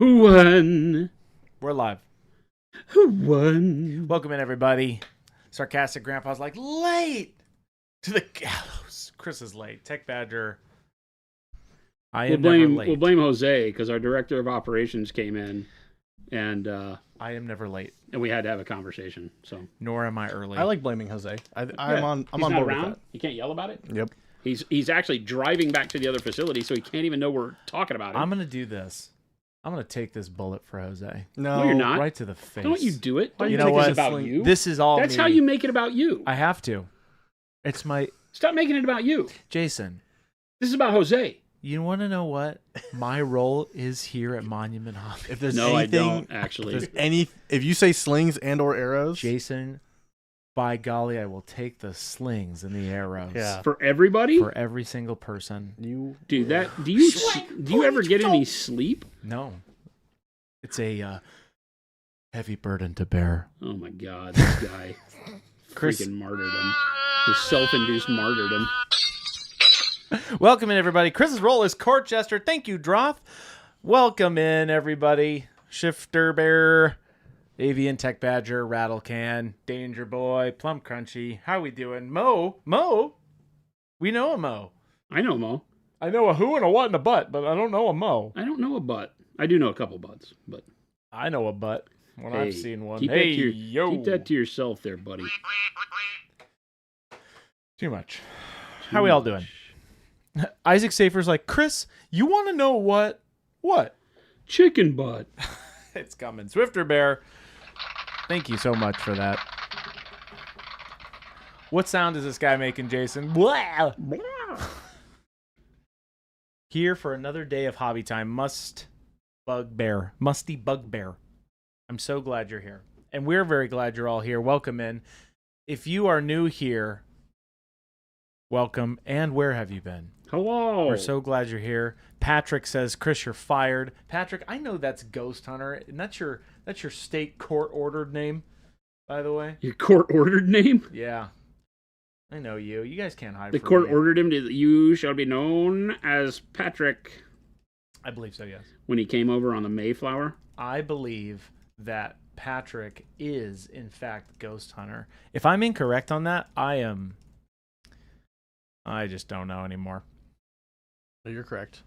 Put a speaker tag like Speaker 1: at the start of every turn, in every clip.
Speaker 1: Who won?
Speaker 2: We're live.
Speaker 1: Who won?
Speaker 2: Welcome in, everybody. Sarcastic Grandpa's like, late to the gallows. Chris is late. Tech Badger. Never late.
Speaker 1: We'll blame Jose because our director of operations came in, and
Speaker 2: I am never late.
Speaker 1: and we had to have a conversation. So
Speaker 2: Nor am I early.
Speaker 3: I like blaming Jose. I'm on
Speaker 1: he's not
Speaker 3: board
Speaker 1: around.
Speaker 3: with
Speaker 1: You can't yell about it.
Speaker 3: that. Yep.
Speaker 1: He's actually driving back to the other facility, so he can't even know we're talking about it.
Speaker 2: I'm going to do this. I'm going to take this bullet for Jose.
Speaker 1: No, you're not.
Speaker 2: Right to the face.
Speaker 1: Don't you do it? Don't
Speaker 2: You
Speaker 1: you
Speaker 2: know
Speaker 1: make
Speaker 2: what?
Speaker 1: this about you.
Speaker 2: This is all
Speaker 1: That's
Speaker 2: me.
Speaker 1: how you make it about you.
Speaker 2: I have to. It's my...
Speaker 1: Stop making it about you.
Speaker 2: Jason,
Speaker 1: This is about Jose.
Speaker 2: you want to know what my role is here at Monument Hobbies?
Speaker 3: If there's
Speaker 1: No,
Speaker 3: anything,
Speaker 1: I don't actually.
Speaker 3: if you say slings and or arrows,
Speaker 2: Jason, by golly, I will take the slings and the arrows.
Speaker 3: Yeah.
Speaker 1: For everybody,
Speaker 2: For every single person.
Speaker 3: you
Speaker 1: dude. Do you ever get any sleep?
Speaker 2: No. It's a heavy burden to bear.
Speaker 1: Oh my God, this guy.
Speaker 2: Chris-
Speaker 1: Freaking martyrdom. His self-induced martyrdom.
Speaker 2: Welcome in, everybody. Chris's role is court jester. Thank you, Droth. Welcome in, everybody. Shifter Bear, Avian Tech Badger, Rattle Can, Danger Boy, Plum Crunchy. How we doing? Mo? We know a Mo.
Speaker 1: I know Mo.
Speaker 2: I know a who and a what and a butt, but I don't know a Mo.
Speaker 1: I don't know a butt. I do know a couple butts, but
Speaker 2: I know a butt when I've seen one.
Speaker 1: Keep
Speaker 2: Hey,
Speaker 1: that to yourself there, buddy.
Speaker 2: Too much. How we all doing? Isaac Safer's like, Chris, you want to know what? What?
Speaker 1: Chicken butt.
Speaker 2: It's coming. Swifter Bear, thank you so much for that. What sound is this guy making, Jason? Blah. Here for another day of hobby time. Musty Bugbear. I'm so glad you're here. And we're very glad you're all here. Welcome in. If you are new here, welcome. And where have you been?
Speaker 1: Hello.
Speaker 2: We're so glad you're here. Patrick says, Chris, you're fired. Patrick, I know that's Ghost Hunter, and that's your state court-ordered name, by the way.
Speaker 1: Your court-ordered name?
Speaker 2: Yeah. I know you. You guys can't hide
Speaker 1: The
Speaker 2: from
Speaker 1: court
Speaker 2: me.
Speaker 1: ordered him to, you shall be known as Patrick
Speaker 2: I believe so, yes.
Speaker 1: when he came over on the Mayflower.
Speaker 2: I believe that Patrick is, in fact, Ghost Hunter. If I'm incorrect on that, I just don't know anymore.
Speaker 3: you're correct.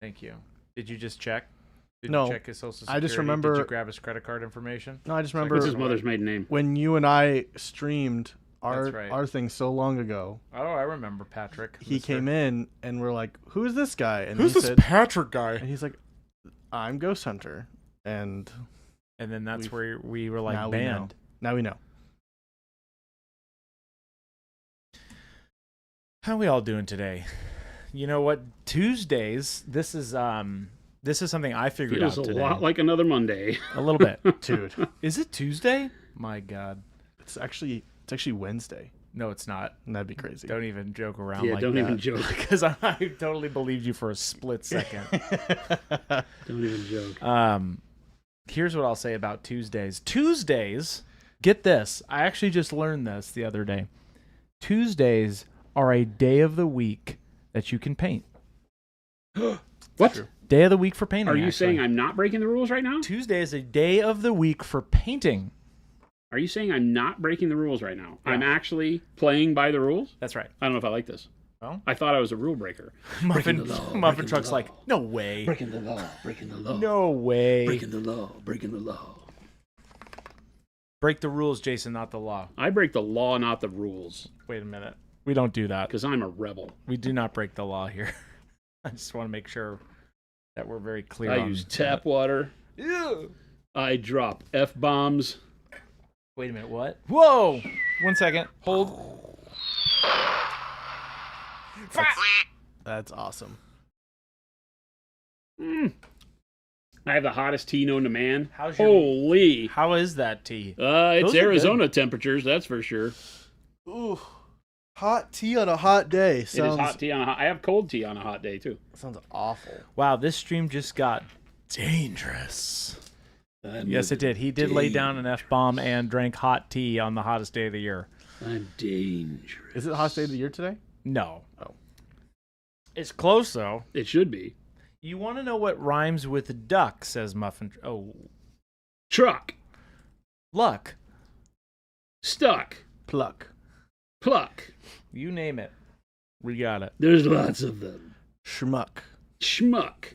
Speaker 2: Thank you. Did you just check? Did
Speaker 3: No.
Speaker 2: you check his social security?
Speaker 3: I just remember-
Speaker 2: Did you grab his credit card information?
Speaker 3: No, I just remember
Speaker 1: What's his mother's maiden name?
Speaker 3: when you and I streamed
Speaker 2: That's right.
Speaker 3: our thing so long ago.
Speaker 2: Oh, I remember Patrick.
Speaker 3: He came in and we're like, "Who is this guy?" And
Speaker 2: Who's
Speaker 3: he
Speaker 2: this
Speaker 3: said,
Speaker 2: Patrick guy?
Speaker 3: and he's like, "I'm Ghost Hunter." And
Speaker 2: And then that's
Speaker 3: We've-
Speaker 2: where we were like
Speaker 3: now we know.
Speaker 2: banned.
Speaker 3: Now we know.
Speaker 2: How we all doing today? You know what? Tuesdays. This is something I figured
Speaker 1: Feels
Speaker 2: out
Speaker 1: a
Speaker 2: today.
Speaker 1: lot like another Monday.
Speaker 2: A little bit.
Speaker 3: Dude,
Speaker 2: Is it Tuesday? My God.
Speaker 3: it's actually Wednesday.
Speaker 2: No, it's not.
Speaker 3: And that'd be crazy.
Speaker 2: Don't even joke around
Speaker 1: Yeah,
Speaker 2: like
Speaker 1: don't
Speaker 2: that.
Speaker 1: even joke.
Speaker 2: Because I totally believed you for a split second.
Speaker 1: Don't even joke.
Speaker 2: Here's what I'll say about Tuesdays. Tuesdays, get this. I actually just learned this the other day. Tuesdays are a day of the week that you can paint.
Speaker 1: What?
Speaker 2: Day of the week for painting.
Speaker 1: Are you
Speaker 2: actually.
Speaker 1: saying I'm not breaking the rules right now?
Speaker 2: Tuesday is a day of the week for painting.
Speaker 1: Are you saying I'm not breaking the rules right now?
Speaker 2: Yeah.
Speaker 1: I'm actually playing by the rules?
Speaker 2: That's right.
Speaker 1: I don't know if I like this.
Speaker 2: Well,
Speaker 1: I thought I was a rule breaker.
Speaker 2: Muffin
Speaker 1: the law,
Speaker 2: Muffin
Speaker 1: breaking
Speaker 2: Truck's
Speaker 1: the law.
Speaker 2: like, no way.
Speaker 1: Breaking the law, breaking the law.
Speaker 2: No way.
Speaker 1: Breaking the law, breaking the law.
Speaker 2: Break the rules, Jason, not the law.
Speaker 1: I break the law, not the rules,
Speaker 2: Wait a minute. We don't do that.
Speaker 1: because I'm a rebel.
Speaker 2: We do not break the law here. I just want to make sure that we're very clear
Speaker 1: I
Speaker 2: on
Speaker 1: use tap water.
Speaker 2: Ew.
Speaker 1: I drop F-bombs.
Speaker 2: Wait a minute, what? Whoa! 1 second. Hold.
Speaker 3: That's awesome.
Speaker 1: I have the hottest tea known to man.
Speaker 2: How's your-
Speaker 1: Holy.
Speaker 2: How is that tea?
Speaker 1: It's
Speaker 2: Those are
Speaker 1: Arizona temperatures, that's for sure.
Speaker 3: Ooh, hot tea on a hot day.
Speaker 1: It is hot tea on a hot... I have cold tea on a hot day, too.
Speaker 3: Sounds awful.
Speaker 2: Wow, this stream just got dangerous. Yes, it did. He did lay down an F-bomb and drank hot tea on the hottest day of the year.
Speaker 1: I'm dangerous.
Speaker 3: Is it the hottest day of the year today?
Speaker 2: No.
Speaker 3: Oh.
Speaker 2: It's close, though.
Speaker 1: It should be.
Speaker 2: You want to know what rhymes with duck, says Muffin. Oh.
Speaker 1: Truck.
Speaker 2: Luck.
Speaker 1: Stuck.
Speaker 3: Pluck.
Speaker 1: Pluck.
Speaker 2: You name it. We got it.
Speaker 1: There's lots of them.
Speaker 3: Schmuck.
Speaker 1: Schmuck.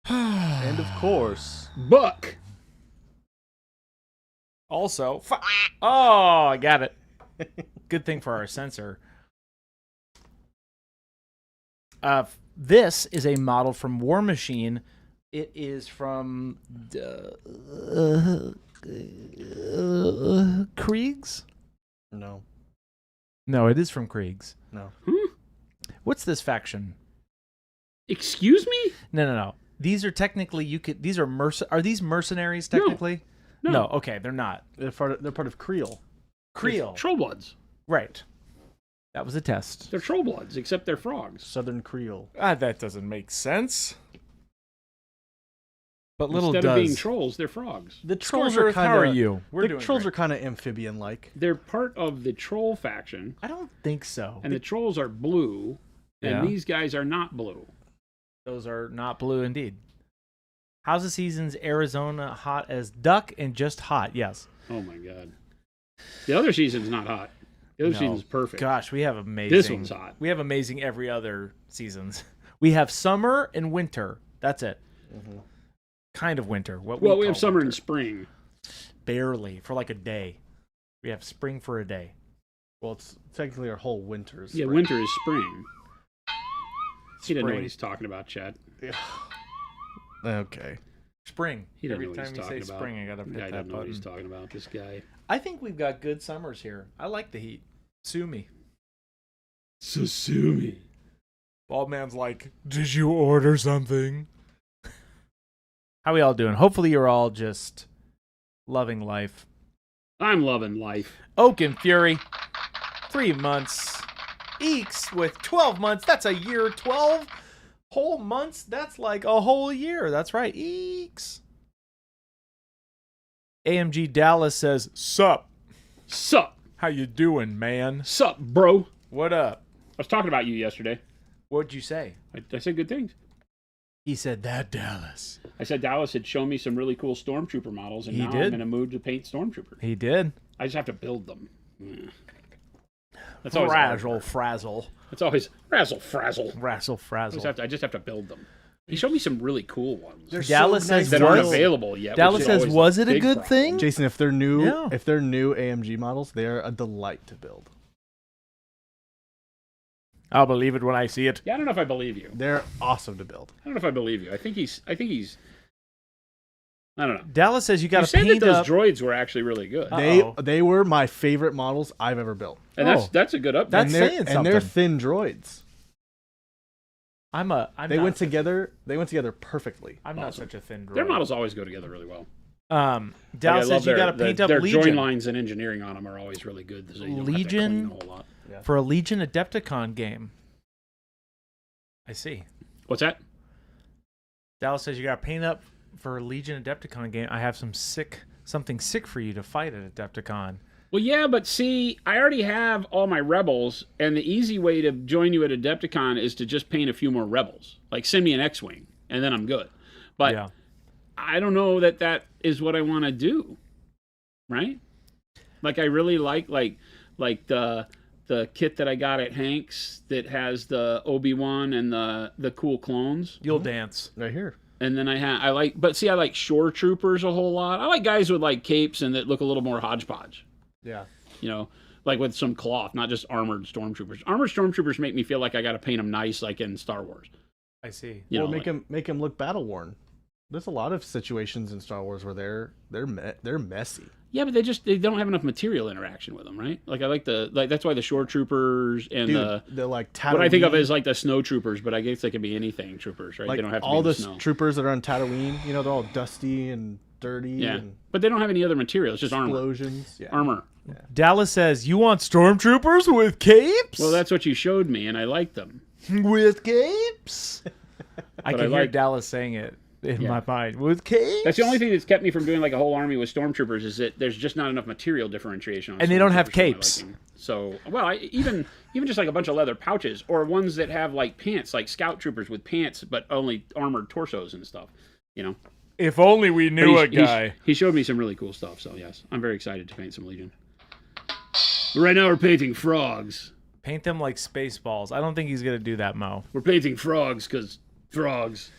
Speaker 3: And of course,
Speaker 1: Buck.
Speaker 2: Also, oh, I got it. Good thing for our sensor. This is a model from Warmachine. It is from Krieg's?
Speaker 3: no.
Speaker 2: No, it is from Krieg's.
Speaker 3: No.
Speaker 2: What's this faction?
Speaker 1: Excuse me?
Speaker 2: No. These are technically these are are these mercenaries technically?
Speaker 1: No.
Speaker 2: Okay, they're not.
Speaker 3: They're part of Creel.
Speaker 2: Creel.
Speaker 1: Trollbloods.
Speaker 2: Right. That was a test.
Speaker 1: They're Trollbloods, except they're frogs.
Speaker 3: Southern Creel.
Speaker 2: That doesn't make sense. But little
Speaker 1: Instead of being
Speaker 2: does.
Speaker 1: trolls, they're frogs.
Speaker 3: The trolls are
Speaker 2: How are you? We're
Speaker 3: The
Speaker 2: doing
Speaker 3: trolls
Speaker 2: great.
Speaker 3: are kind of amphibian-like.
Speaker 1: They're part of the troll faction,
Speaker 2: I don't think so.
Speaker 1: and the trolls are blue, and
Speaker 2: Yeah.
Speaker 1: these guys are not blue.
Speaker 2: Those are not blue indeed. How's the season's Arizona hot as duck and just hot? Yes.
Speaker 1: Oh my god. The other season's not hot. The other
Speaker 2: No.
Speaker 1: season's perfect.
Speaker 2: Gosh, we have amazing.
Speaker 1: This one's hot.
Speaker 2: We have amazing every other seasons. We have summer and winter. That's it. Kind of winter.
Speaker 1: Well, we
Speaker 2: call
Speaker 1: have summer
Speaker 2: winter.
Speaker 1: and spring.
Speaker 2: Barely for like a day. We have spring for a day.
Speaker 3: Well, it's technically our whole winter.
Speaker 1: Yeah, winter is spring. He doesn't know what
Speaker 3: Spring.
Speaker 1: he's talking about, Chad.
Speaker 3: Okay.
Speaker 2: Spring.
Speaker 1: He doesn't
Speaker 2: Every
Speaker 1: know what
Speaker 2: time
Speaker 1: he's
Speaker 2: you say
Speaker 1: talking about.
Speaker 2: spring, I gotta hit
Speaker 1: Guy
Speaker 2: that
Speaker 1: doesn't know what he's
Speaker 2: button.
Speaker 1: talking about. This guy.
Speaker 2: I think we've got good summers here. I like the heat. Sue me.
Speaker 1: Sasumi.
Speaker 2: Bald man's like, did you order something? How we all doing? Hopefully you're all just loving life.
Speaker 1: I'm loving life.
Speaker 2: Oak and Fury, 3 months. Eeks with 12 months. That's a year. 12 whole months. That's like a whole year. That's right. Eeks. AMG Dallas says, sup?
Speaker 1: Sup?
Speaker 2: How you doing, man?
Speaker 1: Sup, bro?
Speaker 2: What up?
Speaker 1: I was talking about you yesterday.
Speaker 2: What'd you say?
Speaker 1: I said good things.
Speaker 2: He said that Dallas.
Speaker 1: I said Dallas had shown me some really cool Stormtrooper models, and
Speaker 2: He
Speaker 1: now
Speaker 2: did.
Speaker 1: I'm in a mood to paint Stormtroopers.
Speaker 2: He did.
Speaker 1: I just have to build them. That's always hard.
Speaker 2: Frazzle, frazzle.
Speaker 1: It's always razzle frazzle.
Speaker 2: Razzle, frazzle.
Speaker 1: I just have to build them. He showed me some really cool ones
Speaker 3: They're
Speaker 2: Dallas
Speaker 3: so
Speaker 2: says
Speaker 3: nice
Speaker 1: that
Speaker 3: to
Speaker 1: aren't
Speaker 3: build.
Speaker 1: available yet.
Speaker 2: Dallas
Speaker 1: which is
Speaker 2: says,
Speaker 1: always
Speaker 2: was
Speaker 1: a
Speaker 2: it a
Speaker 1: big
Speaker 2: good
Speaker 1: problem.
Speaker 2: thing?
Speaker 3: Jason, if they're new,
Speaker 2: Yeah.
Speaker 3: AMG models, they are a delight to build.
Speaker 2: I'll believe it when I see it.
Speaker 1: Yeah, I don't know if I believe you.
Speaker 3: They're awesome to build.
Speaker 1: I don't know if I believe you. I think he's. I don't know.
Speaker 2: Dallas says you got
Speaker 1: You
Speaker 2: to
Speaker 1: said that
Speaker 2: paint
Speaker 1: those
Speaker 2: up.
Speaker 1: droids were actually really good,
Speaker 2: Uh-oh.
Speaker 3: They were my favorite models I've ever built.
Speaker 1: and that's a good update.
Speaker 2: That's
Speaker 3: and they're,
Speaker 2: saying
Speaker 3: and they're
Speaker 2: something.
Speaker 3: thin droids.
Speaker 2: I'm
Speaker 3: They
Speaker 2: not
Speaker 3: went
Speaker 2: such-
Speaker 3: together. They went together perfectly.
Speaker 2: I'm not
Speaker 1: Awesome.
Speaker 2: such a thin droid.
Speaker 1: Their models always go together really well.
Speaker 2: Dallas says you got to paint up
Speaker 1: their
Speaker 2: Legion.
Speaker 1: join lines and engineering on them are always really good. So you don't have to
Speaker 2: Legion-
Speaker 1: clean a whole lot.
Speaker 2: For a Legion Adepticon game. I see.
Speaker 1: What's that?
Speaker 2: Dallas says you got to paint up for a Legion Adepticon game. I have something sick for you to fight at Adepticon.
Speaker 1: Well, yeah, but see, I already have all my rebels, and the easy way to join you at Adepticon is to just paint a few more rebels. Like, send me an X-Wing, and then I'm good. But
Speaker 2: yeah.
Speaker 1: I don't know that is what I want to do, right? Like, I really like the kit that I got at Hank's that has the Obi-Wan and the cool clones.
Speaker 2: You'll dance.
Speaker 3: Right here.
Speaker 1: And then I like shore troopers a whole lot. I like guys with like capes and that look a little more hodgepodge.
Speaker 3: Yeah.
Speaker 1: You know, like with some cloth, not just armored stormtroopers. Armored stormtroopers make me feel like I got to paint them nice, like in Star Wars.
Speaker 2: I see.
Speaker 1: You
Speaker 3: Or
Speaker 1: know,
Speaker 3: make them look battle worn. There's a lot of situations in Star Wars where they're messy.
Speaker 1: yeah, but they don't have enough material interaction with them, right? Like I like that's why the shore troopers and
Speaker 3: Dude, they're like Tatooine.
Speaker 1: what I think of as like the snow troopers, but I guess they can be anything troopers, right?
Speaker 3: like
Speaker 1: They don't have to
Speaker 3: all
Speaker 1: be
Speaker 3: the
Speaker 1: the snow.
Speaker 3: troopers that are on Tatooine. You know, they're all dusty and dirty.
Speaker 1: Yeah,
Speaker 3: And
Speaker 1: but they don't have any other material. It's just armor.
Speaker 3: explosions. Yeah.
Speaker 1: Armor.
Speaker 2: Dallas says you want stormtroopers with capes?
Speaker 1: Well, that's what you showed me, and I liked them.
Speaker 2: with capes. I
Speaker 1: But
Speaker 2: can
Speaker 1: I
Speaker 2: hear
Speaker 1: like-
Speaker 2: Dallas saying it. in my mind with capes.
Speaker 1: That's the only thing that's kept me from doing like a whole army with stormtroopers is that there's just not enough material differentiation. On
Speaker 2: and they don't have
Speaker 1: stormtroopers for my
Speaker 2: capes.
Speaker 1: liking. So, well, even just like a bunch of leather pouches or ones that have like pants, like scout troopers with pants, but only armored torsos and stuff. You know.
Speaker 2: If only we knew a guy.
Speaker 1: He showed me some really cool stuff. So yes, I'm very excited to paint some Legion. But right now we're painting frogs.
Speaker 2: Paint them like Spaceballs. I don't think he's gonna do that, Mo.
Speaker 1: We're painting frogs because frogs.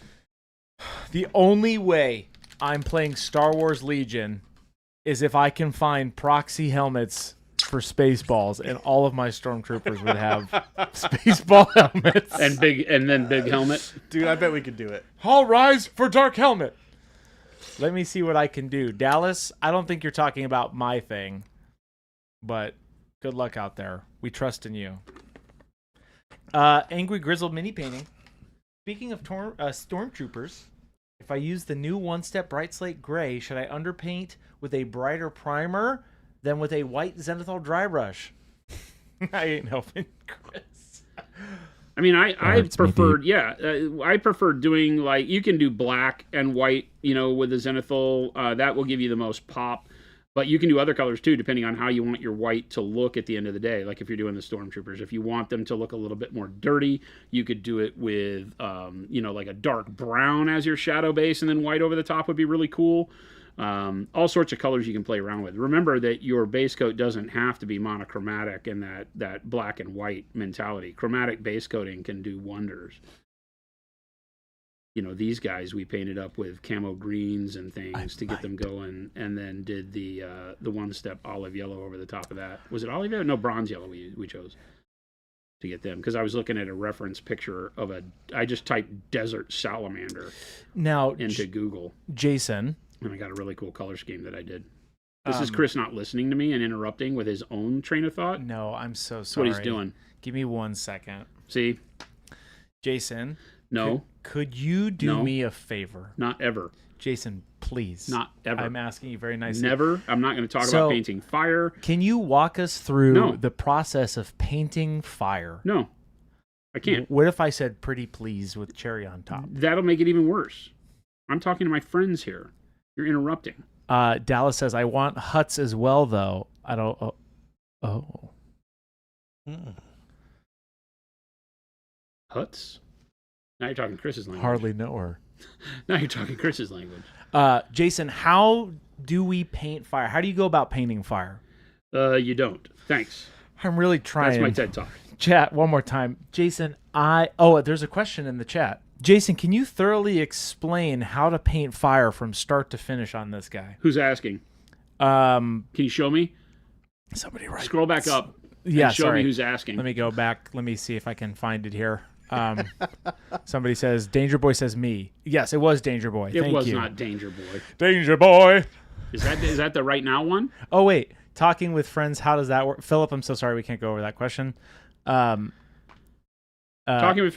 Speaker 2: The only way I'm playing Star Wars Legion is if I can find proxy helmets for Spaceballs, and all of my stormtroopers would have Spaceball helmets.
Speaker 1: And then big helmet.
Speaker 3: Dude, I bet we could do it.
Speaker 2: All rise for Dark Helmet. Let me see what I can do. Dallas, I don't think you're talking about my thing, but good luck out there. We trust in you. Angry Grizzled mini painting. Speaking of stormtroopers, if I use the new one-step bright slate gray, should I underpaint with a brighter primer than with a white Zenithal dry brush? I ain't helping Chris.
Speaker 1: I mean, I preferred, I prefer doing like, you can do black and white, you know, with the Zenithal. That will give you the most pop. But you can do other colors too, depending on how you want your white to look at the end of the day. Like if you're doing the Stormtroopers, if you want them to look a little bit more dirty, you could do it with, you know, like a dark brown as your shadow base, and then white over the top would be really cool. All sorts of colors you can play around with. Remember that your base coat doesn't have to be monochromatic in that black and white mentality. Chromatic base coating can do wonders. You know, these guys we painted up with camo greens and things to get them going, and then did the one-step olive yellow over the top of that. Was it olive yellow? No, bronze yellow we chose to get them, because I was looking at a reference picture of I just typed desert salamander into Google.
Speaker 2: Jason.
Speaker 1: And I got a really cool color scheme that I did. This is Chris not listening to me and interrupting with his own train of thought.
Speaker 2: No, I'm so
Speaker 1: That's
Speaker 2: sorry.
Speaker 1: what he's doing.
Speaker 2: Give me 1 second.
Speaker 1: See?
Speaker 2: Jason.
Speaker 1: No.
Speaker 2: Could you do me a favor?
Speaker 1: Not ever.
Speaker 2: Jason, please.
Speaker 1: Not ever.
Speaker 2: I'm asking you very nicely.
Speaker 1: Never. I'm not going to talk about painting fire.
Speaker 2: Can you walk us through the process of painting fire?
Speaker 1: No. I can't.
Speaker 2: What if I said pretty please with cherry on top?
Speaker 1: That'll make it even worse. I'm talking to my friends here. You're interrupting.
Speaker 2: Dallas says, I want huts as well, though. I don't...
Speaker 1: Huts? Now you're talking Chris's language.
Speaker 2: Hardly know her.
Speaker 1: Now you're talking Chris's language.
Speaker 2: Jason, how do we paint fire? How do you go about painting fire?
Speaker 1: You don't. Thanks.
Speaker 2: I'm really trying.
Speaker 1: That's my TED Talk.
Speaker 2: Chat, one more time. Jason, there's a question in the chat. Jason, can you thoroughly explain how to paint fire from start to finish on this guy?
Speaker 1: Who's asking? Can you show me?
Speaker 2: Somebody right.
Speaker 1: Scroll back up.
Speaker 2: Yeah,
Speaker 1: and show me who's asking.
Speaker 2: Let me go back. Let me see if I can find it here. Somebody says, Danger Boy says me. Yes, it was Danger Boy. Thank you.
Speaker 1: It was not Danger Boy.
Speaker 2: Danger Boy.
Speaker 1: Is that the right now one?
Speaker 2: Oh, wait. Talking with friends, how does that work? Philip, I'm so sorry we can't go over that question.
Speaker 1: Talking with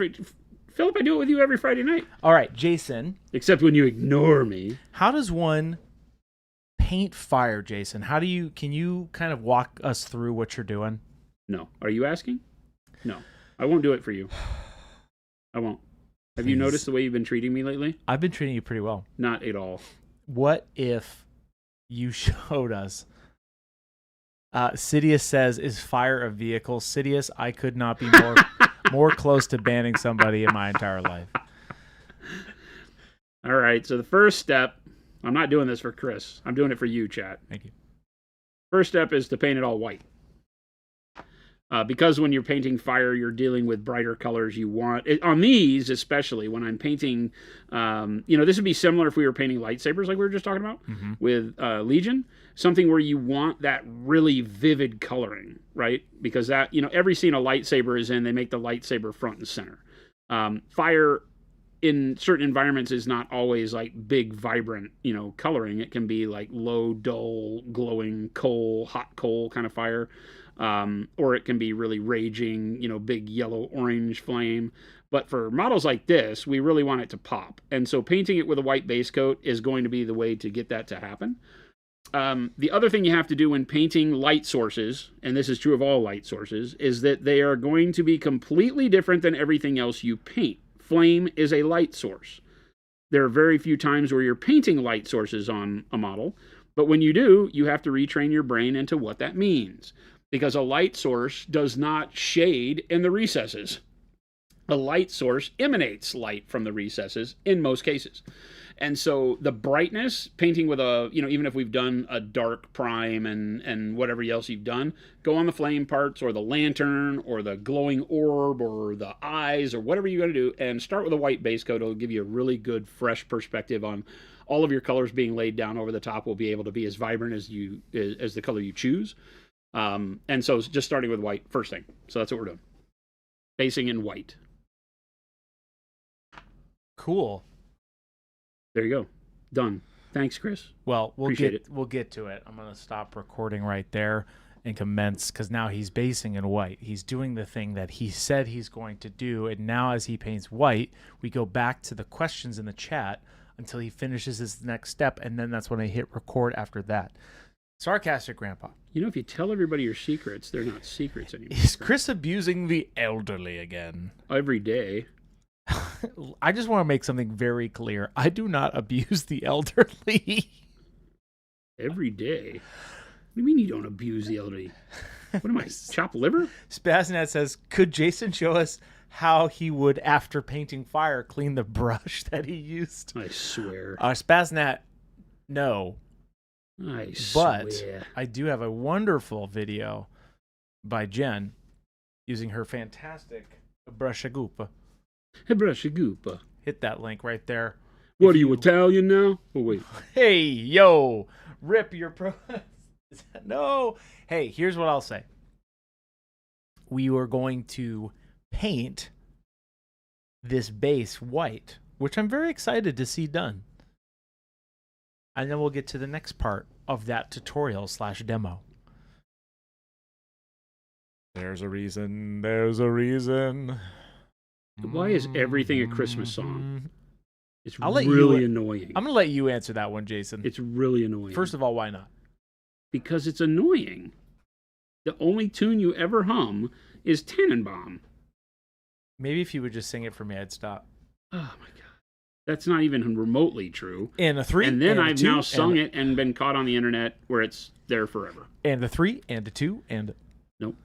Speaker 1: Philip, I do it with you every Friday night.
Speaker 2: All right, Jason.
Speaker 1: Except when you ignore me.
Speaker 2: How does one paint fire, Jason? Can you kind of walk us through what you're doing?
Speaker 1: No. Are you asking? No. I won't do it for you. I won't. Have
Speaker 2: Please.
Speaker 1: You noticed the way you've been treating me lately?
Speaker 2: I've been treating you pretty well.
Speaker 1: Not at all.
Speaker 2: What if you showed us? Sidious says, is fire a vehicle? Sidious, I could not be more close to banning somebody in my entire life.
Speaker 1: All right, so the first step, I'm not doing this for Chris. I'm doing it for you, chat.
Speaker 2: Thank you.
Speaker 1: First step is to paint it all white. Because when you're painting fire, you're dealing with brighter colors you want. On these, especially, when I'm painting, this would be similar if we were painting lightsabers like we were just talking about with Legion. Something where you want that really vivid coloring, right? Because that, every scene a lightsaber is in, they make the lightsaber front and center. Fire in certain environments is not always like big, vibrant, coloring. It can be like low, dull, glowing coal, hot coal kind of fire. Or it can be really raging, big yellow orange flame. But for models like this, we really want it to pop. And so painting it with a white base coat is going to be the way to get that to happen. The other thing you have to do when painting light sources, and this is true of all light sources, is that they are going to be completely different than everything else you paint. Flame is a light source. there are very few times where you're painting light sources on a model, but when you do, you have to retrain your brain into what that means, because a light source does not shade in the recesses. A light source emanates light from the recesses in most cases. And so the brightness, painting with a, even if we've done a dark prime and whatever else you've done, go on the flame parts or the lantern or the glowing orb or the eyes or whatever you're going to do, and start with a white base coat. It'll give you a really good, fresh perspective on all of your colors being laid down over the top. Will be able to be as vibrant as the color you choose. And so just starting with white, first thing. So that's what we're doing. Basing in white.
Speaker 2: Cool.
Speaker 1: There you go. Done. Thanks, Chris.
Speaker 2: Well, we'll
Speaker 1: Appreciate
Speaker 2: get to it. I'm going to stop recording right there and commence, because now he's basing in white. He's doing the thing that he said he's going to do, and now as he paints white, we go back to the questions in the chat until he finishes his next step, and then that's when I hit record after that. Sarcastic Grandpa.
Speaker 1: If you tell everybody your secrets, they're not secrets anymore.
Speaker 2: Is Chris abusing the elderly again?
Speaker 1: Every day.
Speaker 2: I just want to make something very clear. I do not abuse the elderly.
Speaker 1: Every day? What do you mean you don't abuse the elderly? What am I, chop liver?
Speaker 2: Spaznet says, could Jason show us how he would, after painting fire, clean the brush that he used?
Speaker 1: I swear.
Speaker 2: Spaznet, no.
Speaker 1: I
Speaker 2: But
Speaker 1: swear.
Speaker 2: I do have a wonderful video by Jen using her fantastic brush agoupa.
Speaker 1: Hey, brush a goop.
Speaker 2: Hit that link right there.
Speaker 1: What are you, Italian now? Oh, wait.
Speaker 2: Hey, yo, rip your pro. No. Hey, here's what I'll say. We were going to paint this base white, which I'm very excited to see done. And then we'll get to the next part of that tutorial/demo. There's a reason. There's a reason.
Speaker 1: Why is everything a Christmas song? It's
Speaker 2: I'll let
Speaker 1: really
Speaker 2: you,
Speaker 1: annoying.
Speaker 2: I'm going to let you answer that one, Jason.
Speaker 1: It's really annoying.
Speaker 2: First of all, why not?
Speaker 1: Because it's annoying. The only tune you ever hum is Tannenbaum.
Speaker 2: Maybe if you would just sing it for me, I'd stop.
Speaker 1: Oh, my God. That's not even remotely true.
Speaker 2: And a 3.
Speaker 1: And then
Speaker 2: and a
Speaker 1: I've
Speaker 2: 2,
Speaker 1: now sung it and been caught on the internet where it's there forever.
Speaker 2: And a 3, and a 2, and...
Speaker 1: Nope.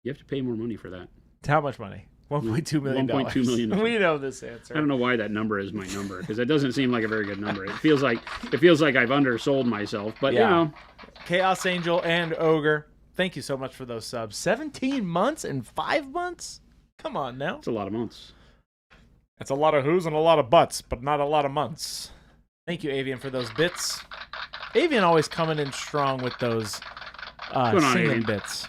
Speaker 1: You have to pay more money for that.
Speaker 2: How much money? $1.2 million.
Speaker 1: $1.2 million.
Speaker 2: We know this answer.
Speaker 1: I don't know why that number is my number, because it doesn't seem like a very good number. It feels like I've undersold myself, but
Speaker 2: Yeah. Chaos Angel and Ogre, thank you so much for those subs. 17 months and 5 months? Come on now.
Speaker 1: it's a lot of months.
Speaker 2: That's a lot of who's and a lot of butts, but not a lot of months. Thank you, Avian, for those bits. Avian always coming in strong with those
Speaker 1: going on,
Speaker 2: singing
Speaker 1: Avian?
Speaker 2: bits.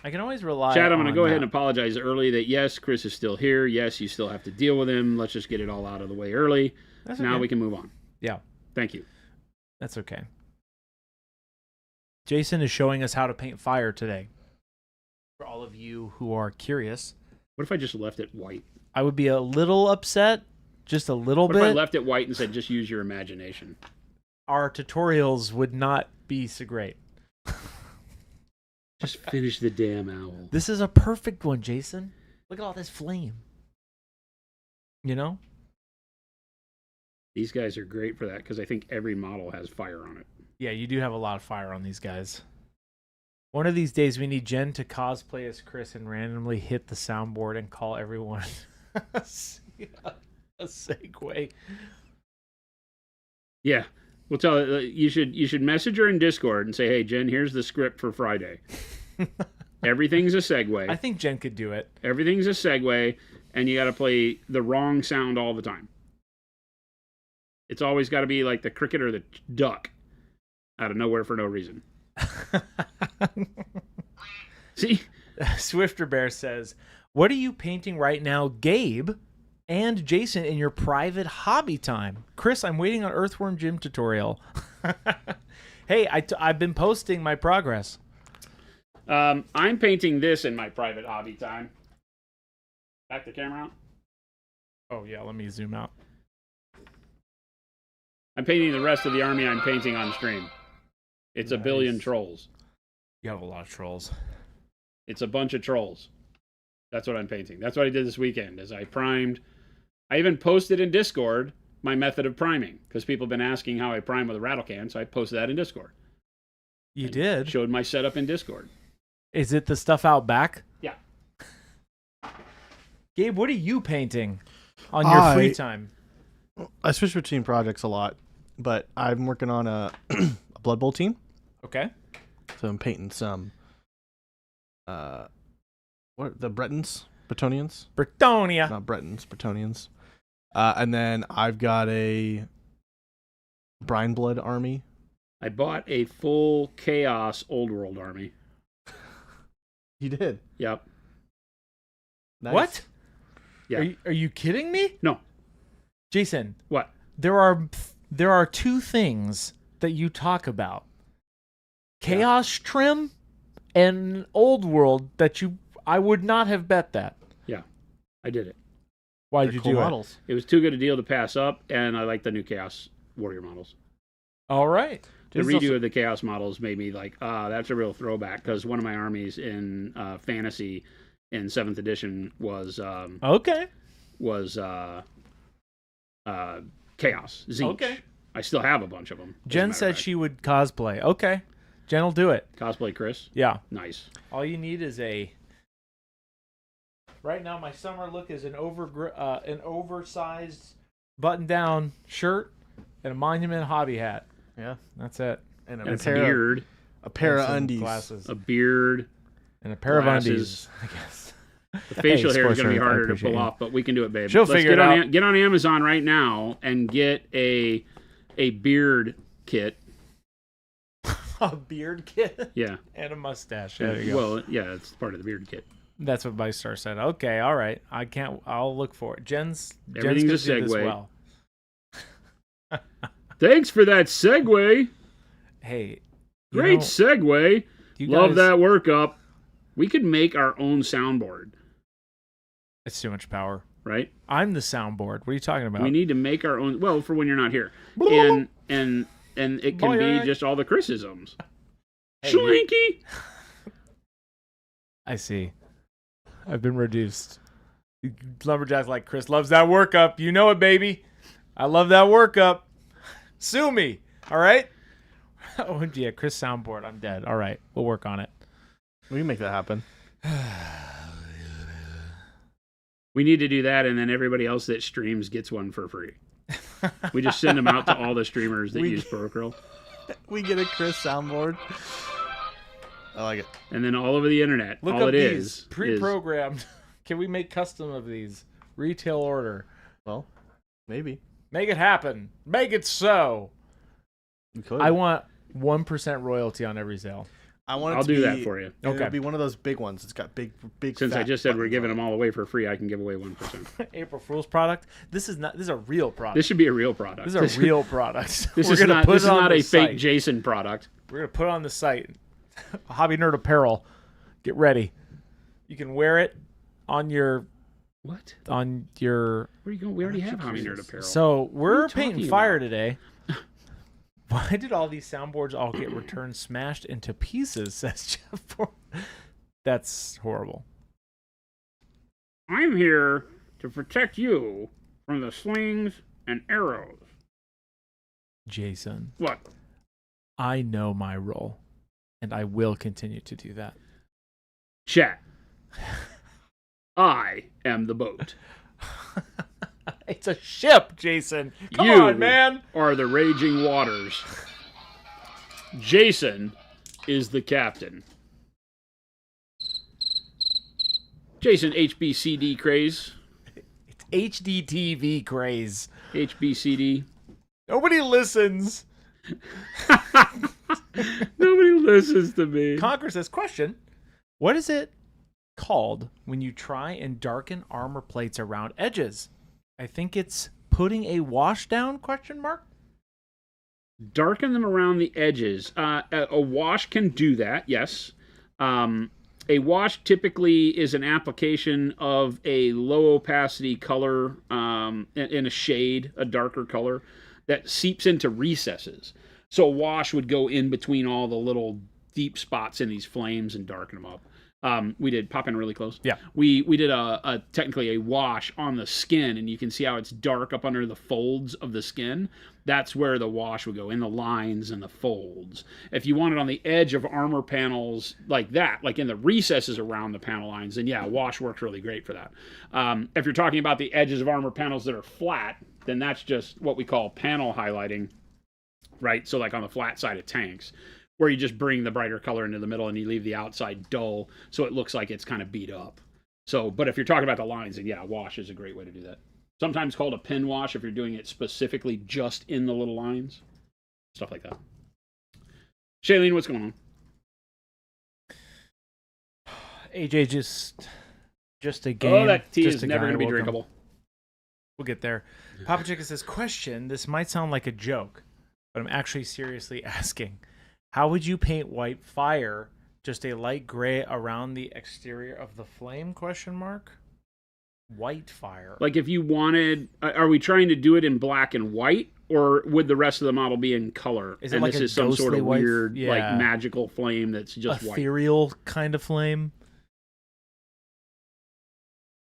Speaker 2: I can always rely
Speaker 1: Chad, I'm
Speaker 2: on
Speaker 1: going to go ahead
Speaker 2: that.
Speaker 1: and apologize early that, yes, Chris is still here. Yes, you still have to deal with him. Let's just get it all out of the way early.
Speaker 2: That's
Speaker 1: Now
Speaker 2: okay.
Speaker 1: we can move on.
Speaker 2: Yeah,
Speaker 1: Thank you.
Speaker 2: that's okay. Jason is showing us how to paint fire today. For all of you who are curious,
Speaker 1: What if I just left it white?
Speaker 2: I would be a little upset, just a little
Speaker 1: What if I
Speaker 2: bit.
Speaker 1: left it white and said, just use your imagination?
Speaker 2: Our tutorials would not be so great.
Speaker 1: Just finish the damn owl.
Speaker 2: This is a perfect one, Jason. Look at all this flame. You know?
Speaker 1: These guys are great for that, because I think every model has fire on it.
Speaker 2: Yeah, you do have a lot of fire on these guys. One of these days, we need Jen to cosplay as Chris and randomly hit the soundboard and call everyone a segue.
Speaker 1: Yeah. We'll tell her, you should message her in Discord and say, hey, Jen, here's the script for Friday. Everything's a segue.
Speaker 2: I think Jen could do it.
Speaker 1: Everything's a segue, and you got to play the wrong sound all the time. It's always got to be like the cricket or the duck out of nowhere for no reason. See?
Speaker 2: Swifter Bear says, what are you painting right now, Gabe and Jason, in your private hobby time? Chris, I'm waiting on Earthworm Jim tutorial. Hey, I've been posting my progress.
Speaker 1: I'm painting this in my private hobby time. Back the camera out.
Speaker 2: Oh, yeah, let me zoom out.
Speaker 1: I'm painting the rest of the army I'm painting on stream. It's
Speaker 2: Nice.
Speaker 1: a billion trolls.
Speaker 2: You have a lot of trolls.
Speaker 1: It's a bunch of trolls. That's what I'm painting. That's what I did this weekend, is I primed I even posted in Discord my method of priming because people have been asking how I prime with a rattle can, so I posted that in Discord.
Speaker 2: You
Speaker 1: And
Speaker 2: did?
Speaker 1: Showed my setup in Discord.
Speaker 2: Is it the stuff out back?
Speaker 1: Yeah.
Speaker 2: Gabe, what are you painting on your free time?
Speaker 3: I switch between projects a lot, but I'm working on a Blood Bowl team.
Speaker 2: Okay.
Speaker 3: So I'm painting some what the Bretons? Bretonians?
Speaker 2: Bretonia.
Speaker 3: Not Bretons, Bretonians. And then I've got a Brine Blood army.
Speaker 1: I bought a full Chaos Old World army.
Speaker 3: You did.
Speaker 1: Yep.
Speaker 3: Nice.
Speaker 2: What?
Speaker 1: Yeah.
Speaker 2: Are you kidding me?
Speaker 1: No.
Speaker 2: Jason,
Speaker 1: What?
Speaker 2: there are two things that you talk about. Chaos trim and Old World that I would not have bet that.
Speaker 1: Yeah. I did it.
Speaker 2: Why
Speaker 3: They're
Speaker 2: did you
Speaker 3: cool
Speaker 2: do
Speaker 3: models.
Speaker 1: It was too good a deal to pass up, and I like the new Chaos Warrior models.
Speaker 2: it? All right.
Speaker 1: The
Speaker 3: This is
Speaker 1: redo
Speaker 3: also-
Speaker 1: of the Chaos models made me like, that's a real throwback, because one of my armies in Fantasy in 7th edition was
Speaker 2: Okay.
Speaker 1: Chaos Zinch.
Speaker 2: Okay.
Speaker 1: I still have a bunch of them.
Speaker 2: Jen said she would cosplay. Okay. Jen will do it.
Speaker 1: Cosplay Chris.
Speaker 2: Yeah.
Speaker 1: Nice.
Speaker 2: All you need is a. Right now, my summer look is an oversized button-down shirt and a Monument hobby hat.
Speaker 3: Yeah.
Speaker 2: That's it.
Speaker 3: And
Speaker 1: And a beard.
Speaker 3: A pair
Speaker 2: And
Speaker 3: of
Speaker 2: some
Speaker 3: undies.
Speaker 2: glasses
Speaker 1: A beard.
Speaker 2: and a pair
Speaker 1: glasses.
Speaker 2: of undies. I guess.
Speaker 1: The facial hair is
Speaker 2: sports
Speaker 1: going to be
Speaker 2: shirt, I
Speaker 1: harder to
Speaker 2: appreciate
Speaker 1: pull
Speaker 2: you.
Speaker 1: off, but we can do it, babe.
Speaker 2: She'll figure
Speaker 1: get
Speaker 2: it
Speaker 1: on
Speaker 2: out.
Speaker 1: Get on Amazon right now and get a beard kit.
Speaker 2: A beard kit
Speaker 1: Yeah.
Speaker 2: and a mustache. There you go.
Speaker 1: Well, yeah, it's part of the beard kit.
Speaker 2: That's what my star said. Okay, all right. I'll look for it. Jen's
Speaker 1: Everything's
Speaker 2: gonna
Speaker 1: a
Speaker 2: do this
Speaker 1: segue.
Speaker 2: well.
Speaker 1: Thanks for that segue.
Speaker 2: Hey,
Speaker 1: Great segue.
Speaker 2: you
Speaker 1: Love
Speaker 2: guys-
Speaker 1: that workup. We could make our own soundboard,
Speaker 2: It's too much power.
Speaker 1: right?
Speaker 2: I'm the soundboard. What are you talking about?
Speaker 1: We need to make our own. Well, for when you're not here, and it can be just all the Chrisisms.
Speaker 2: Hey,
Speaker 1: Schlinky.
Speaker 2: I see. I've been reduced. Lumberjack's like, Chris loves that workup. You know it, baby. I love that workup. Sue me. All right? Oh, yeah, Chris soundboard. I'm dead. All right. We'll work on it.
Speaker 3: We can make that happen.
Speaker 1: We need to do that, and then everybody else that streams gets one for free. We just send them out to all the streamers that use Procurl,
Speaker 3: We get a Chris soundboard. I like it.
Speaker 1: and then all over the internet.
Speaker 2: Look
Speaker 1: all
Speaker 2: up
Speaker 1: it
Speaker 2: these.
Speaker 1: is
Speaker 2: Pre-programmed. Can we make custom of these? Retail order.
Speaker 3: Well, maybe.
Speaker 2: Make it happen. Make it so.
Speaker 3: We could.
Speaker 2: I want 1% royalty on every sale.
Speaker 3: I want it
Speaker 1: I'll
Speaker 3: to
Speaker 1: do
Speaker 3: be,
Speaker 1: that for you.
Speaker 3: It'll
Speaker 2: Okay.
Speaker 3: be one of those big ones. It's got big.
Speaker 1: Since I
Speaker 3: fat
Speaker 1: just said we're
Speaker 3: buttons
Speaker 1: giving
Speaker 3: on
Speaker 1: them all away for free, I can give away 1%.
Speaker 2: April Fool's product. This is a real product.
Speaker 1: This should be a real product.
Speaker 2: This is a real product.
Speaker 1: This
Speaker 2: We're
Speaker 1: is
Speaker 2: gonna
Speaker 1: not.
Speaker 2: put
Speaker 1: This
Speaker 2: it
Speaker 1: is
Speaker 2: on
Speaker 1: not
Speaker 2: the
Speaker 1: a fake
Speaker 2: site.
Speaker 1: Jason product.
Speaker 2: We're gonna put it on the site. Hobby Nerd Apparel. Get ready. You can wear it on your
Speaker 1: What?
Speaker 2: Where
Speaker 1: are you going? We already have Hobby Nerd apparel.
Speaker 2: So
Speaker 1: What are
Speaker 2: we're
Speaker 1: you
Speaker 2: painting
Speaker 1: talking
Speaker 2: fire
Speaker 1: about?
Speaker 2: today. Why did all these soundboards all get returned smashed into pieces? Says Jeff. That's horrible.
Speaker 1: I'm here to protect you from the slings and arrows.
Speaker 2: Jason,
Speaker 1: What?
Speaker 2: I know my role, and I will continue to do that.
Speaker 1: Chat. I am the boat.
Speaker 2: It's a ship, Jason. Come
Speaker 1: You
Speaker 2: on, man.
Speaker 1: are the raging waters. Jason is the captain. Jason, HBCD craze.
Speaker 2: It's HDTV craze.
Speaker 1: HBCD.
Speaker 2: Nobody listens.
Speaker 1: Nobody listens to me.
Speaker 2: Conquer says, question, what is it called when you try and darken armor plates around edges? I think it's putting a wash down, question mark?
Speaker 1: Darken them around the edges. A wash can do that, yes. A wash typically is an application of a low opacity color in a shade, a darker color, that seeps into recesses. So a wash would go in between all the little deep spots in these flames and darken them up. We did pop in really close.
Speaker 2: Yeah.
Speaker 1: We did a technically a wash on the skin, and you can see how it's dark up under the folds of the skin. That's where the wash would go, in the lines and the folds. If you want it on the edge of armor panels like that, like in the recesses around the panel lines, then yeah, wash works really great for that. If you're talking about the edges of armor panels that are flat, then that's just what we call panel highlighting, right? So like on the flat side of tanks, where you just bring the brighter color into the middle and you leave the outside dull so it looks like it's kind of beat up. So, but if you're talking about the lines, then yeah, wash is a great way to do that. Sometimes called a pin wash if you're doing it specifically just in the little lines. Stuff like that. Shailene, what's going on?
Speaker 2: AJ, just a game.
Speaker 1: Oh, that tea
Speaker 2: just
Speaker 1: is
Speaker 2: a
Speaker 1: never
Speaker 2: guy.
Speaker 1: going to be
Speaker 2: Welcome.
Speaker 1: drinkable.
Speaker 2: We'll get there. Papa Chicken says, question, this might sound like a joke, but I'm actually seriously asking. How would you paint white fire? Just a light gray around the exterior of the flame, question mark? White fire.
Speaker 1: Like if you wanted, are we trying to do it in black and white, or would the rest of the model be in color?
Speaker 2: Is it
Speaker 1: and
Speaker 2: like
Speaker 1: this
Speaker 2: a
Speaker 1: is some sort
Speaker 2: ghostly
Speaker 1: of
Speaker 2: white-
Speaker 1: weird,
Speaker 2: yeah.
Speaker 1: like magical flame that's just white?
Speaker 2: Ethereal kind of flame?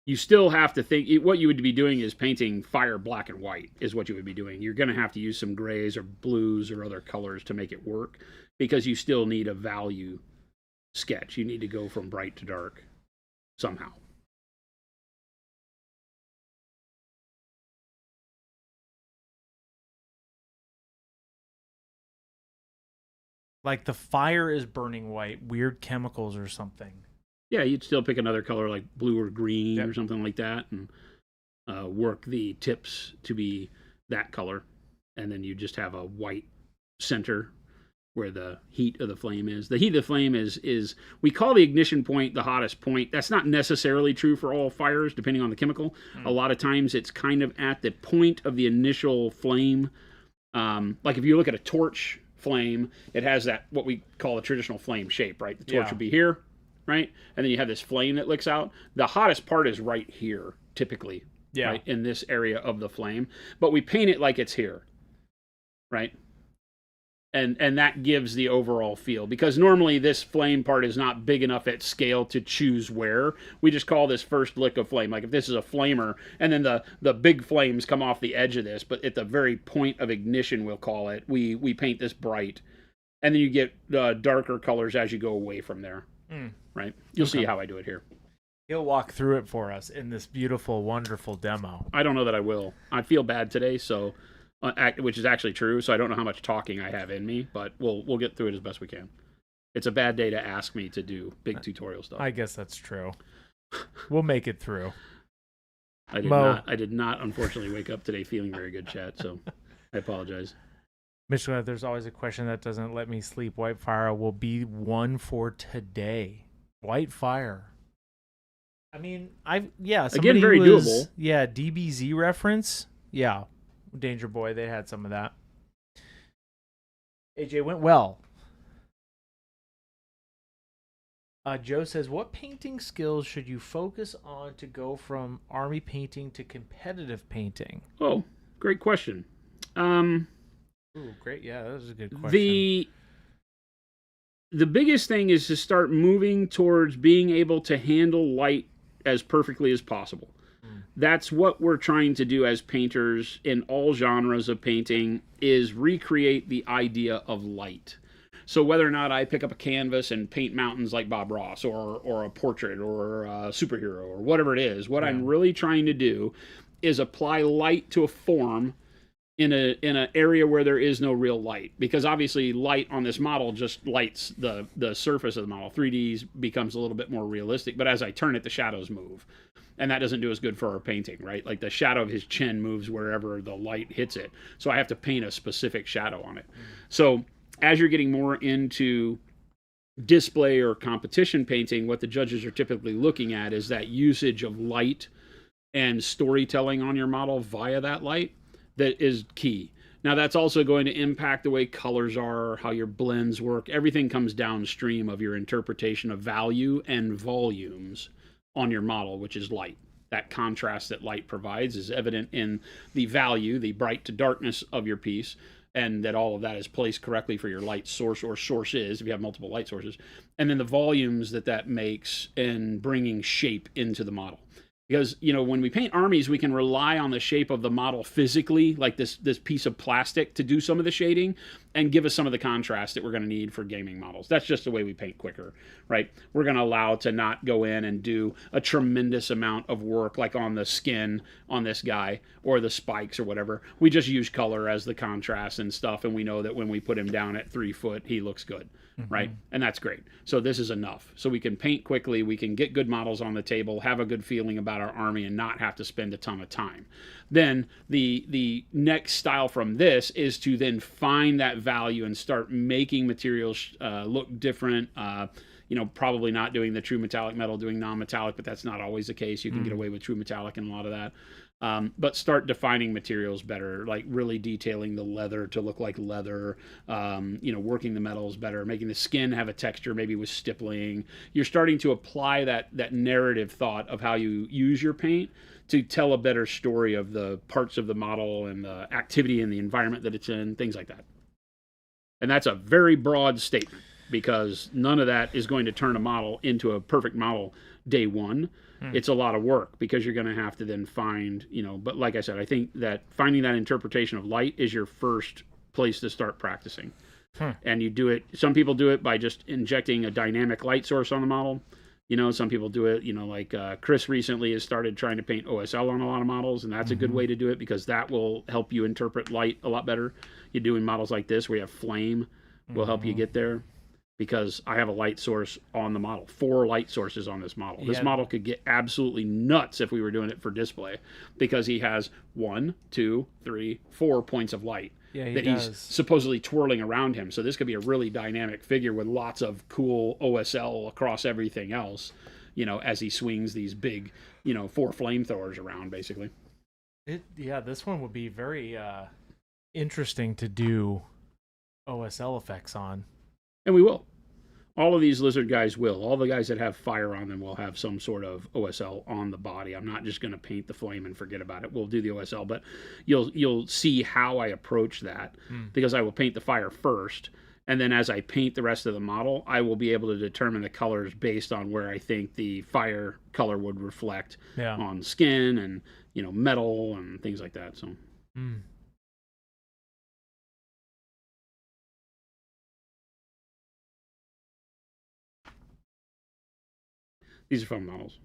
Speaker 1: You still have to think, what you would be doing is painting fire black and white is what you would be doing. You're going to have to use some grays or blues or other colors to make it work, because you still need a value sketch. You need to go from bright to dark somehow.
Speaker 2: Like the fire is burning white, weird chemicals or something.
Speaker 1: Yeah, you'd still pick another color like blue or green
Speaker 2: Yep.
Speaker 1: or something like that, and work the tips to be that color. And then you just have a white center where the heat of the flame is. The heat of the flame is we call the ignition point the hottest point. That's not necessarily true for all fires, depending on the chemical. A lot of times it's kind of at the point of the initial flame. Like if you look at a torch flame, it has that, what we call a traditional flame shape, right? The torch
Speaker 2: Yeah.
Speaker 1: would be here, right? And then you have this flame that licks out. The hottest part is right here, typically,
Speaker 2: Yeah.
Speaker 1: right? In this area of the flame. But we paint it like it's here, right? And that gives the overall feel, because normally this flame part is not big enough at scale to choose where. We just call this first lick of flame. Like if this is a flamer, and then the big flames come off the edge of this, but at the very point of ignition, we'll call it, we paint this bright. And then you get darker colors as you go away from there, right? You'll see how I do it here.
Speaker 2: He'll walk through it for us in this beautiful, wonderful demo.
Speaker 1: I don't know that I will. I feel bad today, so... which is actually true, so I don't know how much talking I have in me, but we'll get through it as best we can. It's a bad day to ask me to do big tutorial stuff.
Speaker 2: I guess that's true. We'll make it through.
Speaker 1: I did not unfortunately wake up today feeling very good, chat, so I apologize.
Speaker 2: Mitchell, there's always a question that doesn't let me sleep. White fire will be one for today. White fire. I mean, somebody
Speaker 1: very
Speaker 2: who was-
Speaker 1: doable.
Speaker 2: Yeah, DBZ reference. Yeah. Danger Boy, they had some of that. AJ went well. Joe says, what painting skills should you focus on to go from army painting to competitive painting?
Speaker 1: Oh, great question.
Speaker 2: Ooh, great. Yeah, that was a good question.
Speaker 1: The biggest thing is to start moving towards being able to handle light as perfectly as possible. That's what we're trying to do as painters in all genres of painting, is recreate the idea of light. So whether or not I pick up a canvas and paint mountains like Bob Ross, or a portrait, or a superhero, or whatever it is, what I'm really trying to do is apply light to a form in an area where there is no real light, because obviously light on this model just lights the surface of the model. 3D becomes a little bit more realistic, but as I turn it, the shadows move, and that doesn't do us good for our painting, right? Like the shadow of his chin moves wherever the light hits it, so I have to paint a specific shadow on it. So as you're getting more into display or competition painting, what the judges are typically looking at is that usage of light and storytelling on your model via that light. That is key. Now that's also going to impact the way colors are, how your blends work. Everything comes downstream of your interpretation of value and volumes on your model, which is light. That contrast that light provides is evident in the value, the bright to darkness of your piece, and that all of that is placed correctly for your light source or sources if you have multiple light sources, and then the volumes that makes in bringing shape into the model. Because, when we paint armies, we can rely on the shape of the model physically, like this piece of plastic, to do some of the shading and give us some of the contrast that we're going to need for gaming models. That's just the way we paint quicker, right? We're going to allow to not go in and do a tremendous amount of work like on the skin on this guy or the spikes or whatever. We just use color as the contrast and stuff, and we know that when we put him down at 3 foot, he looks good. Right? And that's great. So this is enough. So we can paint quickly, we can get good models on the table, have a good feeling about our army, and not have to spend a ton of time. Then the next style from this is to then find that value and start making materials look different. Probably not doing the true metallic metal, doing non-metallic, but that's not always the case. You can get away with true metallic and a lot of that. But start defining materials better, like really detailing the leather to look like leather, working the metals better, making the skin have a texture, maybe with stippling. You're starting to apply that narrative thought of how you use your paint to tell a better story of the parts of the model and the activity and the environment that it's in, things like that. And that's a very broad statement, because none of that is going to turn a model into a perfect model day one. It's a lot of work, because you're going to have to then find, but like I said, I think that finding that interpretation of light is your first place to start practicing. And you do it, some people do it by just injecting a dynamic light source on the model. Some people do it, like Chris recently has started trying to paint OSL on a lot of models, and that's a good way to do it, because that will help you interpret light a lot better. You're doing models like this where you have flame will help you get there. Because I have a light source on the model, 4 light sources on this model. This model could get absolutely nuts if we were doing it for display, because he has 1, 2, 3, 4 points of light that he's supposedly twirling around him. So this could be a really dynamic figure with lots of cool OSL across everything else, as he swings these big, 4 flamethrowers around, basically.
Speaker 2: This one would be very interesting to do OSL effects on.
Speaker 1: And we will. All of these lizard guys will. All the guys that have fire on them will have some sort of OSL on the body. I'm not just going to paint the flame and forget about it. We'll do the OSL, but you'll see how I approach that, because I will paint the fire first, and then as I paint the rest of the model, I will be able to determine the colors based on where I think the fire color would reflect on skin and metal and things like that. So. These are fun models.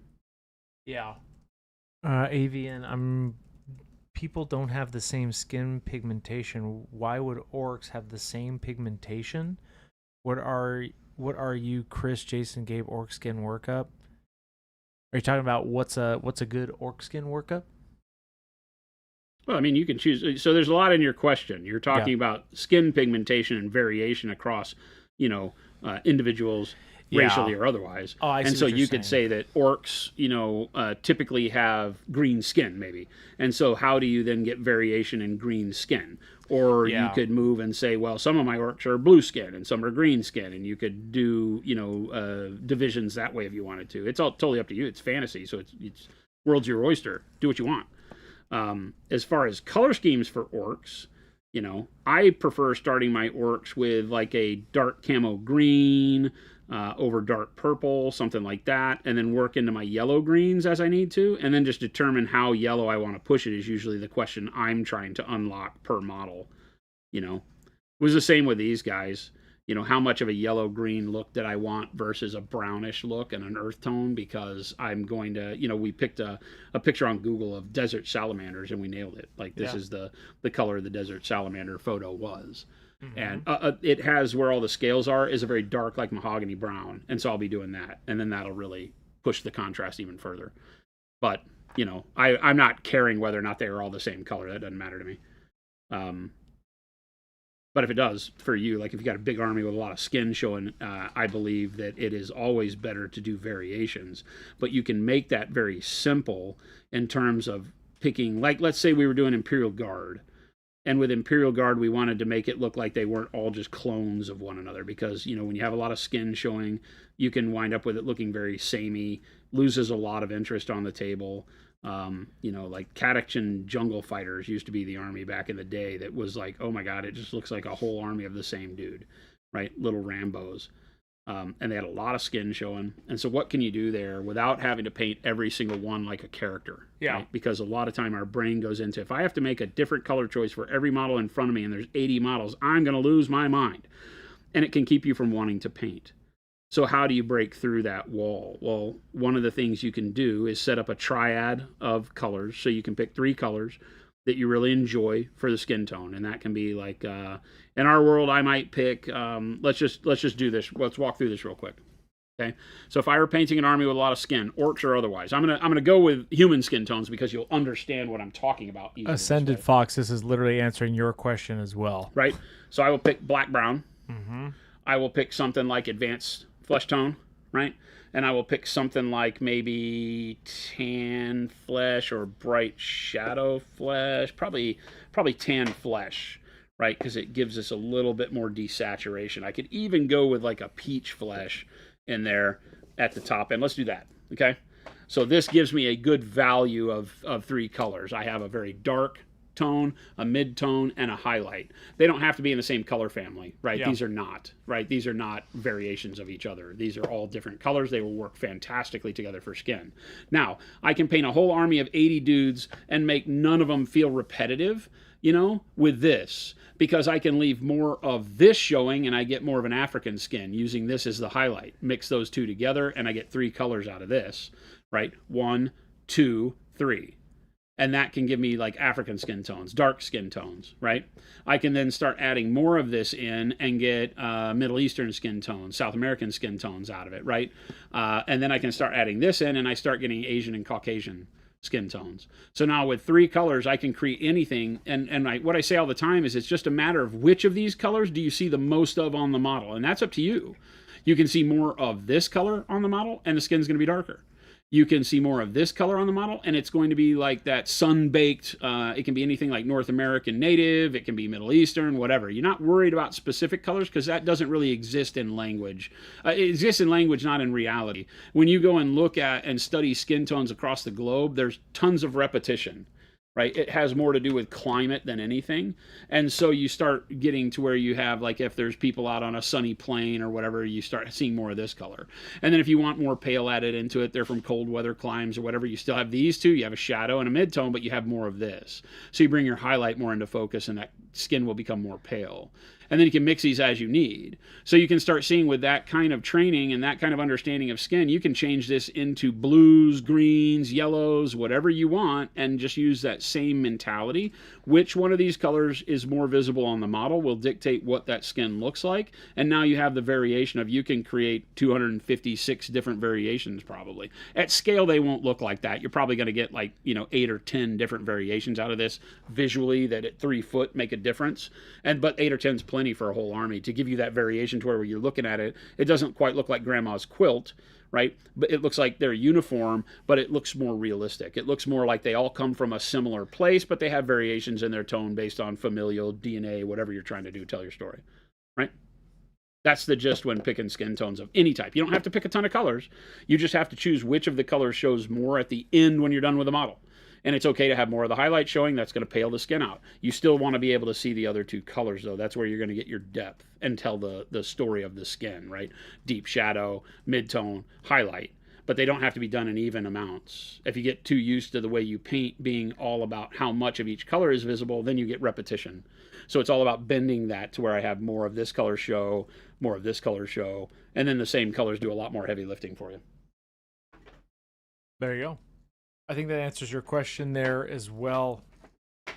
Speaker 2: Yeah. Avian, people don't have the same skin pigmentation. Why would orcs have the same pigmentation? What are you, Chris, Jason, Gabe, orc skin workup? Are you talking about what's a good orc skin workup?
Speaker 1: Well, I mean, you can choose. So there's a lot in your question. You're talking about skin pigmentation and variation across, individuals, racially or otherwise.
Speaker 2: Oh, I see.
Speaker 1: And so
Speaker 2: what you're
Speaker 1: you
Speaker 2: saying.
Speaker 1: could say that orcs, typically have green skin, maybe. And so how do you then get variation in green skin? Or you could move and say, well, some of my orcs are blue skin and some are green skin, and you could do, divisions that way if you wanted to. It's all totally up to you. It's fantasy, so it's world's your oyster. Do what you want. As far as color schemes for orcs, I prefer starting my orcs with like a dark camo green over dark purple, something like that, and then work into my yellow greens as I need to, and then just determine how yellow I want to push it is usually the question I'm trying to unlock per model. It was the same with these guys. How much of a yellow-green look did I want versus a brownish look and an earth tone, because I'm going to, we picked a picture on Google of desert salamanders and we nailed it. Like, this is the color the desert salamander photo was. And it has, where all the scales are, is a very dark, like mahogany brown. And so I'll be doing that. And then that'll really push the contrast even further. But, I'm not caring whether or not they are all the same color. That doesn't matter to me. But if it does for you, like if you got a big army with a lot of skin showing, I believe that it is always better to do variations. But you can make that very simple in terms of picking, like, let's say we were doing Imperial Guard. And with Imperial Guard, we wanted to make it look like they weren't all just clones of one another, because, when you have a lot of skin showing, you can wind up with it looking very samey, loses a lot of interest on the table. Like Catachan Jungle Fighters used to be the army back in the day that was like, oh my God, it just looks like a whole army of the same dude, right? Little Rambos. And they had a lot of skin showing. And so what can you do there without having to paint every single one like a character?
Speaker 2: Yeah.
Speaker 1: Right? Because a lot of time our brain goes into, if I have to make a different color choice for every model in front of me and there's 80 models, I'm going to lose my mind. And it can keep you from wanting to paint. So how do you break through that wall? Well, one of the things you can do is set up a triad of colors. So you can pick 3 colors that you really enjoy for the skin tone. And that can be like, in our world, I might pick, let's just do this. Let's walk through this real quick. Okay. So if I were painting an army with a lot of skin, orcs or otherwise, I'm gonna go with human skin tones because you'll understand what I'm talking about.
Speaker 2: Ascended Fox, this is literally answering your question as well.
Speaker 1: Right. So I will pick black brown.
Speaker 2: Mm-hmm.
Speaker 1: I will pick something like advanced flesh tone, right? And I will pick something like maybe tan flesh or bright shadow flesh, probably tan flesh, right? Because it gives us a little bit more desaturation. I could even go with like a peach flesh in there at the top end. Let's do that, okay? So this gives me a good value of 3 colors. I have a very dark tone, a mid-tone, and a highlight. They don't have to be in the same color family, right?
Speaker 2: Yeah.
Speaker 1: These are not, right? These are not variations of each other. These are all different colors. They will work fantastically together for skin. Now, I can paint a whole army of 80 dudes and make none of them feel repetitive, with this, because I can leave more of this showing and I get more of an African skin using this as the highlight. Mix those 2 together and I get 3 colors out of this, right? 1, 2, 3. And that can give me like African skin tones, dark skin tones, right? I can then start adding more of this in and get Middle Eastern skin tones, South American skin tones out of it, right? And then I can start adding this in and I start getting Asian and Caucasian skin tones. So now with 3 colors, I can create anything. And what I say all the time is it's just a matter of which of these colors do you see the most of on the model. And that's up to you. You can see more of this color on the model and the skin's going to be darker. You can see more of this color on the model, and it's going to be like that sun-baked. It can be anything like North American native. It can be Middle Eastern, whatever. You're not worried about specific colors because that doesn't really exist in language. It exists in language, not in reality. When you go and look at and study skin tones across the globe, there's tons of repetition. Right? It has more to do with climate than anything. And so you start getting to where you have, like, if there's people out on a sunny plain or whatever, you start seeing more of this color. And then if you want more pale added into it, they're from cold weather climes or whatever, you still have these 2. You have a shadow and a mid-tone, but you have more of this. So you bring your highlight more into focus and that skin will become more pale. And then you can mix these as you need. So you can start seeing with that kind of training and that kind of understanding of skin, you can change this into blues, greens, yellows, whatever you want, and just use that same mentality. Which one of these colors is more visible on the model will dictate what that skin looks like. And now you have the variation of, you can create 256 different variations probably. At scale, they won't look like that. You're probably going to get like, 8 or 10 different variations out of this visually that at 3 foot make a difference. But 8 or 10 is plenty for a whole army to give you that variation to where you're looking at it. It doesn't quite look like grandma's quilt, right? But it looks like they're uniform, but it looks more realistic. It looks more like they all come from a similar place, but they have variations in their tone based on familial DNA, whatever you're trying to do, tell your story, right? That's the gist when picking skin tones of any type. You don't have to pick a ton of colors. You just have to choose which of the colors shows more at the end when you're done with the model. And it's okay to have more of the highlight showing. That's going to pale the skin out. You still want to be able to see the other 2 colors, though. That's where you're going to get your depth and tell the story of the skin, right? Deep shadow, mid-tone, highlight. But they don't have to be done in even amounts. If you get too used to the way you paint being all about how much of each color is visible, then you get repetition. So it's all about bending that to where I have more of this color show, more of this color show, and then the same colors do a lot more heavy lifting for you.
Speaker 2: There you go. I think that answers your question there as well,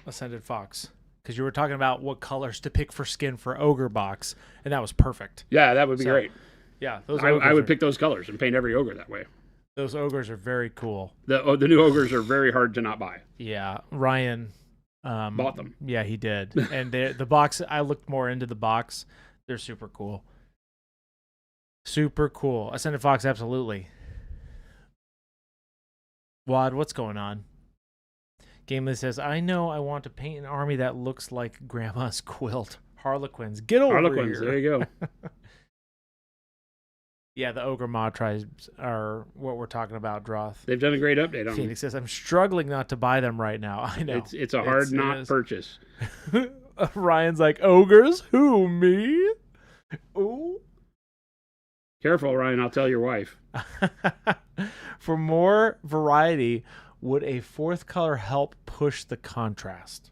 Speaker 2: Ascended Fox. Because you were talking about what colors to pick for skin for Ogre Box, and that was perfect.
Speaker 1: Yeah, that would be great.
Speaker 2: Yeah,
Speaker 1: I would pick those colors and paint every ogre that way.
Speaker 2: Those ogres are very cool.
Speaker 1: The new ogres are very hard to not buy.
Speaker 2: Yeah, Ryan
Speaker 1: bought them.
Speaker 2: Yeah, he did. And the box, I looked more into the box. They're super cool. Super cool. Ascended Fox, absolutely. Wad, what's going on? Gamely says, I know I want to paint an army that looks like Grandma's quilt. Harlequins. Get over
Speaker 1: Harlequins,
Speaker 2: here.
Speaker 1: there you go.
Speaker 2: Yeah, the Ogre Maw tribes are what we're talking about, Droth.
Speaker 1: They've done a great update on them.
Speaker 2: Phoenix says, I'm struggling not to buy them right now. I know.
Speaker 1: It's a hard purchase.
Speaker 2: Ryan's like, ogres? Who, me? Ooh.
Speaker 1: Careful, Ryan. I'll tell your wife.
Speaker 2: For more variety, would a fourth color help push the contrast?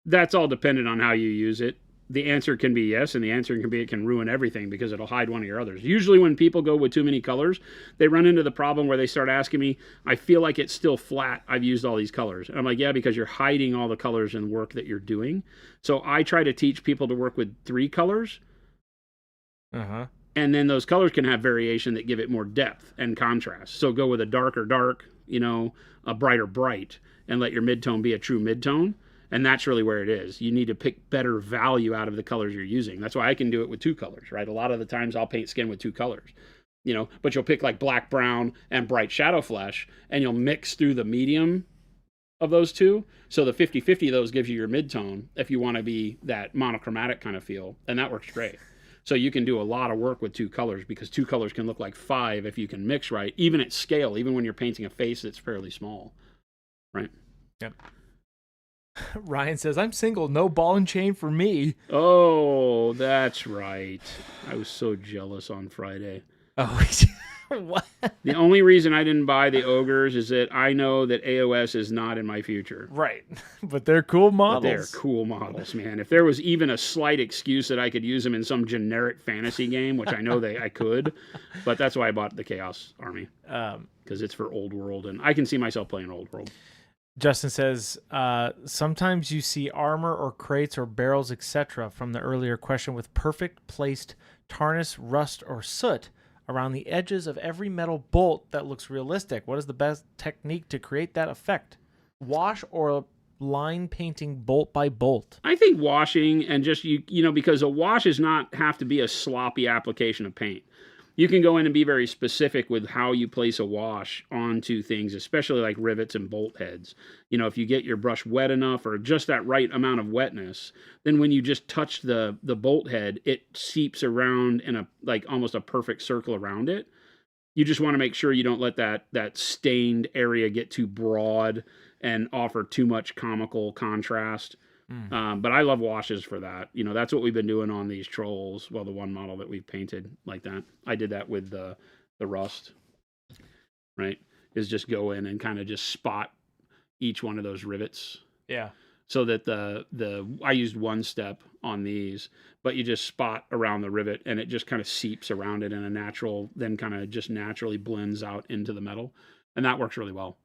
Speaker 1: That's all dependent on how you use it. The answer can be yes, and the answer can be it can ruin everything because it'll hide one of your others. Usually when people go with too many colors, they run into the problem where they start asking me, I feel like it's still flat. I've used all these colors. And I'm like, yeah, because you're hiding all the colors in work that you're doing. So I try to teach people to work with 3 colors.
Speaker 2: Uh-huh.
Speaker 1: And then those colors can have variation that give it more depth and contrast. So go with a darker dark, a brighter bright, and let your midtone be a true midtone. And that's really where it is. You need to pick better value out of the colors you're using. That's why I can do it with 2 colors, right? A lot of the times I'll paint skin with 2 colors, but you'll pick like black, brown, and bright shadow flesh, and you'll mix through the medium of those 2. So the 50-50 of those gives you your midtone if you want to be that monochromatic kind of feel, and that works great. So you can do a lot of work with 2 colors because 2 colors can look like 5 if you can mix right, even at scale, even when you're painting a face that's fairly small, right?
Speaker 2: Yep. Ryan says, I'm single, no ball and chain for me.
Speaker 1: Oh, that's right. I was so jealous on Friday.
Speaker 2: Oh, what?
Speaker 1: The only reason I didn't buy the ogres is that I know that AOS is not in my future.
Speaker 2: Right. But they're cool models.
Speaker 1: They're cool models, man. If there was even a slight excuse that I could use them in some generic fantasy game, which I know I could, but that's why I bought the Chaos Army. Because it's for Old World, and I can see myself playing Old World.
Speaker 2: Justin says, sometimes you see armor or crates or barrels, etc. from the earlier question with perfect placed tarnish, rust, or soot around the edges of every metal bolt that looks realistic. What is the best technique to create that effect? Wash or line painting bolt by bolt?
Speaker 1: I think washing and just, because a wash does not have to be a sloppy application of paint. You can go in and be very specific with how you place a wash onto things, especially like rivets and bolt heads. If you get your brush wet enough or just that right amount of wetness, then when you just touch the bolt head, it seeps around in almost a perfect circle around it. You just want to make sure you don't let that stained area get too broad and offer too much comical contrast. But I love washes for that. That's what we've been doing on these trolls. Well, the one model that we've painted like that. I did that with the rust, right? Is just go in and kind of just spot each one of those rivets.
Speaker 2: Yeah.
Speaker 1: So that I used one step on these, but you just spot around the rivet and it just kind of seeps around it in a natural, then kind of just naturally blends out into the metal. And that works really well.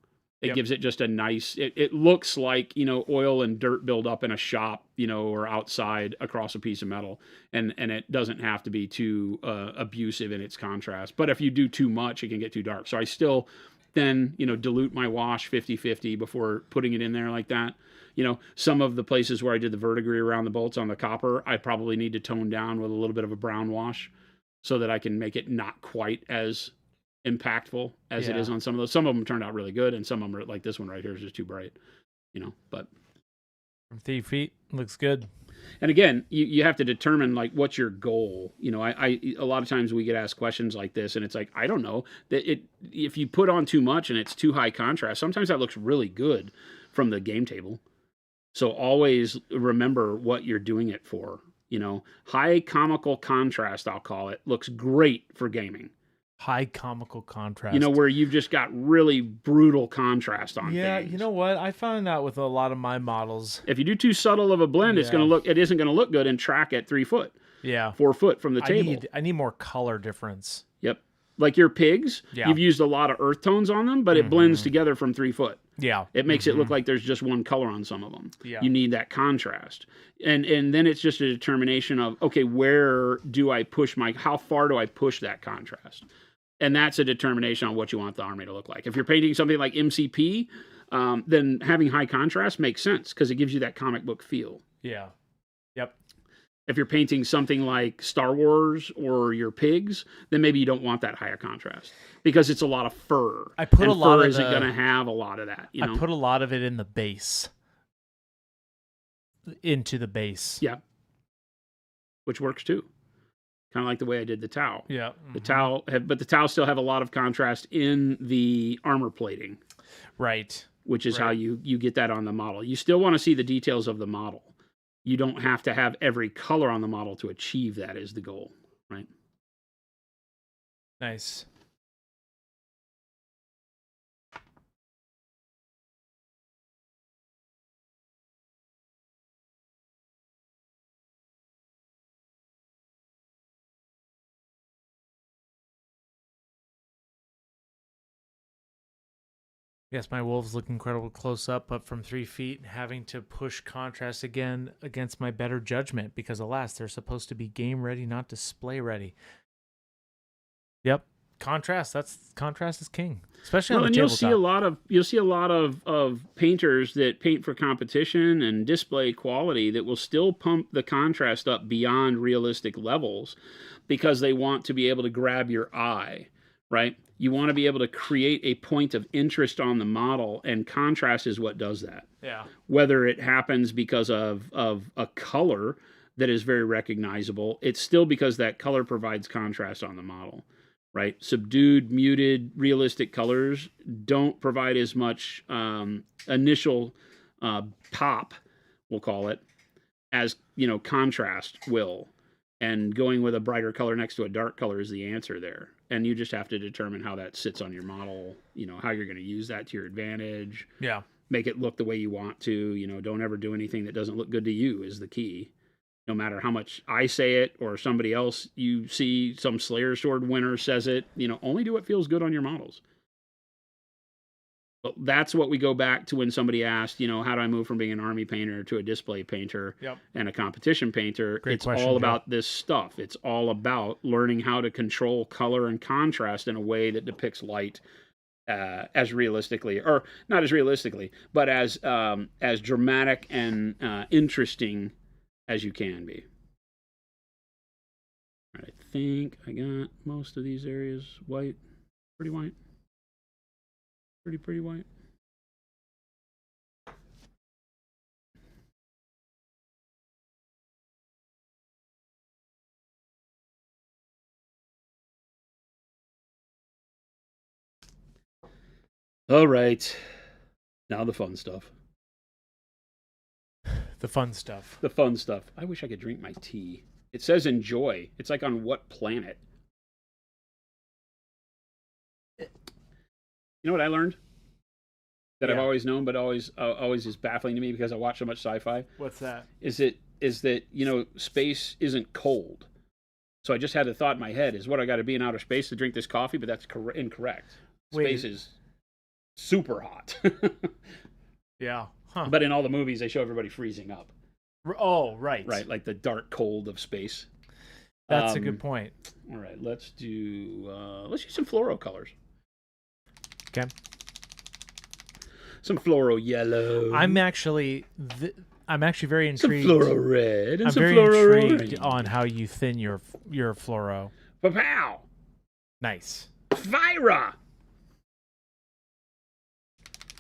Speaker 1: It gives it just a nice, it looks like, oil and dirt build up in a shop, or outside across a piece of metal. And it doesn't have to be too abusive in its contrast. But if you do too much, it can get too dark. So I still then, dilute my wash 50-50 before putting it in there like that. Some of the places where I did the verdigris around the bolts on the copper, I probably need to tone down with a little bit of a brown wash so that I can make it not quite as impactful as it is on some of those. Some of them turned out really good, and some of them are like this one right here is just too bright, but
Speaker 2: from 3 feet looks good.
Speaker 1: And again, you have to determine like what's your goal. I a lot of times we get asked questions like this, and it's like, I don't know, that if you put on too much and it's too high contrast, sometimes that looks really good from the game table. So always remember what you're doing it for. High comical contrast, I'll call it, looks great for gaming.
Speaker 2: High comical contrast.
Speaker 1: Where you've just got really brutal contrast on things.
Speaker 2: You know what? I found out with a lot of my models.
Speaker 1: If you do too subtle of a blend, it isn't going to look good and track at 3 foot.
Speaker 2: Yeah.
Speaker 1: 4 foot from the table.
Speaker 2: I need more color difference.
Speaker 1: Yep. Like your pigs, you've used a lot of earth tones on them, but it blends together from 3 foot.
Speaker 2: Yeah.
Speaker 1: It makes it look like there's just one color on some of them.
Speaker 2: Yeah.
Speaker 1: You need that contrast. And then it's just a determination of, okay, where do I push how far do I push that contrast? And that's a determination on what you want the army to look like. If you're painting something like MCP, then having high contrast makes sense because it gives you that comic book feel.
Speaker 2: Yeah. Yep.
Speaker 1: If you're painting something like Star Wars or your pigs, then maybe you don't want that higher contrast because it's a lot of fur. Fur isn't going to have a lot of that.
Speaker 2: I put a lot of it in the base. Into the base.
Speaker 1: Yeah. Which works too. kind of like the way I did the Tau.
Speaker 2: Yeah.
Speaker 1: The Tau, but the Tau still have a lot of contrast in the armor plating,
Speaker 2: Right.
Speaker 1: which is how you get that on the model. You still want to see the details of the model. You don't have to have every color on the model to achieve that is the goal, right?
Speaker 2: Nice. Yes, my wolves look incredible close up, but from 3 feet, having to push contrast again against my better judgment because, alas, they're supposed to be game ready, not display ready. Yep, contrast is king, especially on the
Speaker 1: and
Speaker 2: tabletop.
Speaker 1: you'll see a lot of painters that paint for competition and display quality that will still pump the contrast up beyond realistic levels because they want to be able to grab your eye, right? You want to be able to create a point of interest on the model, and contrast is what does that.
Speaker 2: Yeah.
Speaker 1: Whether it happens because of a color that is very recognizable, it's still because that color provides contrast on the model, right? Subdued, muted, realistic colors don't provide as much initial pop, we'll call it, as contrast will. And going with a brighter color next to a dark color is the answer there. And you just have to determine how that sits on your model, how you're going to use that to your advantage.
Speaker 2: Yeah.
Speaker 1: Make it look the way you want to, don't ever do anything that doesn't look good to you is the key. No matter how much I say it or somebody else, you see some Slayer Sword winner says it, only do what feels good on your models. But that's what we go back to when somebody asked, how do I move from being an army painter to a display painter and a competition painter?
Speaker 2: Great
Speaker 1: It's
Speaker 2: question,
Speaker 1: all
Speaker 2: Joe.
Speaker 1: about this stuff. It's all about learning how to control color and contrast in a way that depicts light as realistically, or not as realistically, but as dramatic and interesting as you can be. All right, I think I got most of these areas white, pretty white. Pretty white. All right. Now the fun stuff.
Speaker 2: The fun stuff.
Speaker 1: The fun stuff. I wish I could drink my tea. It says enjoy. It's like on what planet? You know what I learned? That I've always known, but always is baffling to me because I watch so much sci-fi.
Speaker 2: What's that?
Speaker 1: Is that space isn't cold. So I just had the thought in my head: is what I got to be in outer space to drink this coffee? But that's incorrect. Space is super hot.
Speaker 2: Yeah. Huh.
Speaker 1: But in all the movies, they show everybody freezing up.
Speaker 2: Oh, right.
Speaker 1: Right, like the dark cold of space.
Speaker 2: That's a good point.
Speaker 1: All right, let's use some fluoro colors.
Speaker 2: Okay.
Speaker 1: Some fluoro yellow.
Speaker 2: I'm actually very intrigued.
Speaker 1: Some fluoro red. And
Speaker 2: I'm
Speaker 1: some
Speaker 2: very
Speaker 1: fluoro
Speaker 2: intrigued
Speaker 1: orange.
Speaker 2: on how you thin your fluoro.
Speaker 1: Pow!
Speaker 2: Nice.
Speaker 1: Fira!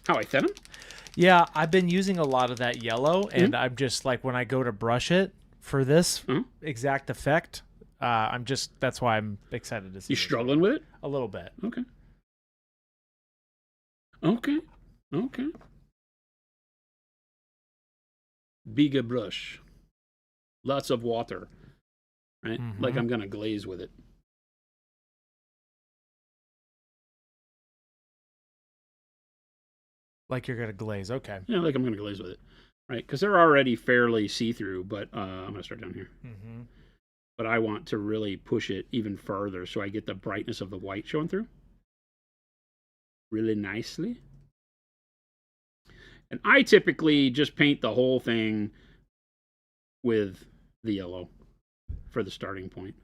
Speaker 1: How I thin them?
Speaker 2: Yeah, I've been using a lot of that yellow, and I'm just like when I go to brush it for this exact effect, that's why I'm excited to see.
Speaker 1: You struggling with it?
Speaker 2: A little bit.
Speaker 1: Okay. Bigger brush. Lots of water. Right? Like I'm going to glaze with it.
Speaker 2: Like you're gonna glaze, okay.
Speaker 1: Yeah, like I'm going to glaze with it. Right? Because they're already fairly see-through, but I'm going to start down here. But I want to really push it even further so I get the brightness of the white showing through. Really nicely. And I typically just paint the whole thing with the yellow for the starting point.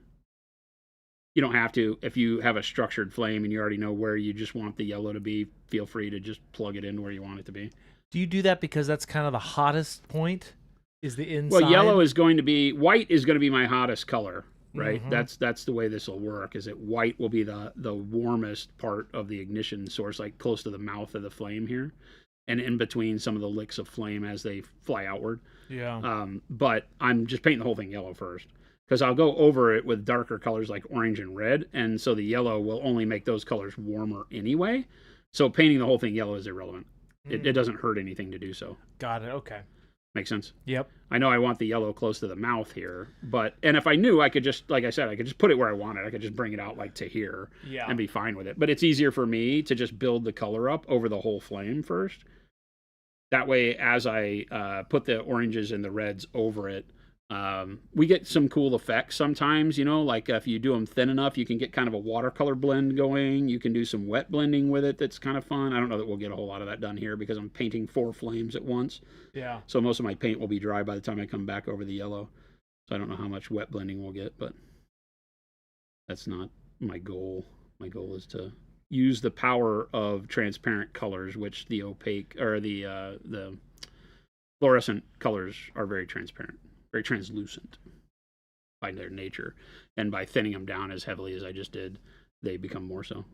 Speaker 1: You don't have to. If you have a structured flame and you already know where you just want the yellow to be, feel free to just plug it in where you want it to be.
Speaker 2: Do you do that because that's kind of the hottest point? Is the inside?
Speaker 1: Well, white is going to be my hottest color, right? That's the way this will work, is that white will be the warmest part of the ignition source, like close to the mouth of the flame here, and in between some of the licks of flame as they fly outward.
Speaker 2: Yeah.
Speaker 1: But I'm just painting the whole thing yellow first. because I'll go over it with darker colors like orange and red, and so the yellow will only make those colors warmer anyway. So painting the whole thing yellow is irrelevant. It doesn't hurt anything to do so.
Speaker 2: Got it. Okay.
Speaker 1: Make sense?
Speaker 2: Yep.
Speaker 1: I know I want the yellow close to the mouth here, and if I knew, I could just, like I said, I could just put it where I want it. I could just bring it out like to here and be fine with it. But it's easier for me to just build the color up over the whole flame first. That way, as I put the oranges and the reds over it, we get some cool effects sometimes, like if you do them thin enough, you can get kind of a watercolor blend going. You can do some wet blending with it. That's kind of fun. I don't know that we'll get a whole lot of that done here because I'm painting 4 flames at once.
Speaker 2: Yeah.
Speaker 1: So most of my paint will be dry by the time I come back over the yellow. So I don't know how much wet blending we'll get, but that's not my goal. My goal is to use the power of transparent colors, which the opaque or the fluorescent colors are very transparent, very translucent by their nature, and by thinning them down as heavily as I just did, they become more so.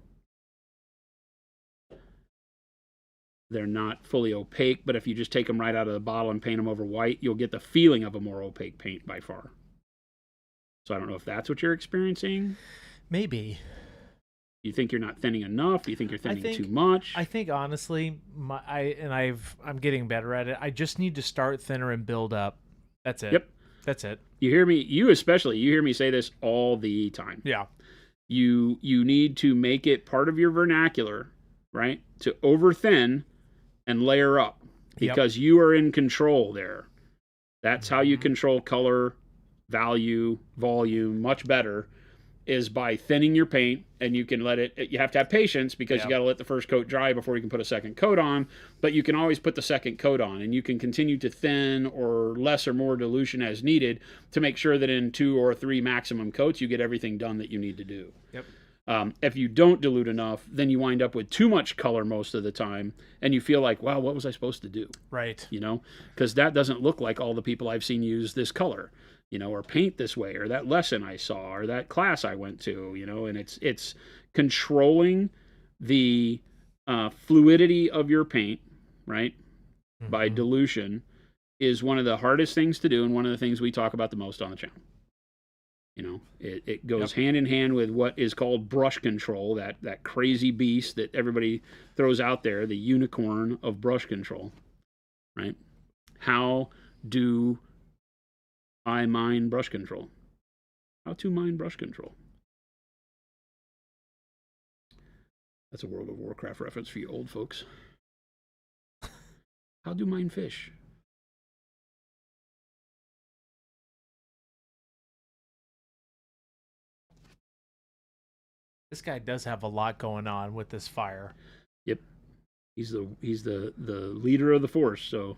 Speaker 1: They're not fully opaque, but if you just take them right out of the bottle and paint them over white, you'll get the feeling of a more opaque paint by far. So I don't know if that's what you're experiencing.
Speaker 2: Maybe.
Speaker 1: You think you're not thinning enough? Do you think you're thinning too much?
Speaker 2: I think honestly, I'm getting better at it. I just need to start thinner and build up. That's it.
Speaker 1: Yep.
Speaker 2: That's it.
Speaker 1: You hear me, you hear me say this all the time.
Speaker 2: Yeah.
Speaker 1: You need to make it part of your vernacular, right? To over thin and layer up, because you are in control there. That's how you control color, value, volume much better, is by thinning your paint, and you can let it, you have to have patience because you got to let the first coat dry before you can put a second coat on, but you can always put the second coat on, and you can continue to thin or less or more dilution as needed to make sure that in 2 or 3 maximum coats you get everything done that you need to do.
Speaker 2: Yep.
Speaker 1: If you don't dilute enough, then you wind up with too much color most of the time, and you feel like, wow, what was I supposed to do?
Speaker 2: Right.
Speaker 1: Because that doesn't look like all the people I've seen use this color, or paint this way, or that lesson I saw, or that class I went to, and it's controlling the fluidity of your paint, right? Mm-hmm. By dilution is one of the hardest things to do, and one of the things we talk about the most on the channel. It goes hand in hand with what is called brush control, that crazy beast that everybody throws out there, the unicorn of brush control, right? How do I mine brush control? How to mine brush control? That's a World of Warcraft reference for you old folks. How do mine fish?
Speaker 2: This guy does have a lot going on with this fire.
Speaker 1: Yep. He's the leader of the force, so.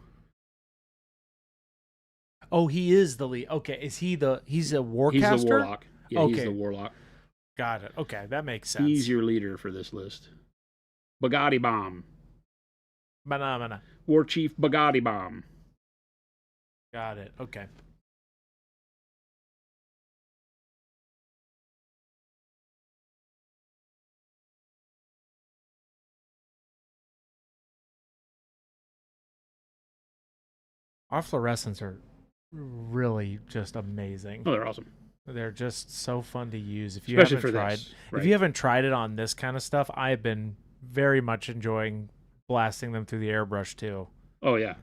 Speaker 2: Oh, he is the lead. Okay, he's a warcaster?
Speaker 1: He's the warlock. Yeah, okay. He's the warlock.
Speaker 2: Got it. Okay, that makes sense.
Speaker 1: He's your leader for this list. Bugatti Bomb.
Speaker 2: Banana.
Speaker 1: War Chief Bugatti Bomb.
Speaker 2: Got it. Okay. Our fluorescents are really just amazing.
Speaker 1: Oh, they're awesome.
Speaker 2: They're just so fun to use. If you
Speaker 1: If
Speaker 2: you haven't tried it on this kind of stuff, I have been very much enjoying blasting them through the airbrush too.
Speaker 1: Oh yeah.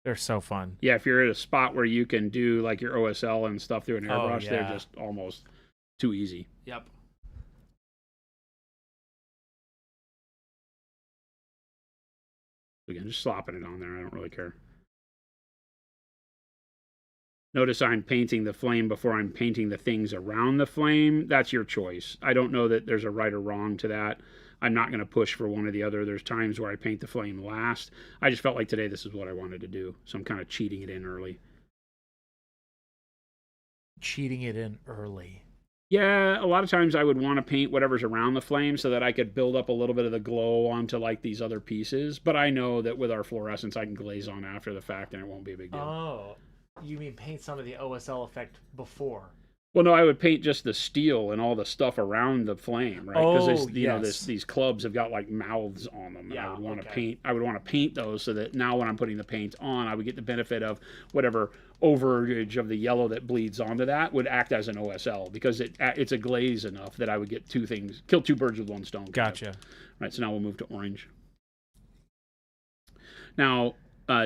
Speaker 2: They're so fun.
Speaker 1: Yeah, if you're at a spot where you can do like your OSL and stuff through an airbrush, they're just almost too easy.
Speaker 2: Yep.
Speaker 1: Again, just slopping it on there. I don't really care. Notice I'm painting the flame before I'm painting the things around the flame. That's your choice. I don't know that there's a right or wrong to that. I'm not going to push for one or the other. There's times where I paint the flame last. I just felt like today this is what I wanted to do. So I'm kind of cheating it in early.
Speaker 2: Cheating it in early.
Speaker 1: Yeah, a lot of times I would want to paint whatever's around the flame so that I could build up a little bit of the glow onto like these other pieces. But I know that with our fluorescents, I can glaze on after the fact and it won't be a big deal.
Speaker 2: Oh. You mean paint some of the OSL effect before?
Speaker 1: Well, no, I would paint just the steel and all the stuff around the flame, right?
Speaker 2: Oh,
Speaker 1: Because you know
Speaker 2: yes.
Speaker 1: these clubs have got like mouths on them, and I
Speaker 2: Yeah,
Speaker 1: would want to
Speaker 2: okay.
Speaker 1: paint. I would want to paint those so that now when I'm putting the paint on, I would get the benefit of whatever overage of the yellow that bleeds onto that would act as an OSL because it's a glaze enough that I would get kill two birds with one stone.
Speaker 2: Gotcha.
Speaker 1: Right. So now we'll move to orange. Now,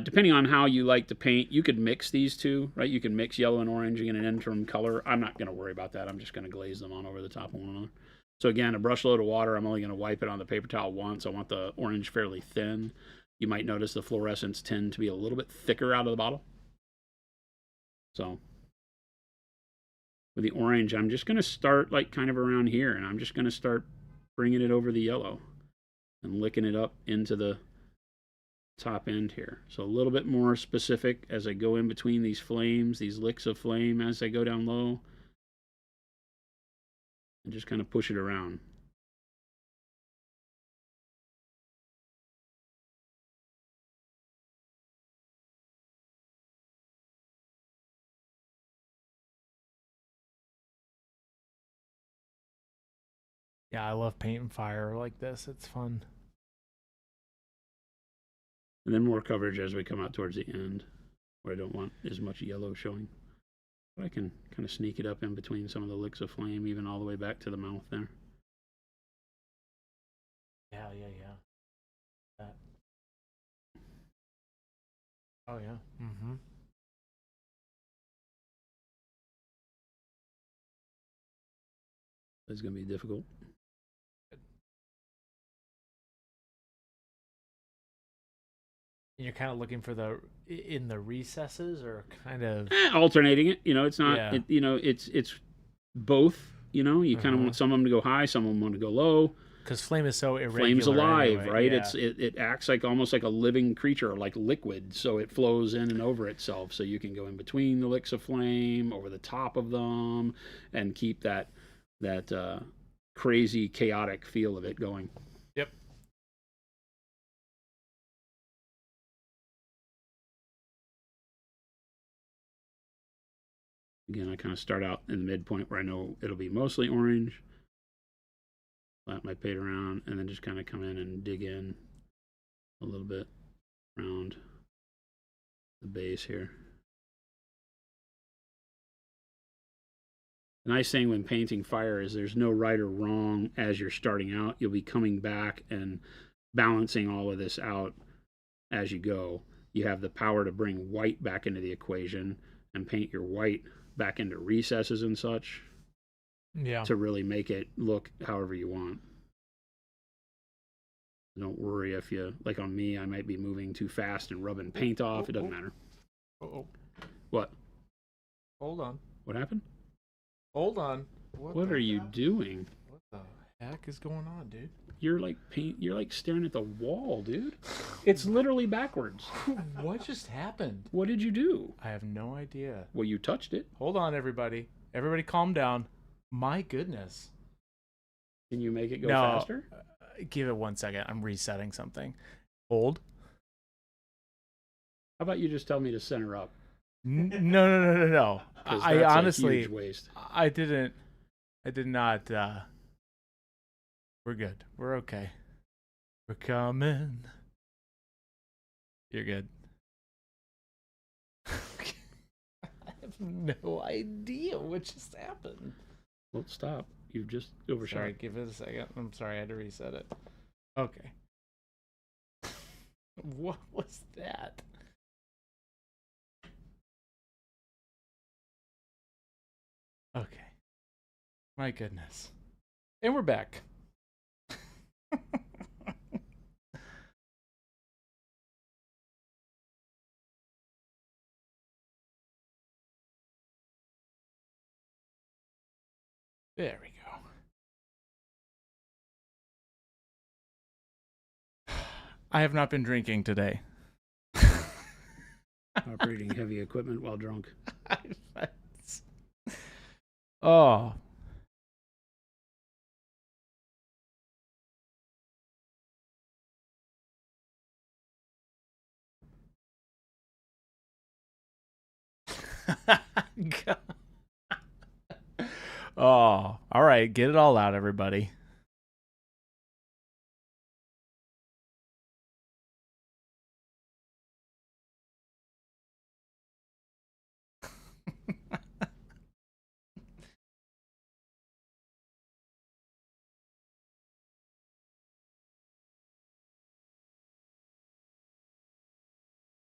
Speaker 1: depending on how you like to paint, you could mix these two, right? You can mix yellow and orange in an interim color. I'm not going to worry about that. I'm just going to glaze them on over the top of one another. So again, a brush load of water, I'm only going to wipe it on the paper towel once. I want the orange fairly thin. You might notice the fluorescents tend to be a little bit thicker out of the bottle. So with the orange, I'm just going to start like kind of around here, and I'm just going to start bringing it over the yellow and licking it up into the top end here. So a little bit more specific as I go in between these flames, these licks of flame as I go down low, and just kind of push it around.
Speaker 2: Yeah, I love painting fire like this. It's fun.
Speaker 1: And then more coverage as we come out towards the end, where I don't want as much yellow showing. But I can kind of sneak it up in between some of the licks of flame, even all the way back to the mouth there.
Speaker 2: Yeah. That. Oh yeah. Mm-hmm.
Speaker 1: It's going to be difficult.
Speaker 2: You're kind of looking for the in the recesses, or kind of
Speaker 1: Alternating it, it's not,
Speaker 2: Yeah.
Speaker 1: it's both. You kind of want some of them to go high, some of them want to go low.
Speaker 2: because flame is so irregular.
Speaker 1: Flame's alive,
Speaker 2: anyway.
Speaker 1: right?
Speaker 2: Yeah.
Speaker 1: It acts like almost like a living creature, like liquid, so it flows in and over itself. So you can go in between the licks of flame, over the top of them, and keep that crazy chaotic feel of it going.
Speaker 2: Yep.
Speaker 1: Again, I kind of start out in the midpoint where I know it'll be mostly orange. Lap my paint around, and then just kind of come in and dig in a little bit around the base here. The nice thing when painting fire is there's no right or wrong as you're starting out. You'll be coming back and balancing all of this out as you go. You have the power to bring white back into the equation and paint your white back into recesses and such.
Speaker 2: Yeah.
Speaker 1: To really make it look however you want. Don't worry if you, like on me, I might be moving too fast and rubbing paint off. It doesn't matter.
Speaker 2: Oh.
Speaker 1: What?
Speaker 2: Hold on.
Speaker 1: What happened?
Speaker 2: Hold on.
Speaker 1: What are you doing?
Speaker 2: What the heck is going on, dude?
Speaker 1: You're like staring at the wall, dude. It's literally backwards.
Speaker 2: What just happened?
Speaker 1: What did you do?
Speaker 2: I have no idea.
Speaker 1: Well, you touched it.
Speaker 2: Hold on, everybody. Everybody calm down. My goodness.
Speaker 1: Can you make it go
Speaker 2: No.
Speaker 1: faster?
Speaker 2: Give it 1 second. I'm resetting something. Hold.
Speaker 1: How about you just tell me to center up?
Speaker 2: No.
Speaker 1: 'Cause
Speaker 2: I
Speaker 1: that's a
Speaker 2: honestly,
Speaker 1: huge waste.
Speaker 2: I did not. We're good. We're okay. We're coming. You're good. I have no idea what just happened.
Speaker 1: Well, stop. You've just overshot.
Speaker 2: Sorry, give it a second. I'm sorry, I had to reset it. Okay. What was that? Okay. My goodness. And we're back. There we go. I have not been drinking today.
Speaker 1: Operating heavy equipment while drunk.
Speaker 2: Oh. God. Oh, all right. Get it all out, everybody.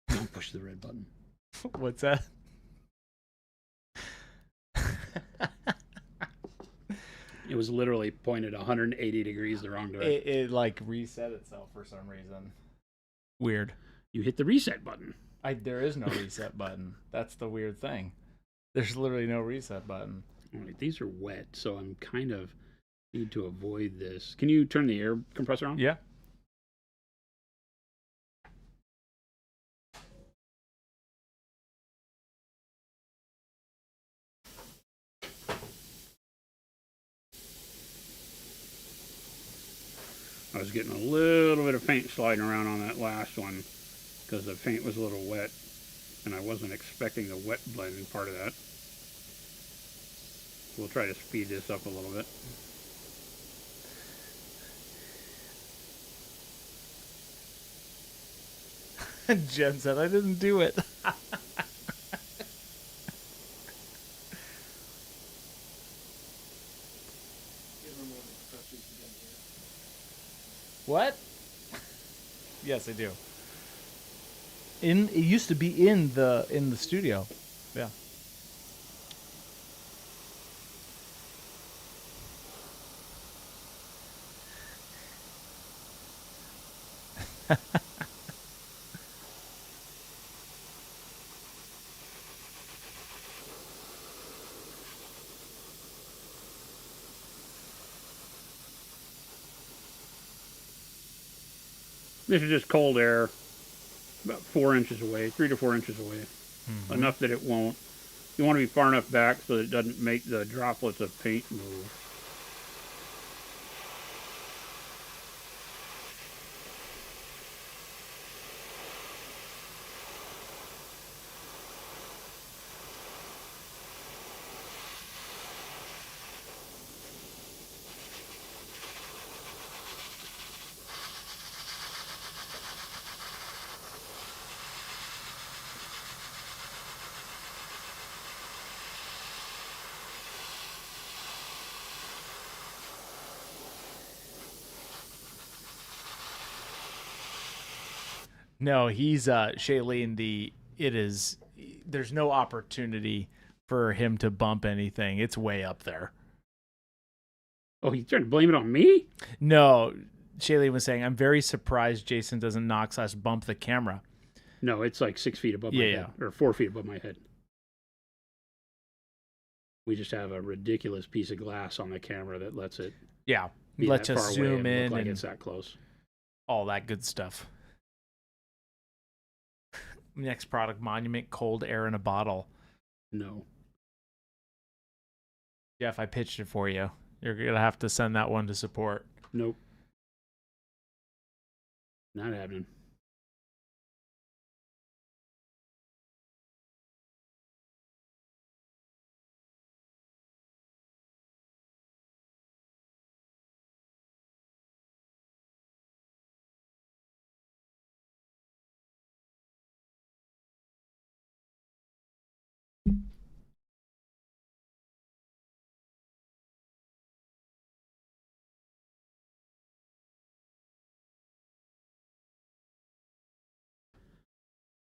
Speaker 1: Don't push the red button.
Speaker 2: What's that?
Speaker 1: It was literally pointed 180 degrees the wrong direction.
Speaker 2: It like reset itself for some reason. Weird.
Speaker 1: You hit the reset button.
Speaker 2: There is no reset button. That's the weird thing. There's literally no reset button.
Speaker 1: All right, these are wet, so I'm kind of need to avoid this. Can you turn the air compressor on?
Speaker 2: Yeah.
Speaker 1: I was getting a little bit of paint sliding around on that last one because the paint was a little wet, and I wasn't expecting the wet blending part of that. We'll try to speed this up a little bit.
Speaker 2: Jen said I didn't do it. What? Yes, I do. It used to be in the studio. Yeah.
Speaker 1: This is just cold air, about 4 inches away, 3 to 4 inches away.
Speaker 2: Mm-hmm.
Speaker 1: Enough that it won't. You want to be far enough back so that it doesn't make the droplets of paint move.
Speaker 2: No, he's Shailene. There's no opportunity for him to bump anything. It's way up there.
Speaker 1: Oh, he's trying to blame it on me?
Speaker 2: No, Shailene was saying, I'm very surprised Jason doesn't knock/bump the camera.
Speaker 1: No, it's like 6 feet above my head, or 4 feet above my head. We just have a ridiculous piece of glass on the camera that lets it.
Speaker 2: Yeah,
Speaker 1: be
Speaker 2: let's
Speaker 1: that
Speaker 2: just
Speaker 1: far
Speaker 2: zoom
Speaker 1: away and
Speaker 2: in
Speaker 1: look like
Speaker 2: and
Speaker 1: it's that close.
Speaker 2: all that good stuff. Next product, Monument Cold Air in a Bottle.
Speaker 1: No.
Speaker 2: Jeff, I pitched it for you. You're going to have to send that one to support.
Speaker 1: Nope. Not happening.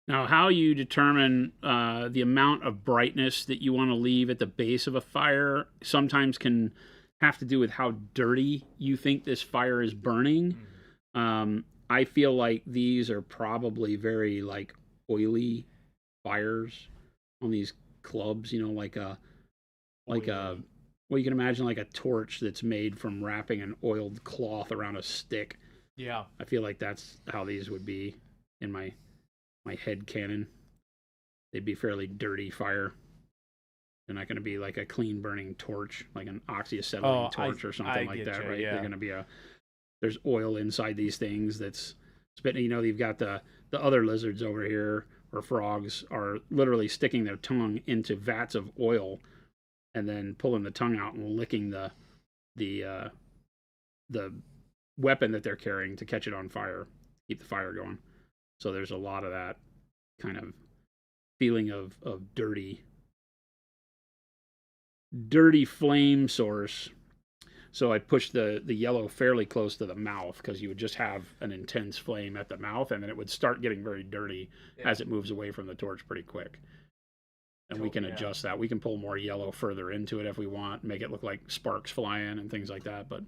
Speaker 1: Now, how you determine the amount of brightness that you want to leave at the base of a fire sometimes can have to do with how dirty you think this fire is burning. I feel like these are probably very like oily fires on these clubs, you know, like a well, you can imagine like a torch that's made from wrapping an oiled cloth around a stick.
Speaker 2: Yeah.
Speaker 1: I feel like that's how these would be in my head canon. They'd be fairly dirty fire. They're not going to be like a clean burning torch, like an oxyacetylene torch or something like that, right?
Speaker 2: Yeah.
Speaker 1: They're going to be there's oil inside these things that's spitting. You know, you've got the other lizards over here, or frogs, are literally sticking their tongue into vats of oil and then pulling the tongue out and licking the weapon that they're carrying to catch it on fire, keep the fire going. So there's a lot of that kind of feeling of dirty flame source. So I pushed the yellow fairly close to the mouth, because you would just have an intense flame at the mouth, and then it would start getting very dirty as it moves away from the torch pretty quick. And we can adjust that. We can pull more yellow further into it if we want, make it look like sparks flying and things like that. But I'm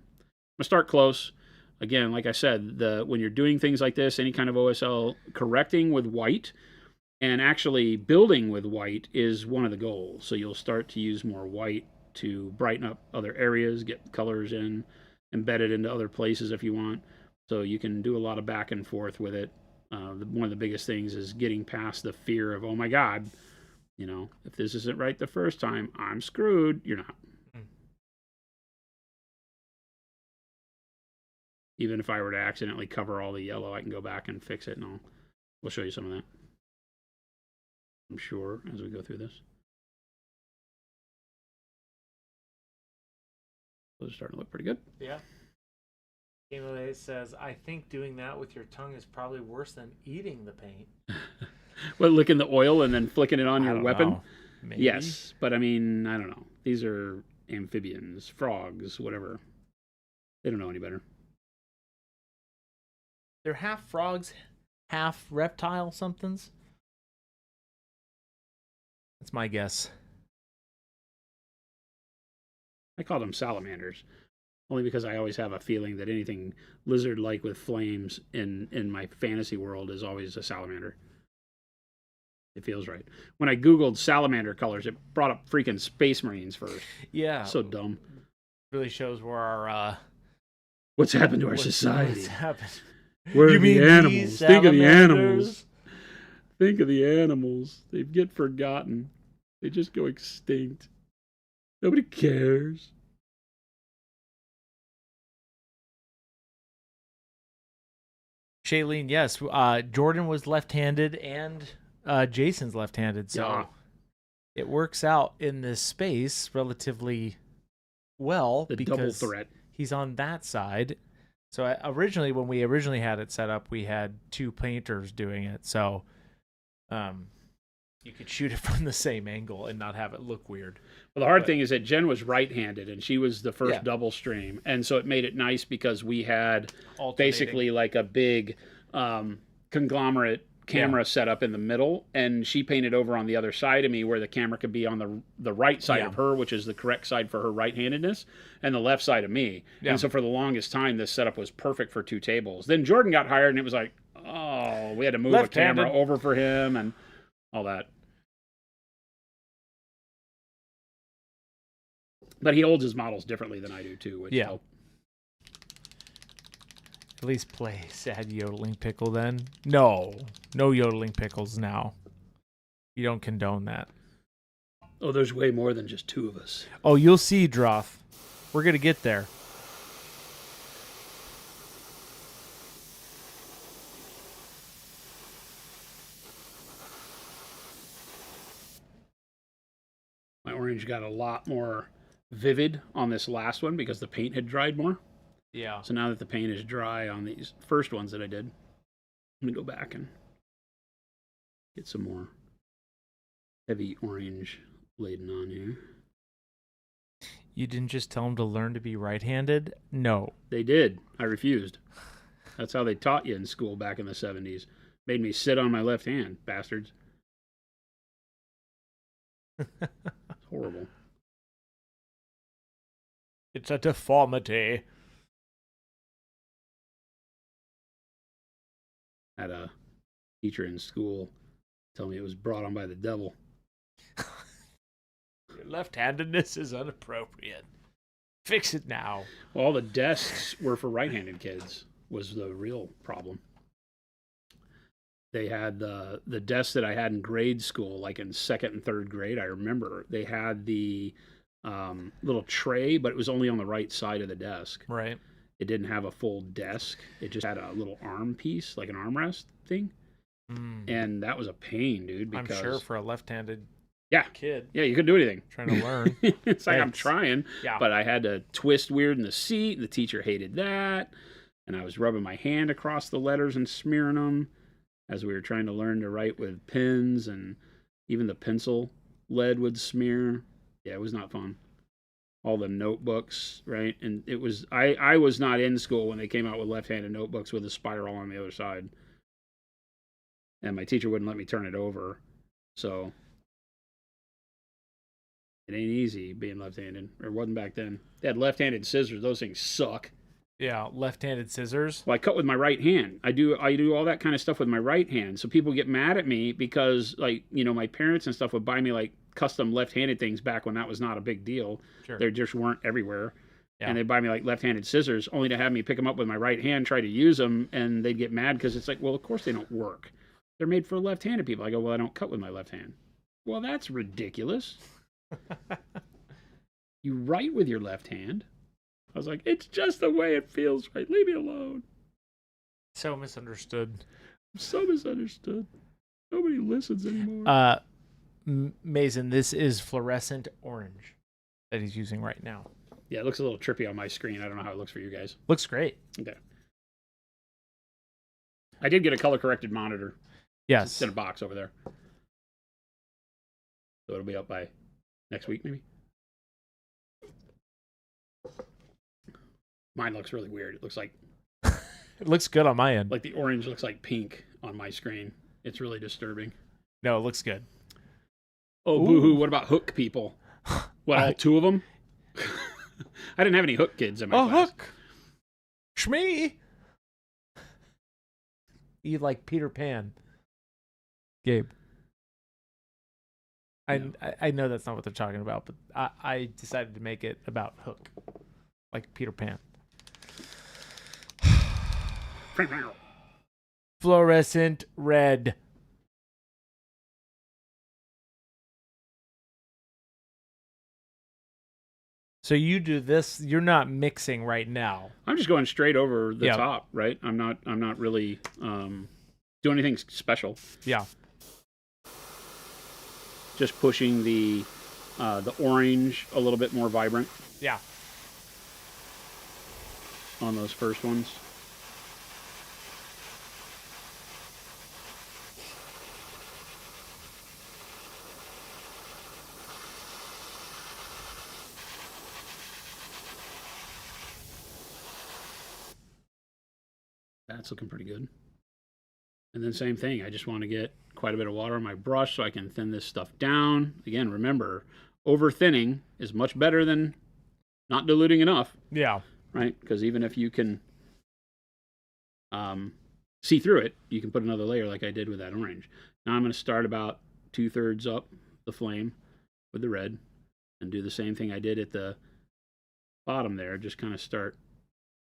Speaker 1: gonna start close. Again, like I said, when you're doing things like this, any kind of OSL, correcting with white and actually building with white is one of the goals. So you'll start to use more white to brighten up other areas, get colors in, embed it into other places if you want. So you can do a lot of back and forth with it. One of the biggest things is getting past the fear of, oh my God, if this isn't right the first time, I'm screwed. You're not. Even if I were to accidentally cover all the yellow, I can go back and fix it, and we'll show you some of that, I'm sure, as we go through this. Those are starting to look pretty good.
Speaker 2: Yeah. Game says, I think doing that with your tongue is probably worse than eating the paint.
Speaker 1: What, licking the oil and then flicking it on your weapon?
Speaker 2: Maybe.
Speaker 1: Yes, but I mean, I don't know. These are amphibians, frogs, whatever. They don't know any better.
Speaker 2: They're half frogs, half reptile somethings. That's my guess.
Speaker 1: I call them salamanders, only because I always have a feeling that anything lizard-like with flames in my fantasy world is always a salamander. It feels right. When I Googled salamander colors, it brought up freaking Space Marines first.
Speaker 2: Yeah.
Speaker 1: So dumb.
Speaker 2: Really shows where our...
Speaker 1: what's happened to our society.
Speaker 2: What's happened?
Speaker 1: Where are the animals? Think of the animals. Think of the animals. They get forgotten. They just go extinct. Nobody cares.
Speaker 2: Shailene, yes. Jordan was left-handed and Jason's left-handed, so it works out in this space relatively well.
Speaker 1: The
Speaker 2: because
Speaker 1: double threat.
Speaker 2: He's on that side. So when we originally had it set up, we had two painters doing it, so you could shoot it from the same angle and not have it look weird.
Speaker 1: Well, the hard thing is that Jen was right-handed, and she was the first double stream, and so it made it nice because we had basically like a big conglomerate camera set up in the middle, and she painted over on the other side of me where the camera could be on the right side of her, which is the correct side for her right-handedness, and the left side of me. And so for the longest time, this setup was perfect for two tables. Then Jordan got hired, and it was like, oh, we had to move a camera over for him and all that. But he holds his models differently than I do, too, which helps.
Speaker 2: At least play sad yodeling pickle then. No yodeling pickles now. You don't condone that.
Speaker 1: Oh, there's way more than just two of us.
Speaker 2: Oh, you'll see, Droth. We're going to get there.
Speaker 1: My orange got a lot more vivid on this last one because the paint had dried more.
Speaker 2: Yeah.
Speaker 1: So now that the paint is dry on these first ones that I did, I'm going to go back and get some more heavy orange laden on here.
Speaker 2: You didn't just tell them to learn to be right-handed? No.
Speaker 1: They did. I refused. That's how they taught you in school back in the 70s. Made me sit on my left hand, bastards. It's horrible.
Speaker 2: It's a deformity.
Speaker 1: Had a teacher in school tell me it was brought on by the devil.
Speaker 2: Your left-handedness is inappropriate. Fix it now.
Speaker 1: Well, all the desks were for right-handed kids was the real problem. They had the desks that I had in grade school, like in second and third grade, I remember, they had the little tray, but it was only on the right side of the desk.
Speaker 2: Right.
Speaker 1: It didn't have a full desk. It just had a little arm piece, like an armrest thing. And that was a pain, dude. Because
Speaker 2: I'm sure for a left-handed
Speaker 1: Yeah.
Speaker 2: kid
Speaker 1: Yeah, you couldn't do anything.
Speaker 2: trying to learn.
Speaker 1: It's like I'm
Speaker 2: Thanks.
Speaker 1: trying,
Speaker 2: Yeah.
Speaker 1: but I had to twist weird in the seat. The teacher hated that. And I was rubbing my hand across the letters and smearing them as we were trying to learn to write with pens, and even the pencil lead would smear. Yeah, it was not fun. All the notebooks, right? And it was I was not in school when they came out with left-handed notebooks with a spiral on the other side. And my teacher wouldn't let me turn it over. So it ain't easy being left-handed, or it wasn't back then. They had left-handed scissors. Those things suck.
Speaker 2: Yeah, left-handed scissors.
Speaker 1: Well, I cut with my right hand. I do all that kind of stuff with my right hand. So people get mad at me because, like, you know, my parents and stuff would buy me like custom left-handed things back when that was not a big deal.
Speaker 2: Sure.
Speaker 1: They just weren't everywhere.
Speaker 2: Yeah.
Speaker 1: And they'd buy me like left-handed scissors, only to have me pick them up with my right hand, try to use them, and they'd get mad because it's like, well, of course they don't work. They're made for left-handed people. I go, well, I don't cut with my left hand. Well, that's ridiculous. You write with your left hand. I was like, it's just the way it feels right. Leave me alone.
Speaker 2: So misunderstood.
Speaker 1: I'm so misunderstood. Nobody listens anymore.
Speaker 2: Mason, this is fluorescent orange that he's using right now.
Speaker 1: Yeah, it looks a little trippy on my screen. I don't know how it looks for you guys.
Speaker 2: Looks great.
Speaker 1: Okay. I did get a color-corrected monitor.
Speaker 2: Yes.
Speaker 1: It's in a box over there. So it'll be up by next week, maybe. Mine looks really weird. It looks like
Speaker 2: It looks good on my end.
Speaker 1: the orange looks like pink on my screen. It's really disturbing.
Speaker 2: No, it looks good.
Speaker 1: Oh,
Speaker 2: Ooh.
Speaker 1: boo-hoo. What about Hook people? What, all two of them? I didn't have any Hook kids in my class.
Speaker 2: Hook. Shmee. You like Peter Pan. Gabe. I know that's not what they're talking about, but I decided to make it about Hook. Like Peter Pan. Fluorescent red. So you do this, you're not mixing right now.
Speaker 1: I'm just going straight over the
Speaker 2: Yeah.
Speaker 1: top, right? I'm not really doing anything special.
Speaker 2: Yeah.
Speaker 1: Just pushing the orange a little bit more vibrant
Speaker 2: Yeah.
Speaker 1: on those first ones. That's looking pretty good. And then same thing, I just want to get quite a bit of water on my brush so I can thin this stuff down. Again, remember, over thinning is much better than not diluting enough,
Speaker 2: Yeah.
Speaker 1: right? Because even if you can see through it, you can put another layer like I did with that orange. Now I'm going to start about 2/3 up the flame with the red and do the same thing I did at the bottom there. Just kind of start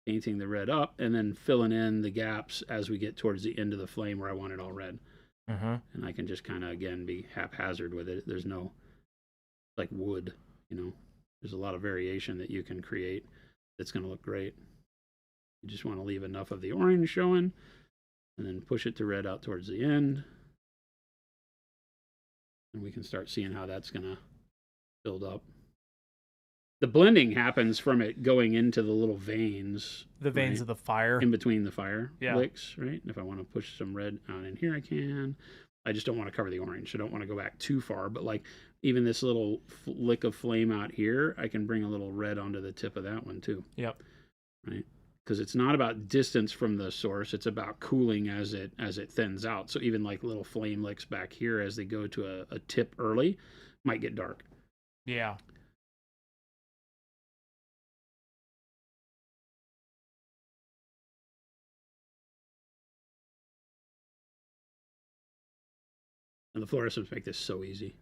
Speaker 1: painting the red up and then filling in the gaps as we get towards the end of the flame where I want it all red.
Speaker 2: Uh-huh.
Speaker 1: And I can just kind of, again, be haphazard with it. There's no, like wood, you know, there's a lot of variation that you can create that's going to look great. You just want to leave enough of the orange showing and then push it to red out towards the end. And we can start seeing how that's going to build up. The blending happens from it going into the little veins.
Speaker 2: The veins
Speaker 1: right?
Speaker 2: of the fire.
Speaker 1: In between the fire
Speaker 2: Yeah.
Speaker 1: licks, right? And if I want to push some red on in here, I can. I just don't want to cover the orange. I don't want to go back too far. But like even this little lick of flame out here, I can bring a little red onto the tip of that one too.
Speaker 2: Yep.
Speaker 1: Right? Because it's not about distance from the source. It's about cooling as it thins out. So even like little flame licks back here as they go to a tip early might get dark.
Speaker 2: Yeah.
Speaker 1: And the fluorescents make this so easy.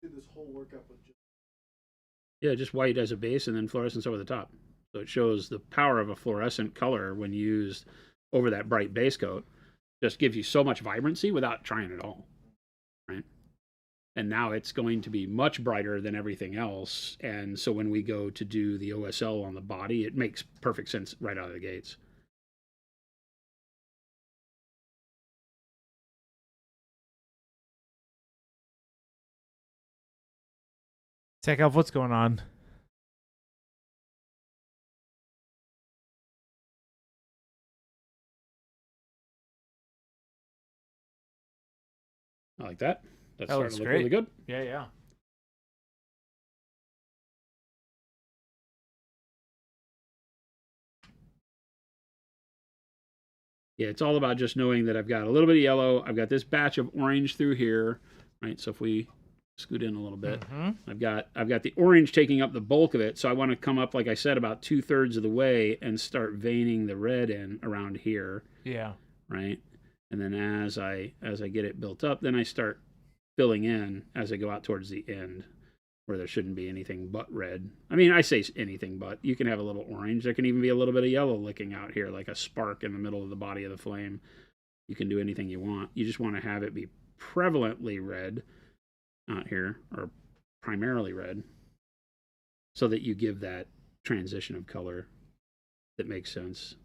Speaker 3: Did this whole workup with
Speaker 1: Yeah, just white as a base and then fluorescence over the top. So it shows the power of a fluorescent color when used over that bright base coat. Just gives you so much vibrancy without trying at all, right? And now it's going to be much brighter than everything else. And so when we go to do the OSL on the body, it makes perfect sense right out of the gates.
Speaker 2: Tech Elf, what's going on?
Speaker 1: I like that. That's
Speaker 2: That
Speaker 1: starting
Speaker 2: looks
Speaker 1: to look
Speaker 2: great.
Speaker 1: really good.
Speaker 2: Yeah, yeah.
Speaker 1: Yeah, it's all about just knowing that I've got a little bit of yellow. I've got this batch of orange through here, right? So if we scoot in a little bit, I've got the orange taking up the bulk of it. So I want to come up, like I said, about 2/3 of the way and start veining the red in around here.
Speaker 2: Yeah.
Speaker 1: Right. And then as I get it built up, then I start filling in as I go out towards the end, where there shouldn't be anything but red. I mean, I say anything but. You can have a little orange. There can even be a little bit of yellow licking out here, like a spark in the middle of the body of the flame. You can do anything you want. You just want to have it be prevalently red out here, or primarily red, so that you give that transition of color that makes sense.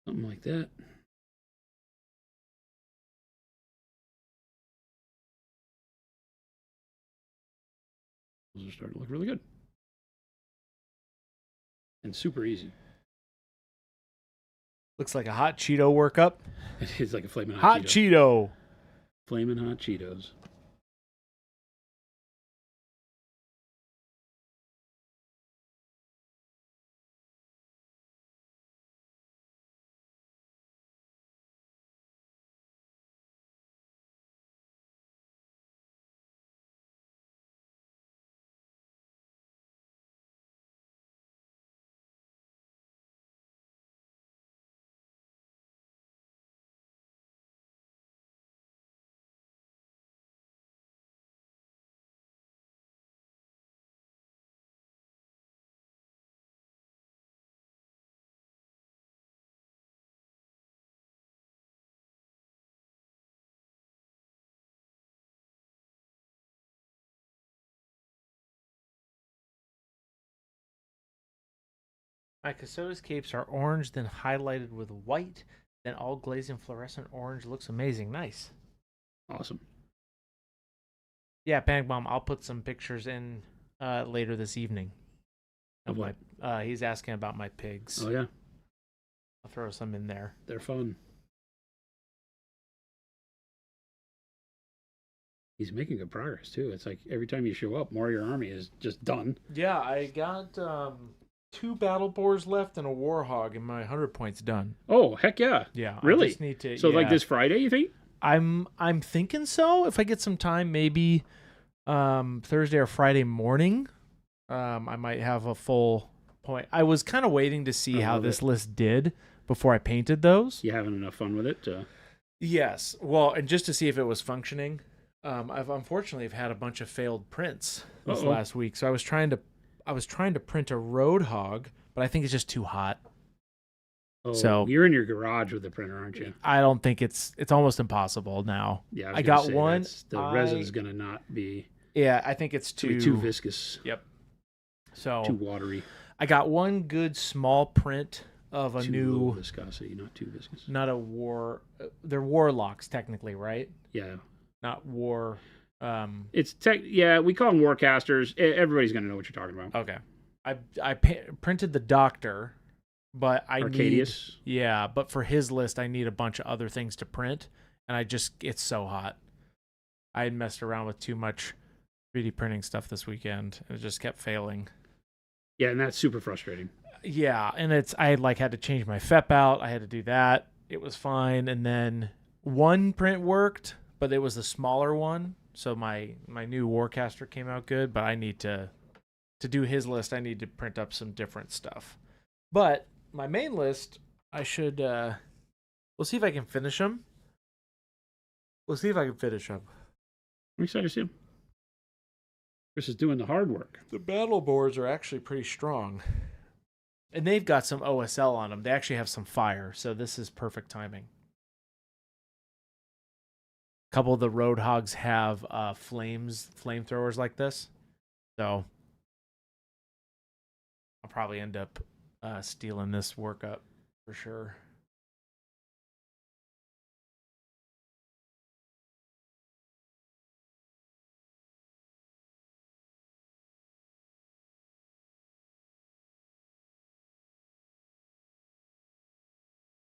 Speaker 1: Something like that. Those are starting to look really good. And super easy.
Speaker 2: Looks like a hot Cheeto workup.
Speaker 1: It is like a flaming
Speaker 2: Hot Cheeto.
Speaker 1: Flaming hot Cheetos.
Speaker 2: My Casoda's capes are orange, then highlighted with white, then all glazed in fluorescent orange. Looks amazing. Nice.
Speaker 1: Awesome.
Speaker 2: Yeah, Panic Bomb, I'll put some pictures in later this evening.
Speaker 1: Of what?
Speaker 2: He's asking about my pigs.
Speaker 1: Oh, yeah.
Speaker 2: I'll throw some in there.
Speaker 1: They're fun. He's making good progress, too. It's like every time you show up, more of your army is just done.
Speaker 2: Yeah, I got 2 battle boars left and a warhog, and my 100 points done.
Speaker 1: Oh, heck yeah.
Speaker 2: Yeah.
Speaker 1: Really?
Speaker 2: I just need to,
Speaker 1: So, like this Friday, you think?
Speaker 2: I'm thinking so. If I get some time, maybe Thursday or Friday morning, I might have a full point. I was kind of waiting to see how this list did before I painted those.
Speaker 1: You having enough fun with it?
Speaker 2: Yes. Well, and just to see if it was functioning. I've unfortunately had a bunch of failed prints this last week, so I was trying to print a road hog, but I think it's just too hot.
Speaker 1: Oh,
Speaker 2: so
Speaker 1: you're in your garage with the printer, aren't you?
Speaker 2: I don't think it's almost impossible now.
Speaker 1: Yeah,
Speaker 2: I got one.
Speaker 1: The resin's gonna not be.
Speaker 2: Yeah, I think it's
Speaker 1: too viscous.
Speaker 2: Yep. So
Speaker 1: too watery.
Speaker 2: I got one good small print of a
Speaker 1: new low viscosity, not too viscous.
Speaker 2: Not a war. They're warlocks technically, right?
Speaker 1: Yeah.
Speaker 2: Not war.
Speaker 1: It's yeah, we call them warcasters. Everybody's gonna know what you're talking about.
Speaker 2: Okay. I printed the doctor, but I
Speaker 1: Arcadius.
Speaker 2: But for his list, I need a bunch of other things to print, and it's so hot. I had messed around with too much 3D printing stuff this weekend, and it just kept failing.
Speaker 1: Yeah, and that's super frustrating.
Speaker 2: Yeah, and I had to change my FEP out. I had to do that. It was fine, and then one print worked, but it was the smaller one, so my new Warcaster came out good, but I need to do his list, I need to print up some different stuff. But my main list, I should we'll see if I can finish them.
Speaker 1: I'm excited to see them. Chris is doing the hard work.
Speaker 2: The battle boards are actually pretty strong. And they've got some OSL on them. They actually have some fire, so this is perfect timing. A couple of the Roadhogs have flamethrowers like this. So I'll probably end up stealing this workup for sure.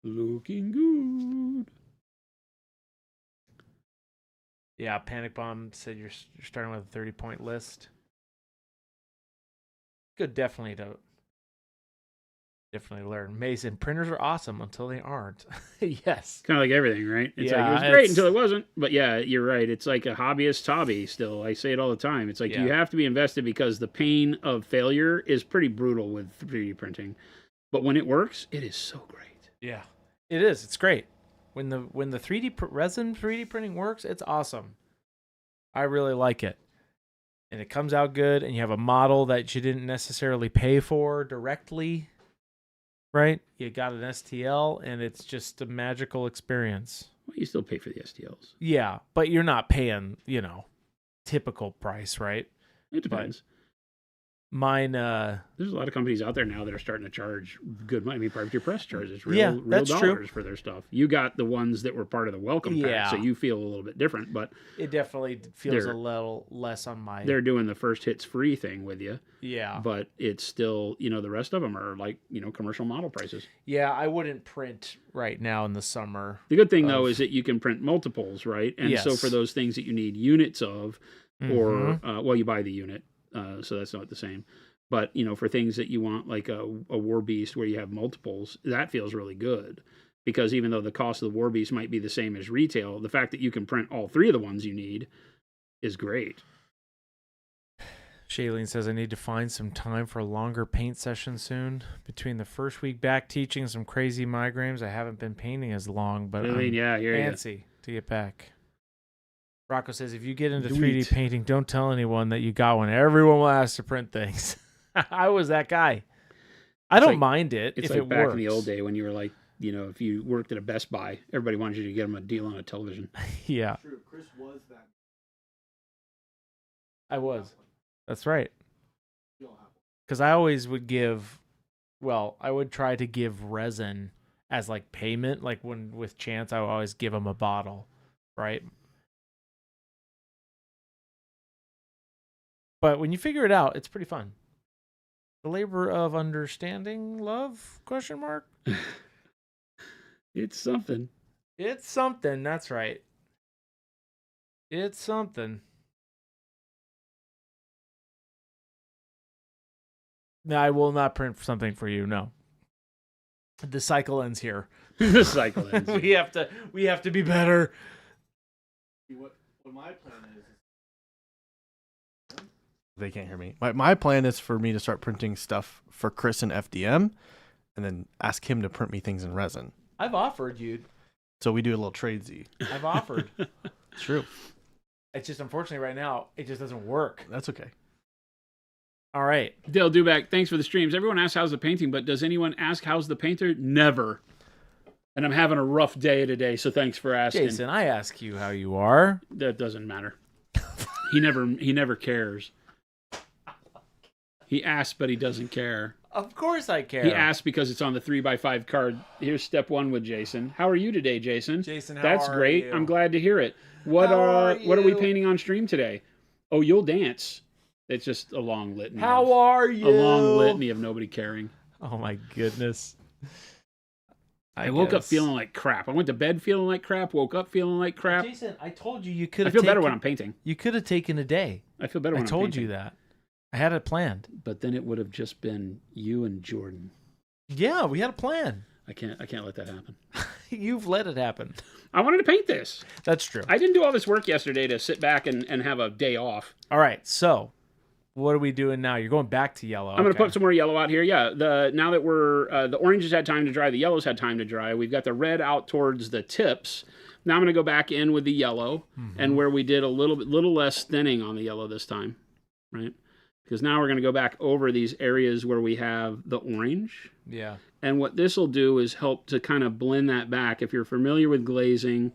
Speaker 1: Looking good.
Speaker 2: Yeah, Panic Bomb said you're starting with a 30-point list. Good, definitely learn. Mason, printers are awesome until they aren't. Yes.
Speaker 1: Kind of like everything, right? It's
Speaker 2: Yeah,
Speaker 1: like, it was great until it wasn't. But yeah, you're right. It's like a hobbyist hobby still. I say it all the time. It's like you have to be invested because the pain of failure is pretty brutal with 3D printing. But when it works, it is so great.
Speaker 2: Yeah. It is. It's great. When the 3D resin 3D printing works, it's awesome. I really like it. And it comes out good, and you have a model that you didn't necessarily pay for directly, right? You got an STL, and it's just a magical experience.
Speaker 1: Well, you still pay for the STLs.
Speaker 2: Yeah, but you're not paying, typical price, right?
Speaker 1: It depends.
Speaker 2: Mine,
Speaker 1: there's a lot of companies out there now that are starting to charge good money. I mean, Privateer Press charges real
Speaker 2: that's
Speaker 1: dollars
Speaker 2: true.
Speaker 1: for their stuff. You got the ones that were part of the welcome pack, so you feel a little bit different. But
Speaker 2: it definitely feels a little less on my.
Speaker 1: They're doing the first hits free thing with you.
Speaker 2: Yeah,
Speaker 1: but it's still, the rest of them are like, commercial model prices.
Speaker 2: Yeah, I wouldn't print right now in the summer.
Speaker 1: The good thing though is that you can print multiples, right? And so for those things that you need units of, or you buy the unit, so that's not the same. But, for things that you want, like a War Beast where you have multiples, that feels really good. Because even though the cost of the War Beast might be the same as retail, the fact that you can print all three of the ones you need is great.
Speaker 2: Shailene says, I need to find some time for a longer paint session soon. Between the first week back teaching some crazy migraines, I haven't been painting as long, but I'm fancy to get back. Rocco says, if you get into 3D painting, don't tell anyone that you got one. Everyone will ask to print things. I was that guy. I don't mind it if it works. It's like
Speaker 1: back in the old day when you were like, if you worked at a Best Buy, everybody wanted you to get them a deal on a television.
Speaker 2: Yeah.
Speaker 3: True. Chris was that.
Speaker 2: I was. That's right. Because I always would I would try to give resin as like payment. Like when with Chance, I would always give him a bottle, right? But when you figure it out, it's pretty fun. The labor of understanding love? ?
Speaker 1: It's something.
Speaker 2: It's something. That's right. It's something. No, I will not print something for you. No. The cycle ends here.
Speaker 1: The cycle ends.
Speaker 2: We have to be better.
Speaker 3: What my plan is. They can't hear me. My plan is for me to start printing stuff for Chris and FDM, and then ask him to print me things in resin.
Speaker 2: I've offered you.
Speaker 3: So we do a little tradesy.
Speaker 2: I've offered.
Speaker 3: It's true.
Speaker 2: It's just unfortunately right now it just doesn't work.
Speaker 3: That's okay.
Speaker 2: All right.
Speaker 1: Dale Duback, thanks for the streams. Everyone asks how's the painting, but does anyone ask how's the painter? Never. And I'm having a rough day today, so thanks for asking.
Speaker 2: Jason, I ask you how you are.
Speaker 1: That doesn't matter. He never cares. He asks, but he doesn't care.
Speaker 2: Of course I care.
Speaker 1: He asked because it's on the 3x5 card. Here's step 1 with Jason. How are you today, Jason?
Speaker 2: Jason, how
Speaker 1: That's
Speaker 2: are
Speaker 1: great.
Speaker 2: you?
Speaker 1: I'm glad to hear it. What are we painting on stream today? Oh, you'll dance. It's just a long litany.
Speaker 2: How are you?
Speaker 1: A long litany of nobody caring.
Speaker 2: Oh my goodness.
Speaker 1: I woke up feeling like crap. I went to bed feeling like crap. Woke up feeling like crap.
Speaker 2: Jason, I told you could have
Speaker 1: I feel better when I'm painting.
Speaker 2: You could have taken a day.
Speaker 1: I feel better when I'm painting.
Speaker 2: I told you that. I had it planned.
Speaker 1: But then it would have just been you and Jordan.
Speaker 2: Yeah, we had a plan.
Speaker 1: I can't let that happen.
Speaker 2: You've let it happen.
Speaker 1: I wanted to paint this.
Speaker 2: That's true.
Speaker 1: I didn't do all this work yesterday to sit back and have a day off.
Speaker 2: All right, so what are we doing now? You're going back to yellow.
Speaker 1: I'm going to put some more yellow out here. Yeah, now that we're the oranges had time to dry, the yellows had time to dry. We've got the red out towards the tips. Now I'm going to go back in with the yellow, and where we did a little less thinning on the yellow this time, right? Because now we're going to go back over these areas where we have the orange.
Speaker 2: Yeah.
Speaker 1: And what this will do is help to kind of blend that back. If you're familiar with glazing,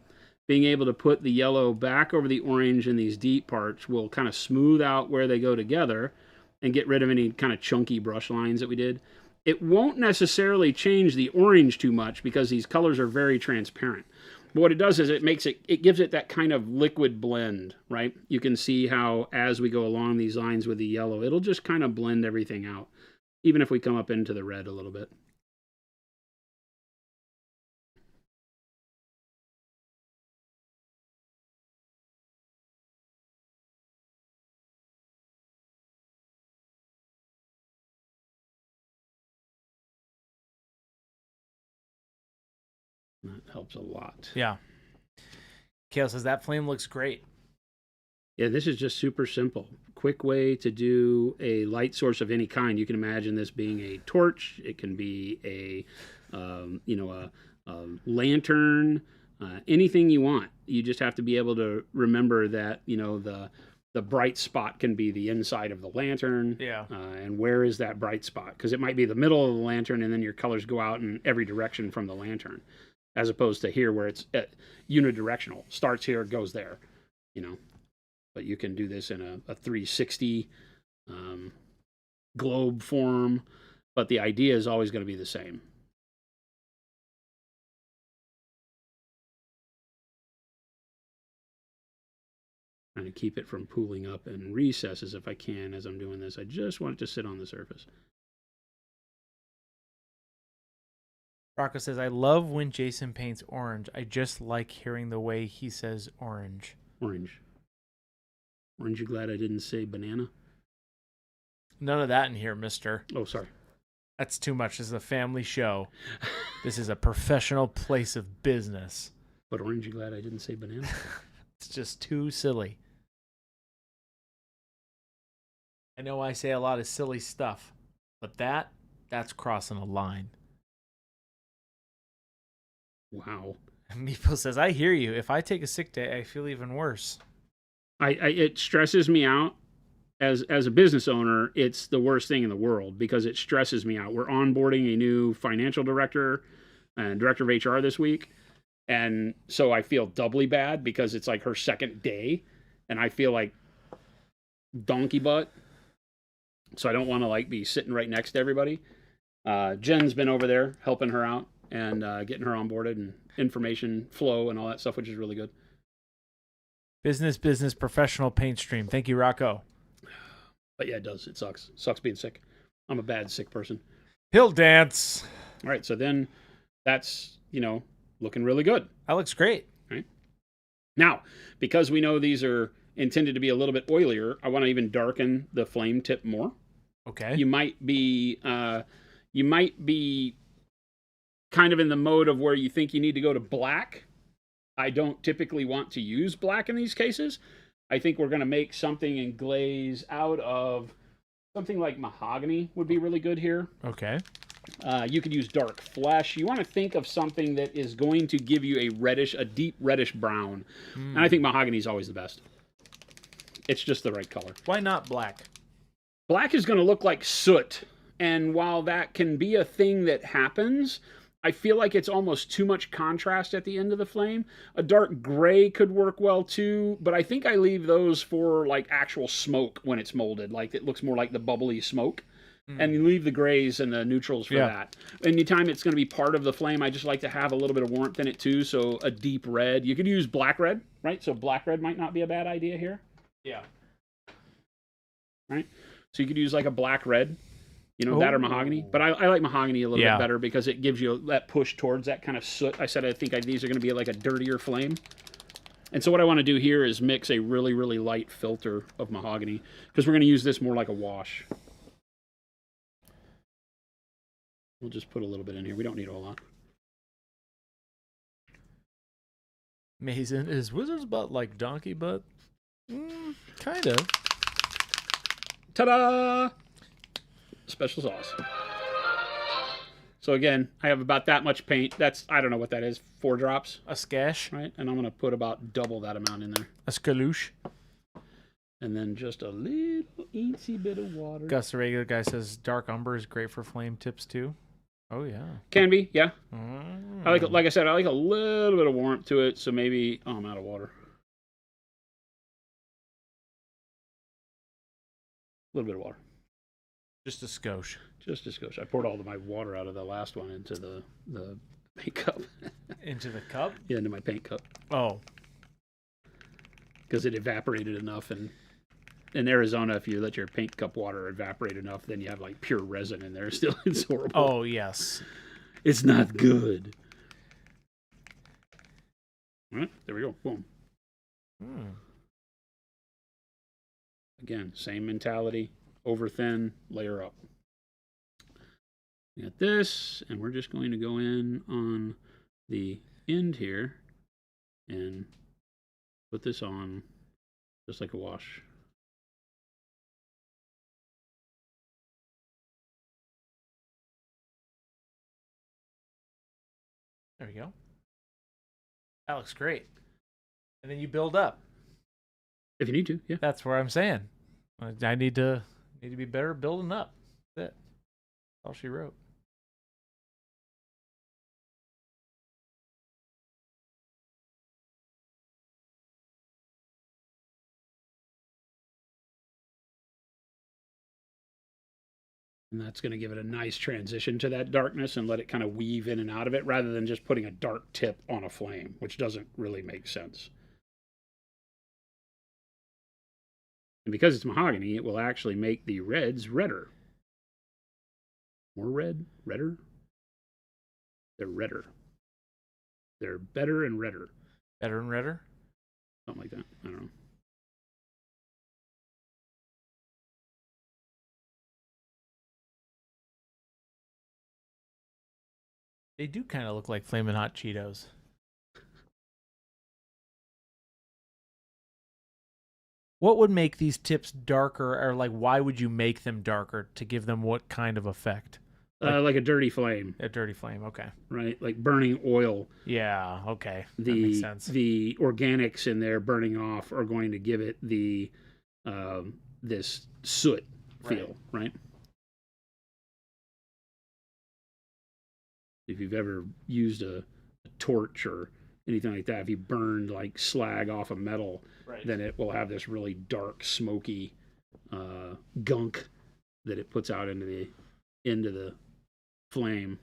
Speaker 1: being able to put the yellow back over the orange in these deep parts will kind of smooth out where they go together and get rid of any kind of chunky brush lines that we did. It won't necessarily change the orange too much because these colors are very transparent. But what it does is it gives it that kind of liquid blend, right? You can see how as we go along these lines with the yellow, it'll just kind of blend everything out, even if we come up into the red a little bit. That helps a lot.
Speaker 2: Yeah. Kale says that flame looks great.
Speaker 1: Yeah, this is just super simple. Quick way to do a light source of any kind. You can imagine this being a torch. It can be a lantern, anything you want. You just have to be able to remember that, the bright spot can be the inside of the lantern.
Speaker 2: Yeah.
Speaker 1: And where is that bright spot? Because it might be the middle of the lantern, and then your colors go out in every direction from the lantern, as opposed to here where it's unidirectional. Starts here, goes there, But you can do this in a 360 globe form, but the idea is always going to be the same. Trying to keep it from pooling up in recesses if I can as I'm doing this. I just want it to sit on the surface.
Speaker 2: Rocco says, I love when Jason paints orange. I just like hearing the way he says orange.
Speaker 1: Orange. Aren't you glad I didn't say banana?
Speaker 2: None of that in here, mister.
Speaker 1: Oh, sorry.
Speaker 2: That's too much. This is a family show. This is a professional place of business.
Speaker 1: But aren't you glad I didn't say banana?
Speaker 2: It's just too silly. I know I say a lot of silly stuff, but that's crossing a line.
Speaker 1: Wow.
Speaker 2: Meepo says, I hear you. If I take a sick day, I feel even worse.
Speaker 1: It stresses me out. As a business owner, it's the worst thing in the world because it stresses me out. We're onboarding a new financial director and director of HR this week. And so I feel doubly bad because it's like her second day and I feel like donkey butt. So I don't want to be sitting right next to everybody. Jen's been over there helping her out and getting her onboarded and information flow and all that stuff, which is really good.
Speaker 2: Business, professional paint stream. Thank you, Rocco.
Speaker 1: But yeah, it does. It sucks. Sucks being sick. I'm a bad sick person.
Speaker 2: Hill dance.
Speaker 1: All right. So then that's, looking really good.
Speaker 2: That looks great.
Speaker 1: Right. Now, because we know these are intended to be a little bit oilier, I want to even darken the flame tip more.
Speaker 2: Okay.
Speaker 1: You might be kind of in the mode of where you think you need to go to black. I don't typically want to use black in these cases. I think we're going to make something in glaze out of something like mahogany would be really good here.
Speaker 2: Okay.
Speaker 1: You could use dark flesh. You want to think of something that is going to give you a deep reddish brown. And I think mahogany is always the best. It's just the right color.
Speaker 2: Why not black?
Speaker 1: Black is going to look like soot. And while that can be a thing that happens, I feel like it's almost too much contrast at the end of the flame. A dark gray could work well too, but I think I leave those for actual smoke when it's molded. It looks more like the bubbly smoke. And you leave the grays and the neutrals for that. Anytime it's going to be part of the flame, I just like to have a little bit of warmth in it too, so a deep red. You could use black red, right? So black red might not be a bad idea here.
Speaker 2: Yeah.
Speaker 1: Right? So you could use a black red. That or mahogany. But I like mahogany a little bit better because it gives you that push towards that kind of soot. I said I think these are going to be a dirtier flame. And so what I want to do here is mix a really, really light filter of mahogany because we're going to use this more like a wash. We'll just put a little bit in here. We don't need a whole lot.
Speaker 2: Mason, is Wizard's butt like donkey butt? Kind of.
Speaker 1: Ta-da! Special sauce. So again, I have about that much paint. That's, I don't know what that is, 4 drops,
Speaker 2: A skash.
Speaker 1: right? And I'm going to put about double that amount in there.
Speaker 2: A skaloosh.
Speaker 1: And then just a little eensy bit of water.
Speaker 2: Gus, the regular guy, says dark umber is great for flame tips too. Oh yeah.
Speaker 1: Can be, yeah.
Speaker 2: Mm.
Speaker 1: I like I said, I like a little bit of warmth to it. So maybe, oh, I'm out of water. A little bit of water.
Speaker 2: Just a skosh.
Speaker 1: Just a skosh. I poured all of my water out of the last one into the paint cup.
Speaker 2: Into the cup?
Speaker 1: Yeah, into my paint cup.
Speaker 2: Oh.
Speaker 1: Because it evaporated enough. And in Arizona, if you let your paint cup water evaporate enough, then you have like pure resin in there still. It's horrible.
Speaker 2: Oh, yes.
Speaker 1: It's not good. All right, there we go. Boom.
Speaker 2: Hmm.
Speaker 1: Again, same mentality. Over thin, layer up. We got this, and we're just going to go in on the end here and put this on just like a wash.
Speaker 2: There we go. That looks great. And then you build up.
Speaker 1: If you need to, yeah.
Speaker 2: That's what I'm saying. I need to be better at building up. That's it. That's all she wrote.
Speaker 1: And that's going to give it a nice transition to that darkness and let it kind of weave in and out of it rather than just putting a dark tip on a flame, which doesn't really make sense. And because it's mahogany, it will actually make the reds redder. More red? Redder? They're redder. They're better and redder.
Speaker 2: Better and redder?
Speaker 1: Something like that. I don't know.
Speaker 2: They do kind of look like Flamin' Hot Cheetos. What would make these tips darker, or like why would you make them darker to give them what kind of effect?
Speaker 1: Like a dirty flame.
Speaker 2: A dirty flame, okay.
Speaker 1: Right? Like burning oil.
Speaker 2: Yeah, okay. That makes sense.
Speaker 1: The organics in there burning off are going to give it the this soot feel, right? If you've ever used a torch or anything like that, if you burned like slag off a metal, then it will have this really dark, smoky gunk that it puts out into the flame.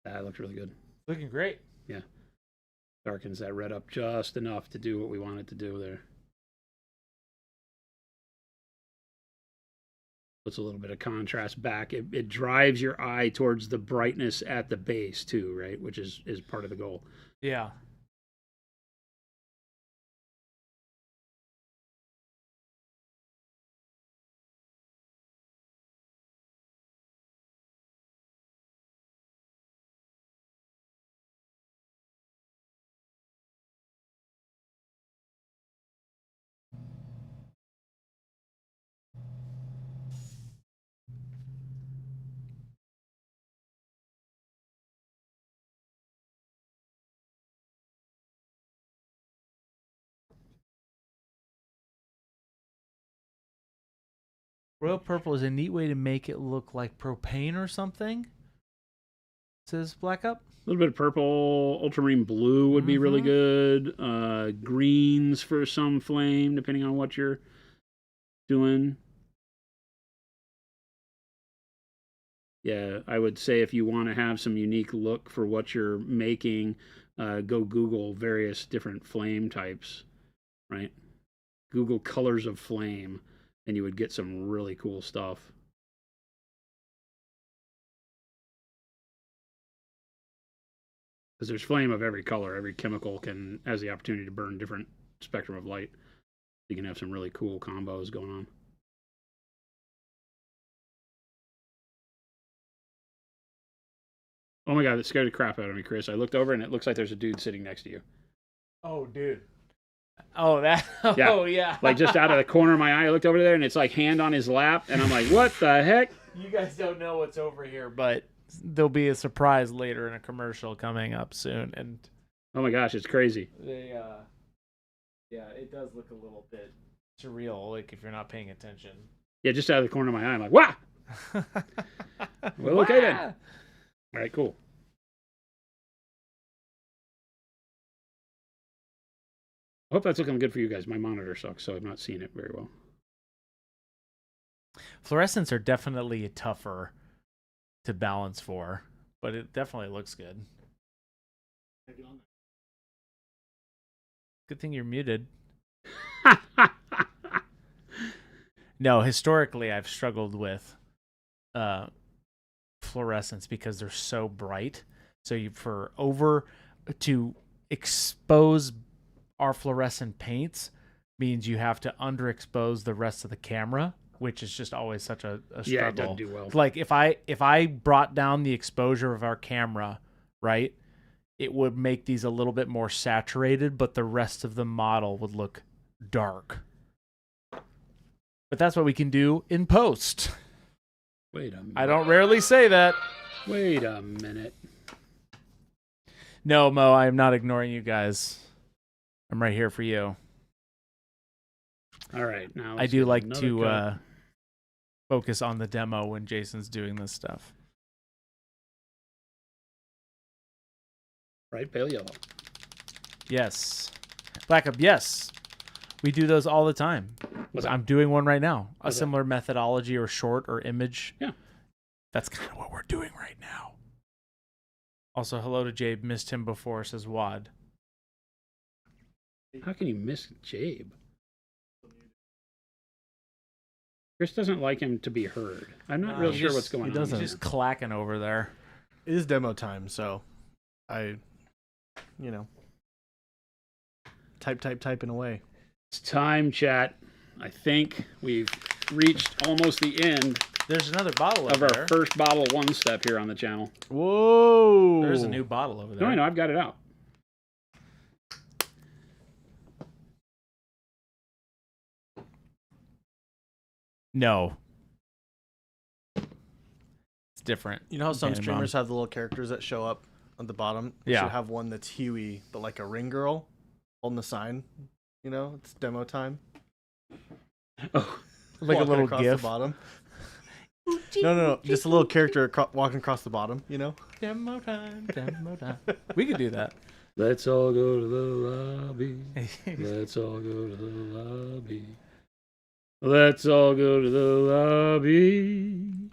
Speaker 1: That looks really good.
Speaker 2: Looking great.
Speaker 1: Yeah. Darkens that red up just enough to do what we want it to do there. Puts a little bit of contrast back. It drives your eye towards the brightness at the base too, right? Which is part of the goal.
Speaker 2: Yeah. Royal purple is a neat way to make it look like propane or something. Says Black Up.
Speaker 1: A little bit of purple, ultramarine blue would be really good. Greens for some flame, depending on what you're doing. Yeah, I would say if you want to have some unique look for what you're making, go Google various different flame types, right? Google colors of flame, and you would get some really cool stuff. Because there's flame of every color. Every chemical has the opportunity to burn different spectrum of light. You can have some really cool combos going on. Oh my God, that scared the crap out of me, Chris. I looked over and it looks like there's a dude sitting next to you.
Speaker 2: Oh, dude. Oh, that.
Speaker 1: Yeah.
Speaker 2: Oh, yeah.
Speaker 1: Like just out of the corner of my eye, I looked over there and it's like hand on his lap. And I'm like, what the heck?
Speaker 2: You guys don't know what's over here, but there'll be a surprise later in a commercial coming up soon. And
Speaker 1: Oh my gosh, it's crazy.
Speaker 2: they, yeah, it does look a little bit surreal, like if you're not paying attention.
Speaker 1: Yeah, just out of the corner of my eye. I'm like, wow. Well, okay then. All right, cool. I hope that's looking good for you guys. My monitor sucks, so I'm not seeing it very well.
Speaker 2: Fluorescents are definitely tougher to balance for, but it definitely looks good. Good thing you're muted. No, historically, I've struggled with fluorescents because they're so bright. So to expose our fluorescent paints means you have to underexpose the rest of the camera, which is just always such a struggle.
Speaker 1: Yeah, it doesn't do well.
Speaker 2: Like if I brought down the exposure of our camera, right, it would make these a little bit more saturated, but the rest of the model would look dark. But that's what we can do in post.
Speaker 1: Wait a minute.
Speaker 2: I don't rarely say that.
Speaker 1: Wait a minute.
Speaker 2: No, Mo, I am not ignoring you guys. I'm right here for you.
Speaker 1: All right, now
Speaker 2: I do like
Speaker 1: another
Speaker 2: to
Speaker 1: cut.
Speaker 2: focus on the demo when Jason's doing this stuff.
Speaker 1: Bright pale yellow.
Speaker 2: Yes. Black Up, yes. We do those all the time.
Speaker 1: What's
Speaker 2: I'm doing one right now. A
Speaker 1: What's that?
Speaker 2: similar methodology or short or image.
Speaker 1: Yeah.
Speaker 2: That's kind of what we're doing right now. Also, hello to Jabe. Missed him before, says Wad.
Speaker 1: How can you miss Jabe? Chris doesn't like him to be heard. I'm not real sure what's going on.
Speaker 3: doesn't.
Speaker 2: He's just clacking over there.
Speaker 3: It is demo time, so typing away.
Speaker 1: It's time, chat. I think we've reached almost the end
Speaker 2: There's another bottle
Speaker 1: of
Speaker 2: over
Speaker 1: our
Speaker 2: there.
Speaker 1: first bottle one step here on the channel.
Speaker 3: Whoa!
Speaker 2: There's a new bottle over there.
Speaker 1: No, I know. I've got it out.
Speaker 2: No. It's different.
Speaker 3: You know how some
Speaker 2: Okay,
Speaker 3: streamers have the little characters that show up at the bottom? You
Speaker 2: Yeah.
Speaker 3: should have one that's Huey, but like a ring girl holding the sign. You know, it's demo time.
Speaker 1: Oh,
Speaker 2: Like a
Speaker 3: Walking
Speaker 2: little
Speaker 3: across
Speaker 2: gif.
Speaker 3: the bottom. No. Just a little character walking across the bottom, you know?
Speaker 2: Demo time, demo time. We could do that.
Speaker 1: let's all go to the lobby. Let's all go to the lobby. Let's all go to the lobby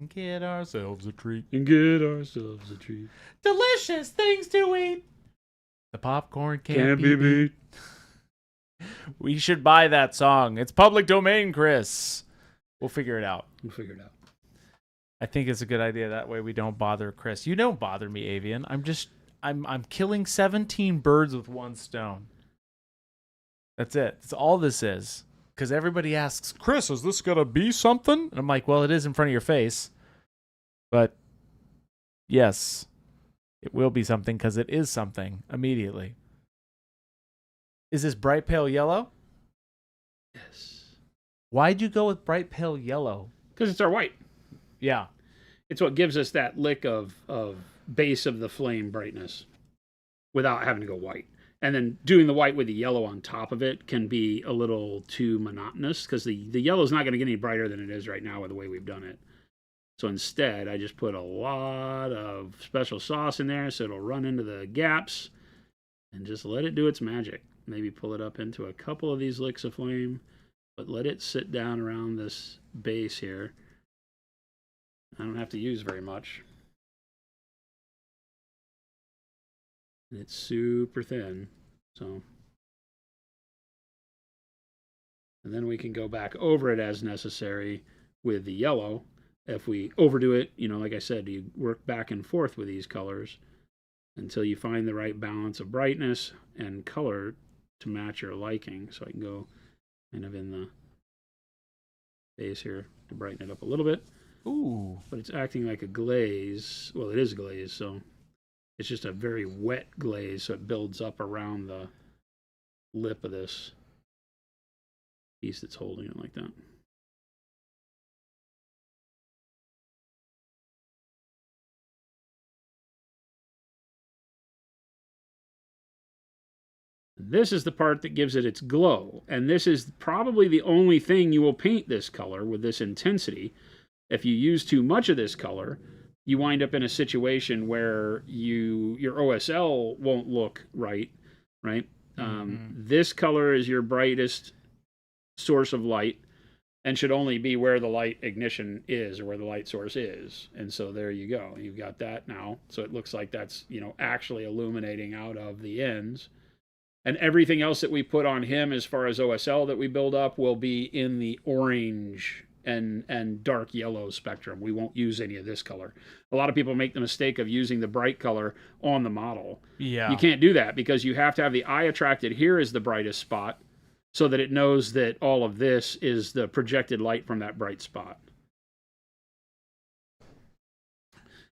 Speaker 2: Get ourselves a treat.
Speaker 1: and get ourselves a treat.
Speaker 2: Delicious things to eat. The popcorn
Speaker 1: Can't be beat.
Speaker 2: We should buy that song. It's public domain, Chris. We'll figure it out.
Speaker 1: We'll figure it out.
Speaker 2: I think it's a good idea. That way we don't bother Chris. You don't bother me, Avian. I'm killing 17 birds with one stone. That's it. That's all this is. Because everybody asks, Chris, is this going to be something? And I'm like, well, it is in front of your face. But yes, it will be something because it is something immediately. Is this bright pale yellow?
Speaker 1: Yes.
Speaker 2: Why'd you go with bright pale yellow?
Speaker 1: Because it's our white.
Speaker 2: Yeah.
Speaker 1: It's what gives us that lick of base of the flame brightness without having to go white. And then doing the white with the yellow on top of it can be a little too monotonous because the yellow is not going to get any brighter than it is right now with the way we've done it. So instead, I just put a lot of special sauce in there so it'll run into the gaps and just let it do its magic. Maybe pull it up into a couple of these licks of flame, but let it sit down around this base here. I don't have to use very much. It's super thin, so. And then we can go back over it as necessary with the yellow. If we overdo it, like I said, you work back and forth with these colors until you find the right balance of brightness and color to match your liking. So I can go kind of in the base here to brighten it up a little bit.
Speaker 2: Ooh.
Speaker 1: but it's acting like a glaze. Well, it is a glaze, so it's just a very wet glaze, so it builds up around the lip of this piece that's holding it like that. This is the part that gives it its glow, and this is probably the only thing you will paint this color with this intensity. If you use too much of this color, you wind up in a situation where your OSL won't look right, right? This color is your brightest source of light and should only be where the light ignition is or where the light source is. And so there you go. You've got that now. So it looks like that's, actually illuminating out of the ends. And everything else that we put on him as far as OSL that we build up will be in the orange and dark yellow spectrum. We won't use any of this color. A lot of people make the mistake of using the bright color on the model.
Speaker 2: Yeah.
Speaker 1: You can't do that because you have to have the eye attracted here as the brightest spot so that it knows that all of this is the projected light from that bright spot.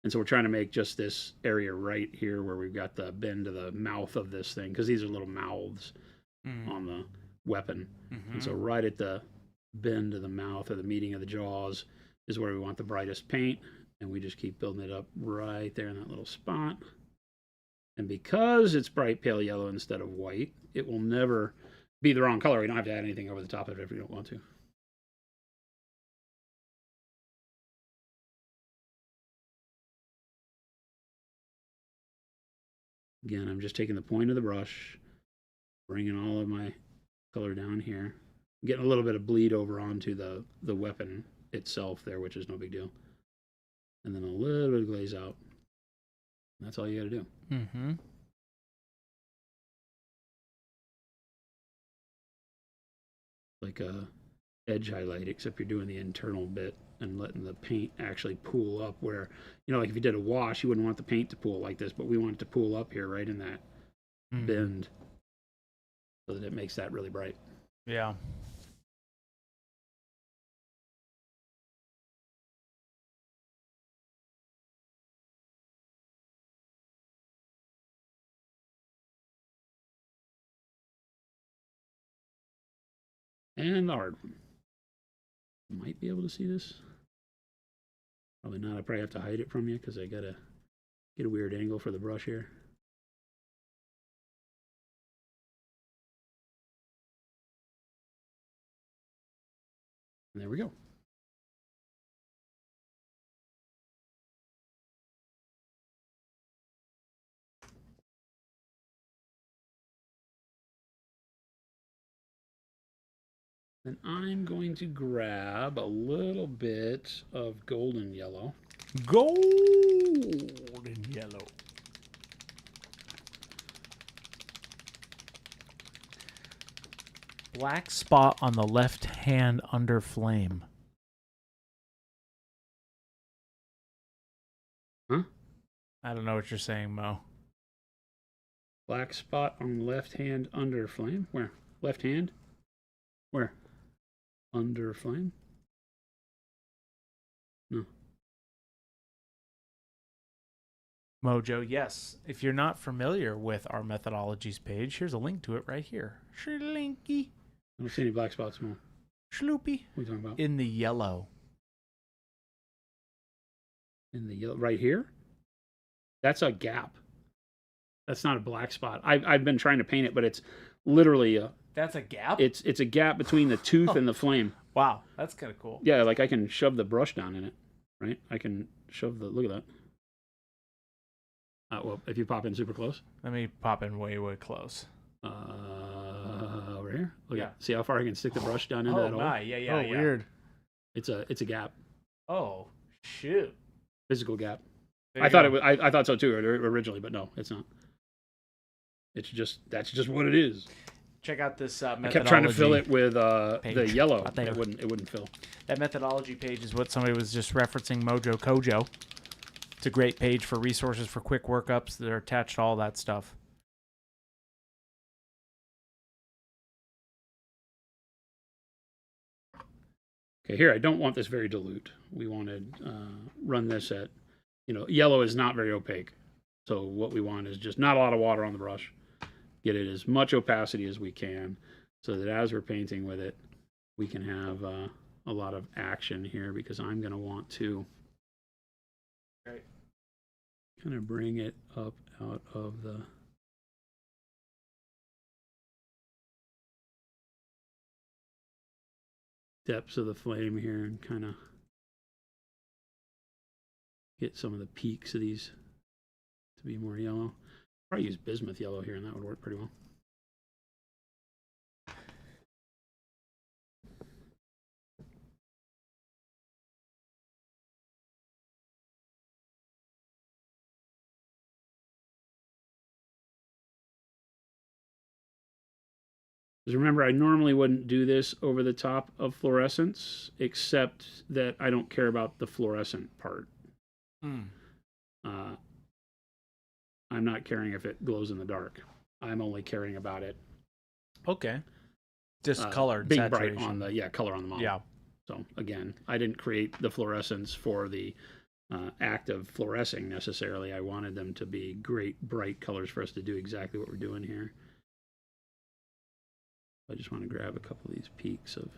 Speaker 1: And so we're trying to make just this area right here where we've got the bend to the mouth of this thing, because these are little mouths on the weapon. And so right at the bend of the mouth or the meeting of the jaws is where we want the brightest paint. And we just keep building it up right there in that little spot. And because it's bright pale yellow instead of white, it will never be the wrong color. We don't have to add anything over the top of it if we don't want to. Again, I'm just taking the point of the brush, bringing all of my color down here, getting a little bit of bleed over onto the weapon itself there, which is no big deal. And then a little bit of glaze out. That's all you got to do. Like a edge highlight, except you're doing the internal bit and letting the paint actually pool up where, like if you did a wash, you wouldn't want the paint to pool like this, but we want it to pool up here right in that bend so that it makes that really bright.
Speaker 2: Yeah.
Speaker 1: And the hard one. Might be able to see this. Probably not. I probably have to hide it from you because I gotta get a weird angle for the brush here. And there we go. Then I'm going to grab a little bit of golden yellow.
Speaker 2: Golden yellow. Black spot on the left hand under flame.
Speaker 1: Huh?
Speaker 2: I don't know what you're saying, Mo.
Speaker 1: Black spot on the left hand under flame? Where? Left hand? Where? Under flame? No.
Speaker 2: Mojo, yes. If you're not familiar with our methodologies page, here's a link to it right here. Shlinky.
Speaker 1: I don't see any black spots, Mo.
Speaker 2: Shloopy.
Speaker 1: What are you talking about?
Speaker 2: In the yellow.
Speaker 1: In the yellow, right here? That's a gap. That's not a black spot. I've been trying to paint it, but it's literally a...
Speaker 2: That's a gap?
Speaker 1: It's a gap between the tooth and the flame.
Speaker 2: Wow, that's kind of cool.
Speaker 1: Yeah, like I can shove the brush down in it, right? I can shove the... Look at that. Well, if you pop in super close.
Speaker 2: Let me pop in way, way close.
Speaker 1: Over here. Look
Speaker 2: Yeah.
Speaker 1: at, see how far I can stick the brush down into that hole?
Speaker 2: Yeah.
Speaker 3: Weird.
Speaker 1: It's a gap.
Speaker 2: Oh, shoot.
Speaker 1: Physical gap.
Speaker 2: There
Speaker 1: I
Speaker 2: you
Speaker 1: thought
Speaker 2: go.
Speaker 1: it was. I thought so too originally, but no, it's not. That's just what it is.
Speaker 2: Check out this
Speaker 1: I
Speaker 2: methodology.
Speaker 1: kept trying to fill it with the
Speaker 2: page.
Speaker 1: yellow.
Speaker 2: Right there.
Speaker 1: It wouldn't fill.
Speaker 2: That methodology page is what somebody was just referencing, Mojo Kojo. It's a great page for resources for quick workups that are attached to all that stuff.
Speaker 1: Okay, here I don't want this very dilute. We want to run this at, yellow is not very opaque. So what we want is just not a lot of water on the brush. Get it as much opacity as we can so that as we're painting with it, we can have a lot of action here because I'm going to want to kind of bring it up out of the depths of the flame here and kind of get some of the peaks of these to be more yellow. Probably use bismuth yellow here and that would work pretty well. Because remember, I normally wouldn't do this over the top of fluorescence, except that I don't care about the fluorescent part. I'm not caring if it glows in the dark. I'm only caring about it.
Speaker 2: Okay. Just color,
Speaker 1: being
Speaker 2: saturation.
Speaker 1: bright on the color on the model.
Speaker 2: Yeah.
Speaker 1: So again, I didn't create the fluorescence for the act of fluorescing necessarily. I wanted them to be great bright colors for us to do exactly what we're doing here. I just want to grab a couple of these peaks of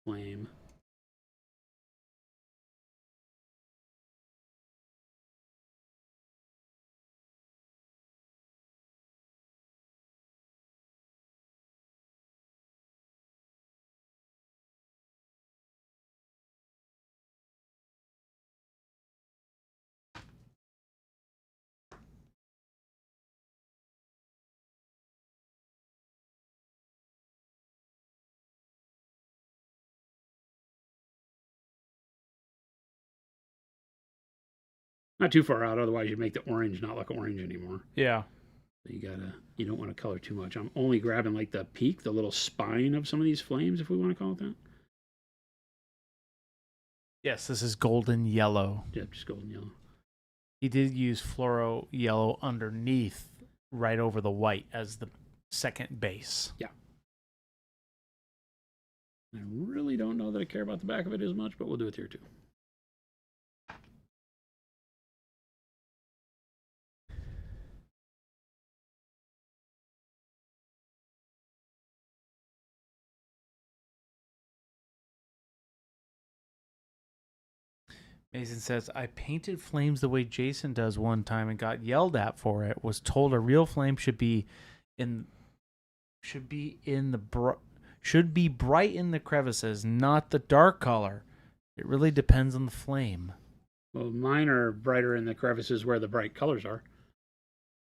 Speaker 1: flame. Not too far out, otherwise you make the orange not look orange anymore.
Speaker 2: Yeah.
Speaker 1: So you don't want to color too much. I'm only grabbing like the peak, the little spine of some of these flames, if we want to call it that.
Speaker 2: Yes, this is golden yellow.
Speaker 1: Yeah, just golden yellow.
Speaker 2: He did use fluoro yellow underneath, right over the white as the second base.
Speaker 1: Yeah. I really don't know that I care about the back of it as much, but we'll do it here too.
Speaker 2: Mason says, I painted flames the way Jason does one time and got yelled at for it. Was told a real flame should be bright in the crevices, not the dark color. It really depends on the flame.
Speaker 1: Well, mine are brighter in the crevices where the bright colors are.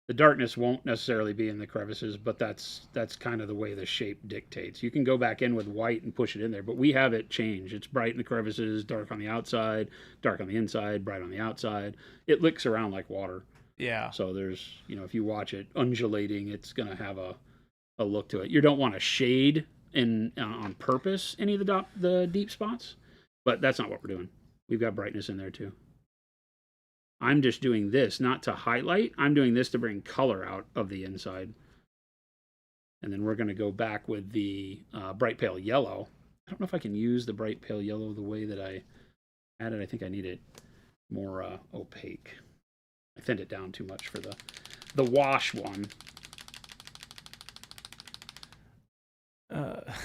Speaker 1: The darkness won't necessarily be in the crevices, but that's kind of the way the shape dictates. You can go back in with white and push it in there, but we have it change. It's bright in the crevices, dark on the outside, dark on the inside, bright on the outside. It licks around like water.
Speaker 2: Yeah.
Speaker 1: So there's, if you watch it undulating, it's going to have a look to it. You don't want to shade on purpose any of the deep spots, but that's not what we're doing. We've got brightness in there too. I'm just doing this not to highlight. I'm doing this to bring color out of the inside. And then we're going to go back with the bright pale yellow. I don't know if I can use the bright pale yellow the way that I had it. I think I need it more opaque. I thinned it down too much for the wash one.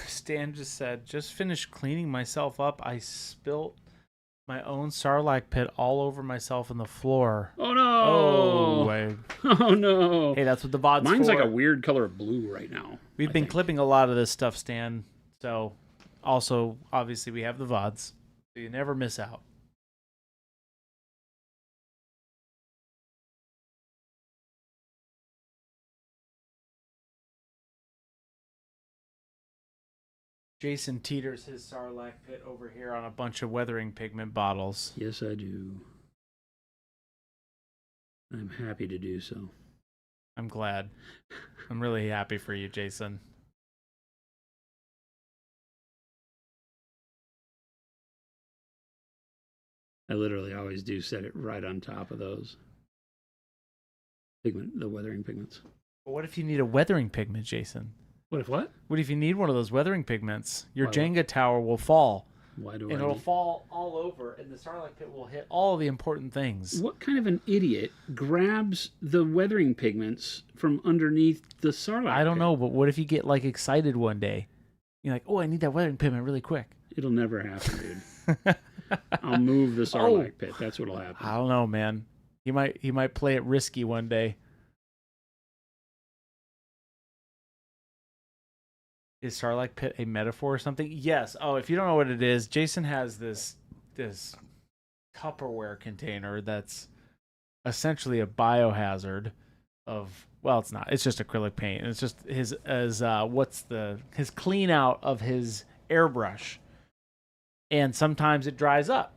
Speaker 2: Stan just said, just finished cleaning myself up. I spilt my own Sarlacc pit all over myself on the floor.
Speaker 1: Oh no! Oh no!
Speaker 2: Hey, that's what the VOD's
Speaker 1: Mine's
Speaker 2: for.
Speaker 1: like a weird color of blue right now.
Speaker 2: We've been clipping a lot of this stuff, Stan. So, also, obviously, we have the VODs, so you never miss out. Jason teeters his Sarlacc pit over here on a bunch of weathering pigment bottles.
Speaker 1: Yes, I do. I'm happy to do so.
Speaker 2: I'm glad. I'm really happy for you, Jason.
Speaker 1: I literally always do set it right on top of those the weathering pigments.
Speaker 2: But what if you need a weathering pigment, Jason?
Speaker 1: What if what?
Speaker 2: What if you need one of those weathering pigments? Your Jenga tower will fall.
Speaker 1: Why do
Speaker 2: and
Speaker 1: I
Speaker 2: it'll
Speaker 1: need...
Speaker 2: fall all over, and the Starlight Pit will hit all the important things.
Speaker 1: What kind of an idiot grabs the weathering pigments from underneath the Starlight
Speaker 2: I don't
Speaker 1: Pit?
Speaker 2: know, but what if you get like excited one day? You're like, oh, I need that weathering pigment really quick.
Speaker 1: It'll never happen, dude. I'll move the Starlight Pit. That's what'll happen.
Speaker 2: I don't know, man. He might play it risky one day. Is Starlight Pit a metaphor or something? Yes. Oh, if you don't know what it is, Jason has this Tupperware container that's essentially a biohazard of, well, it's not. It's just acrylic paint. And it's just his clean out of his airbrush. And sometimes it dries up.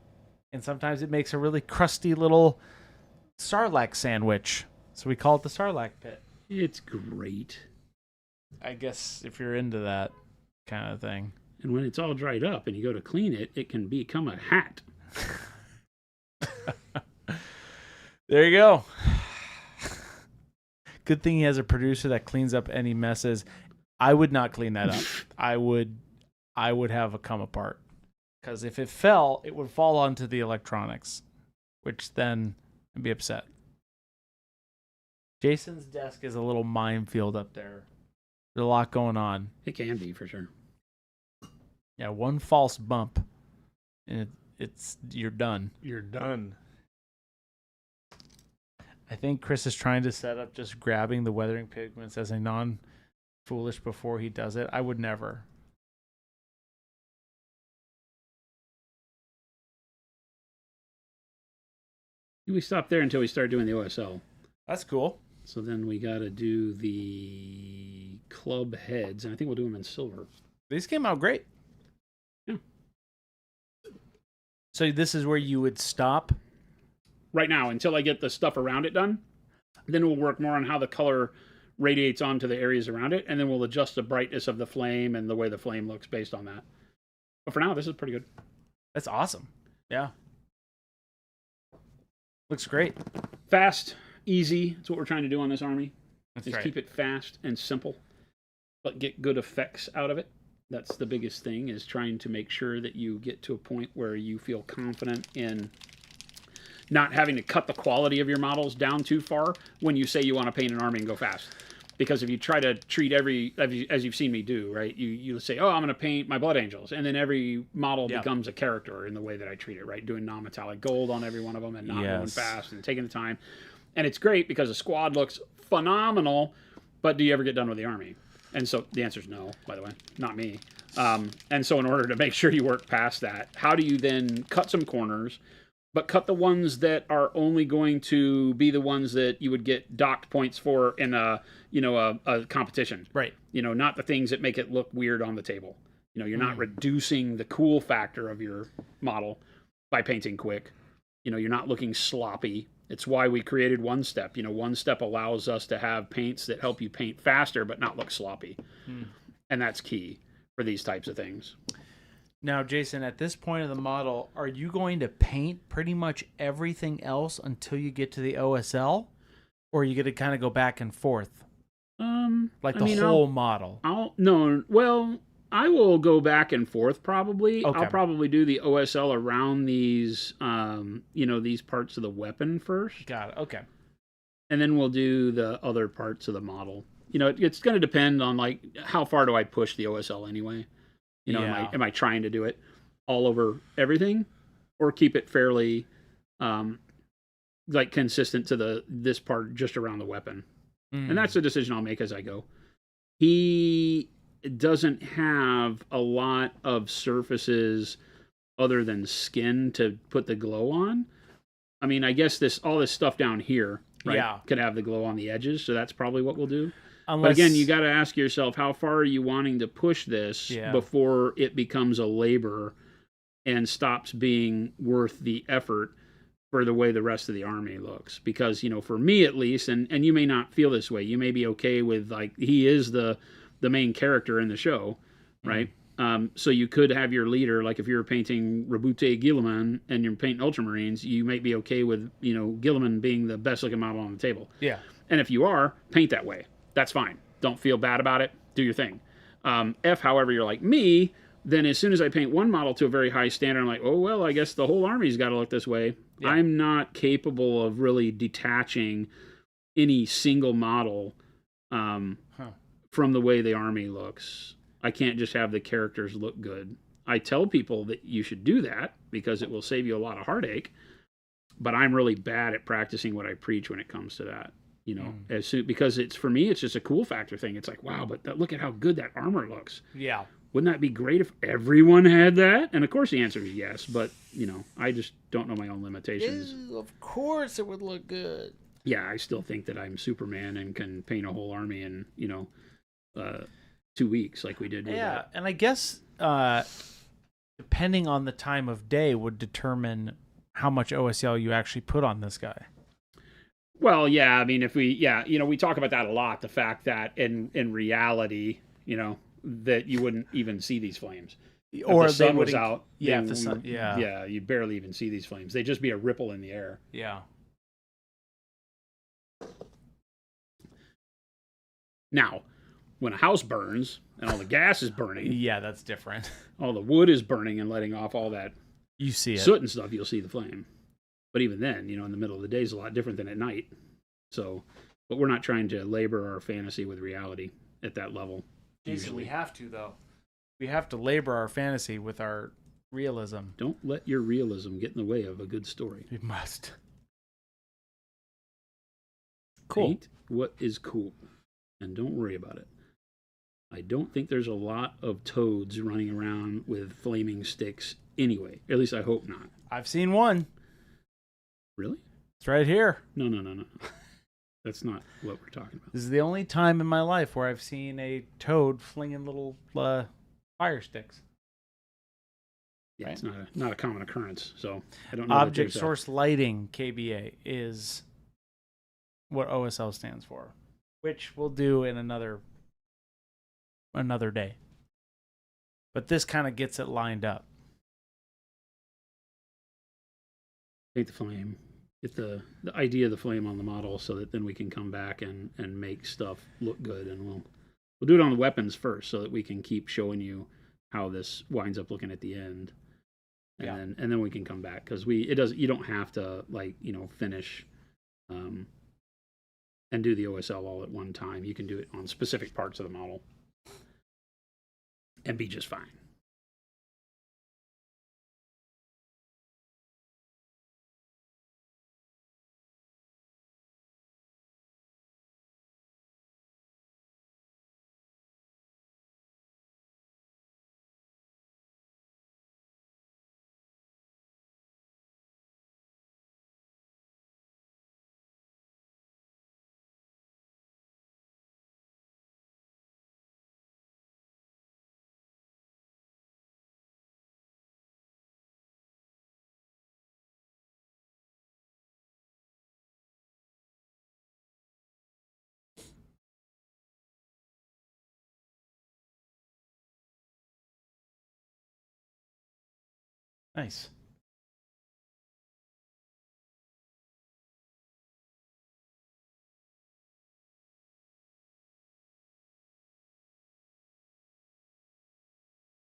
Speaker 2: And sometimes it makes a really crusty little Sarlacc sandwich. So we call it the Sarlacc Pit.
Speaker 1: It's great.
Speaker 2: I guess if you're into that kind of thing.
Speaker 1: And when it's all dried up and you go to clean it, it can become a hat.
Speaker 2: There you go. Good thing he has a producer that cleans up any messes. I would not clean that up. I would have a come apart. Because if it fell, it would fall onto the electronics, which then I'd be upset. Jason's desk is a little minefield up there. There's a lot going on.
Speaker 1: It can be, for sure.
Speaker 2: Yeah, one false bump, and you're done.
Speaker 3: You're done.
Speaker 2: I think Chris is trying to set up just grabbing the weathering pigments as a non-foolish before he does it. I would never.
Speaker 1: We stopped there until we started doing the OSL.
Speaker 2: That's cool.
Speaker 1: So then we got to do the club heads, and I think we'll do them in silver.
Speaker 2: These came out great.
Speaker 1: Yeah.
Speaker 2: So this is where you would stop?
Speaker 1: Right now, until I get the stuff around it done. Then we'll work more on how the color radiates onto the areas around it, and then we'll adjust the brightness of the flame and the way the flame looks based on that. But for now, this is pretty good.
Speaker 2: That's awesome. Yeah. Looks great.
Speaker 1: Fast, easy. That's what we're trying to do on this army.
Speaker 2: That's
Speaker 1: is
Speaker 2: right.
Speaker 1: keep it fast and simple, but get good effects out of it. That's the biggest thing, is trying to make sure that you get to a point where you feel confident in not having to cut the quality of your models down too far when you say you want to paint an army and go fast. Because if you try to treat every, as you've seen me do, right, you say, oh, I'm going to paint my Blood Angels, and then every model becomes a character in the way that I treat it, right, doing non-metallic gold on every one of them and not going fast and taking the time. And it's great because the squad looks phenomenal, but do you ever get done with the army? And so the answer is no, by the way, not me. And so in order to make sure you work past that, how do you then cut some corners, but cut the ones that are only going to be the ones that you would get docked points for in a competition.
Speaker 2: Right.
Speaker 1: Not the things that make it look weird on the table. You're not reducing the cool factor of your model by painting quick. You're not looking sloppy. It's why we created One Step. One Step allows us to have paints that help you paint faster but not look sloppy. And that's key for these types of things.
Speaker 2: Now, Jason, at this point of the model, are you going to paint pretty much everything else until you get to the OSL? Or are you going to kind of go back and forth? Like the whole model?
Speaker 1: I will go back and forth probably.
Speaker 2: Okay.
Speaker 1: I'll probably do the OSL around these, these parts of the weapon first.
Speaker 2: Got it. Okay.
Speaker 1: And then we'll do the other parts of the model. It's going to depend on, like, how far do I push the OSL anyway? Am I trying to do it all over everything, or keep it fairly, consistent to this part just around the weapon? And that's a decision I'll make as I go. He doesn't have a lot of surfaces other than skin to put the glow on. I mean, I guess all this stuff down here, right, could have the glow on the edges, so that's probably what we'll do. But again, you got to ask yourself, how far are you wanting to push this before it becomes a labor and stops being worth the effort for the way the rest of the army looks? Because, for me at least, and you may not feel this way, you may be okay with, like, he is the main character in the show, right? So you could have your leader, like if you're painting Rabute Guilliman and you're painting Ultramarines, you might be okay with, Guilliman being the best looking model on the table.
Speaker 2: Yeah.
Speaker 1: And if you are, paint that way. That's fine. Don't feel bad about it. Do your thing. If, however, you're like me, then as soon as I paint one model to a very high standard, I'm like, oh, well, I guess the whole army's got to look this way.
Speaker 2: Yeah.
Speaker 1: I'm not capable of really detaching any single model from the way the army looks. I can't just have the characters look good. I tell people that you should do that because it will save you a lot of heartache, but I'm really bad at practicing what I preach when it comes to that. As soon, because it's, for me, it's just a cool factor thing. It's like, wow, but look at how good that armor looks.
Speaker 2: Yeah.
Speaker 1: Wouldn't that be great if everyone had that? And of course the answer is yes, but I just don't know my own limitations.
Speaker 2: Of course it would look good.
Speaker 1: Yeah, I still think that I'm Superman and can paint a whole army in 2 weeks like we did with that.
Speaker 2: And I guess depending on the time of day would determine how much OSL you actually put on this guy.
Speaker 1: Well, yeah, I mean, if we talk about that a lot, the fact that in reality, that you wouldn't even see these flames.
Speaker 2: Or
Speaker 1: if the sun was out.
Speaker 2: Yeah, if the sun, yeah.
Speaker 1: Yeah, you'd barely even see these flames. They'd just be a ripple in the air.
Speaker 2: Yeah.
Speaker 1: Now, when a house burns and all the gas is burning,
Speaker 2: yeah, that's different.
Speaker 1: All the wood is burning and letting off all that
Speaker 2: you see it.
Speaker 1: soot and stuff, you'll see the flame. But even then, in the middle of the day is a lot different than at night. So, but we're not trying to labor our fantasy with reality at that level.
Speaker 2: Jason, we have to, though. We have to labor our fantasy with our realism.
Speaker 1: Don't let your realism get in the way of a good story.
Speaker 2: We must. Cool.
Speaker 1: Paint what is cool. And don't worry about it. I don't think there's a lot of toads running around with flaming sticks anyway. At least I hope not.
Speaker 2: I've seen one.
Speaker 1: Really?
Speaker 2: It's right here.
Speaker 1: No. That's not what we're talking about.
Speaker 2: This is the only time in my life where I've seen a toad flinging little fire sticks.
Speaker 1: Yeah, right? It's not a common occurrence, so I don't know.
Speaker 2: Object source lighting, KBA, is what OSL stands for, which we'll do in another day. But this kind of gets it lined up.
Speaker 1: Take the flame. Get the idea of the flame on the model so that then we can come back and make stuff look good, and we'll do it on the weapons first so that we can keep showing you how this winds up looking at the end. And then we can come back, because you don't have to finish and do the OSL all at one time. You can do it on specific parts of the model and be just fine.
Speaker 2: Nice.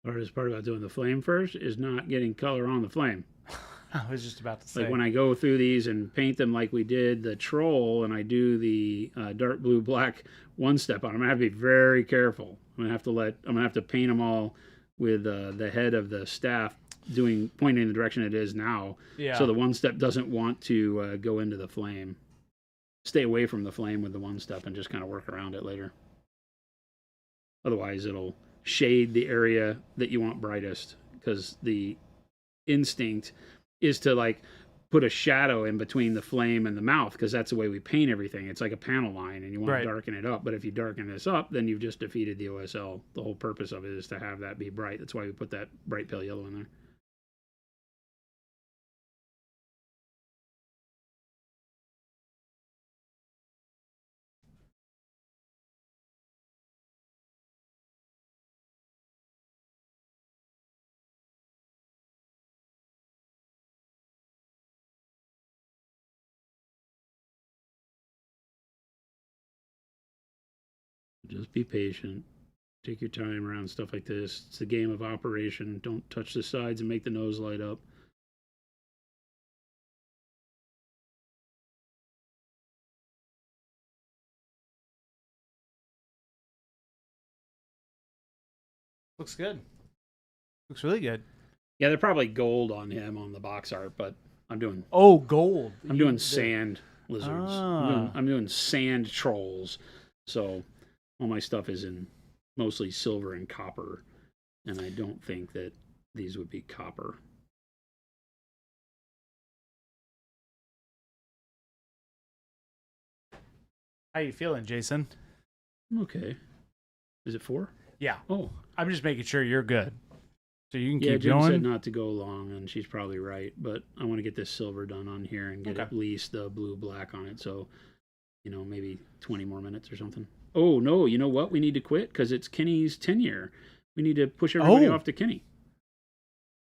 Speaker 1: The hardest part about doing the flame first is not getting color on the flame.
Speaker 2: I was just about to say.
Speaker 1: Like when I go through these and paint them like we did the troll, and I do the dark blue black one step on them, I have to be very careful. I'm gonna have to paint them all with the head of the staff pointing in the direction it is now.
Speaker 2: Yeah.
Speaker 1: So the one step doesn't want to go into the flame. Stay away from the flame with the one step and just kind of work around it later. Otherwise, it'll shade the area that you want brightest, because the instinct is to put a shadow in between the flame and the mouth, because that's the way we paint everything. It's like a panel line, and you want to darken it up. But if you darken this up, then you've just defeated the OSL. The whole purpose of it is to have that be bright. That's why we put that bright pale yellow in there. Just be patient. Take your time around stuff like this. It's a game of operation. Don't touch the sides and make the nose light up.
Speaker 2: Looks good. Looks really good.
Speaker 1: Yeah, they're probably gold on him on the box art, but I'm doing
Speaker 2: gold.
Speaker 1: I'm doing sand lizards.
Speaker 2: Ah.
Speaker 1: I'm doing sand trolls. So all my stuff is in mostly silver and copper, and I don't think that these would be copper.
Speaker 2: How you feeling, Jason?
Speaker 1: Okay. Is it 4?
Speaker 2: Yeah.
Speaker 1: Oh.
Speaker 2: I'm just making sure you're good. So you can
Speaker 1: Yeah,
Speaker 2: keep
Speaker 1: Jen
Speaker 2: going.
Speaker 1: said not to go long, and she's probably right. But I want to get this silver done on here and get at least the blue-black on it. So, maybe 20 more minutes or something. Oh, no, you know what? We need to quit because it's Kenny's 10-year. We need to push everybody off to Kenny.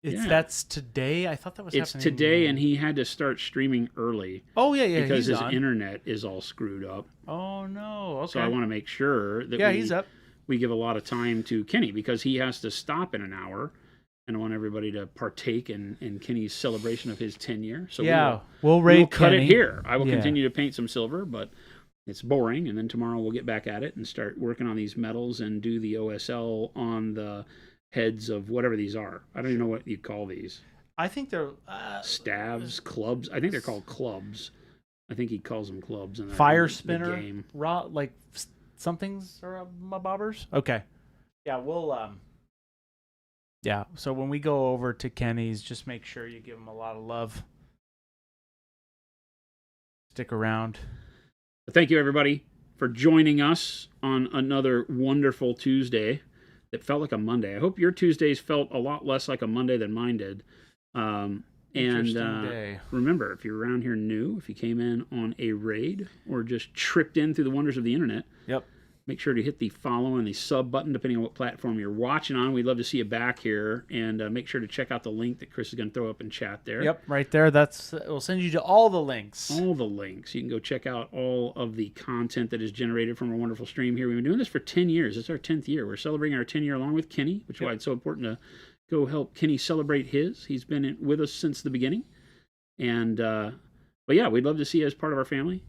Speaker 2: That's today? I thought that was
Speaker 1: It's
Speaker 2: happening.
Speaker 1: today, and he had to start streaming early.
Speaker 2: Oh, yeah,
Speaker 1: because
Speaker 2: he's
Speaker 1: his
Speaker 2: on.
Speaker 1: internet is all screwed up.
Speaker 2: Oh, no. Okay.
Speaker 1: So I want to make sure that
Speaker 2: he's up.
Speaker 1: we give a lot of time to Kenny because he has to stop in an hour. And I want everybody to partake in Kenny's celebration of his 10-year. So
Speaker 2: we'll
Speaker 1: cut
Speaker 2: Kenny.
Speaker 1: it here. I will continue to paint some silver, but it's boring. And then tomorrow we'll get back at it and start working on these metals and do the OSL on the heads of whatever these are. I don't even know what you call these.
Speaker 2: I think they're
Speaker 1: Stabs, clubs. I think they're called clubs. I think he calls them clubs. In
Speaker 2: fire
Speaker 1: the
Speaker 2: spinner,
Speaker 1: game.
Speaker 2: like somethings or bobbers. Okay. Yeah, we'll Yeah, so when we go over to Kenny's, just make sure you give him a lot of love. Stick around.
Speaker 1: Thank you, everybody, for joining us on another wonderful Tuesday that felt like a Monday. I hope your Tuesdays felt a lot less like a Monday than mine did.
Speaker 2: Interesting day.
Speaker 1: Remember, if you're around here new, if you came in on a raid or just tripped in through the wonders of the internet, make sure to hit the follow and the sub button, depending on what platform you're watching on. We'd love to see you back here, and make sure to check out the link that Chris is going to throw up in chat there.
Speaker 2: Yep, right there. We'll send you to all the links.
Speaker 1: All the links. You can go check out all of the content that is generated from our wonderful stream here. We've been doing this for 10 years. It's our 10th year. We're celebrating our 10-year along with Kenny, which is why it's so important to go help Kenny celebrate his. He's been with us since the beginning. And, but yeah, we'd love to see you as part of our family.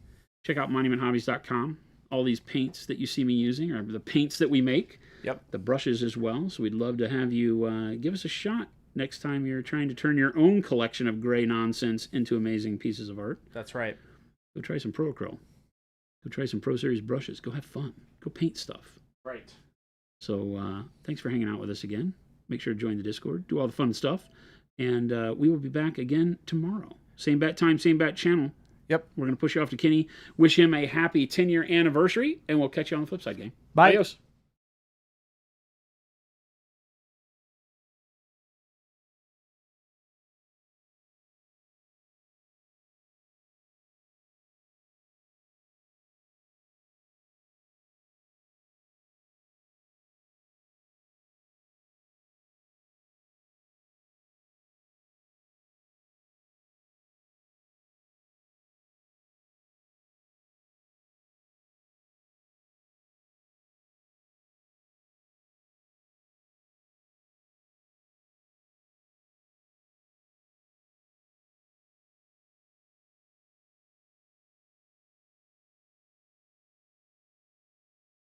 Speaker 1: Check out monumenthobbies.com. All these paints that you see me using are the paints that we make.
Speaker 2: Yep.
Speaker 1: The brushes as well. So we'd love to have you give us a shot next time you're trying to turn your own collection of gray nonsense into amazing pieces of art.
Speaker 2: That's right.
Speaker 1: Go try some Pro Acryl. Go try some Pro Series brushes. Go have fun. Go paint stuff.
Speaker 2: Right.
Speaker 1: So thanks for hanging out with us again. Make sure to join the Discord. Do all the fun stuff. And we will be back again tomorrow. Same bat time, same bat channel.
Speaker 2: Yep.
Speaker 1: We're going to push you off to Kenny. Wish him a happy 10-year anniversary, and we'll catch you on the flip side, gang.
Speaker 2: Bye.
Speaker 1: Adios.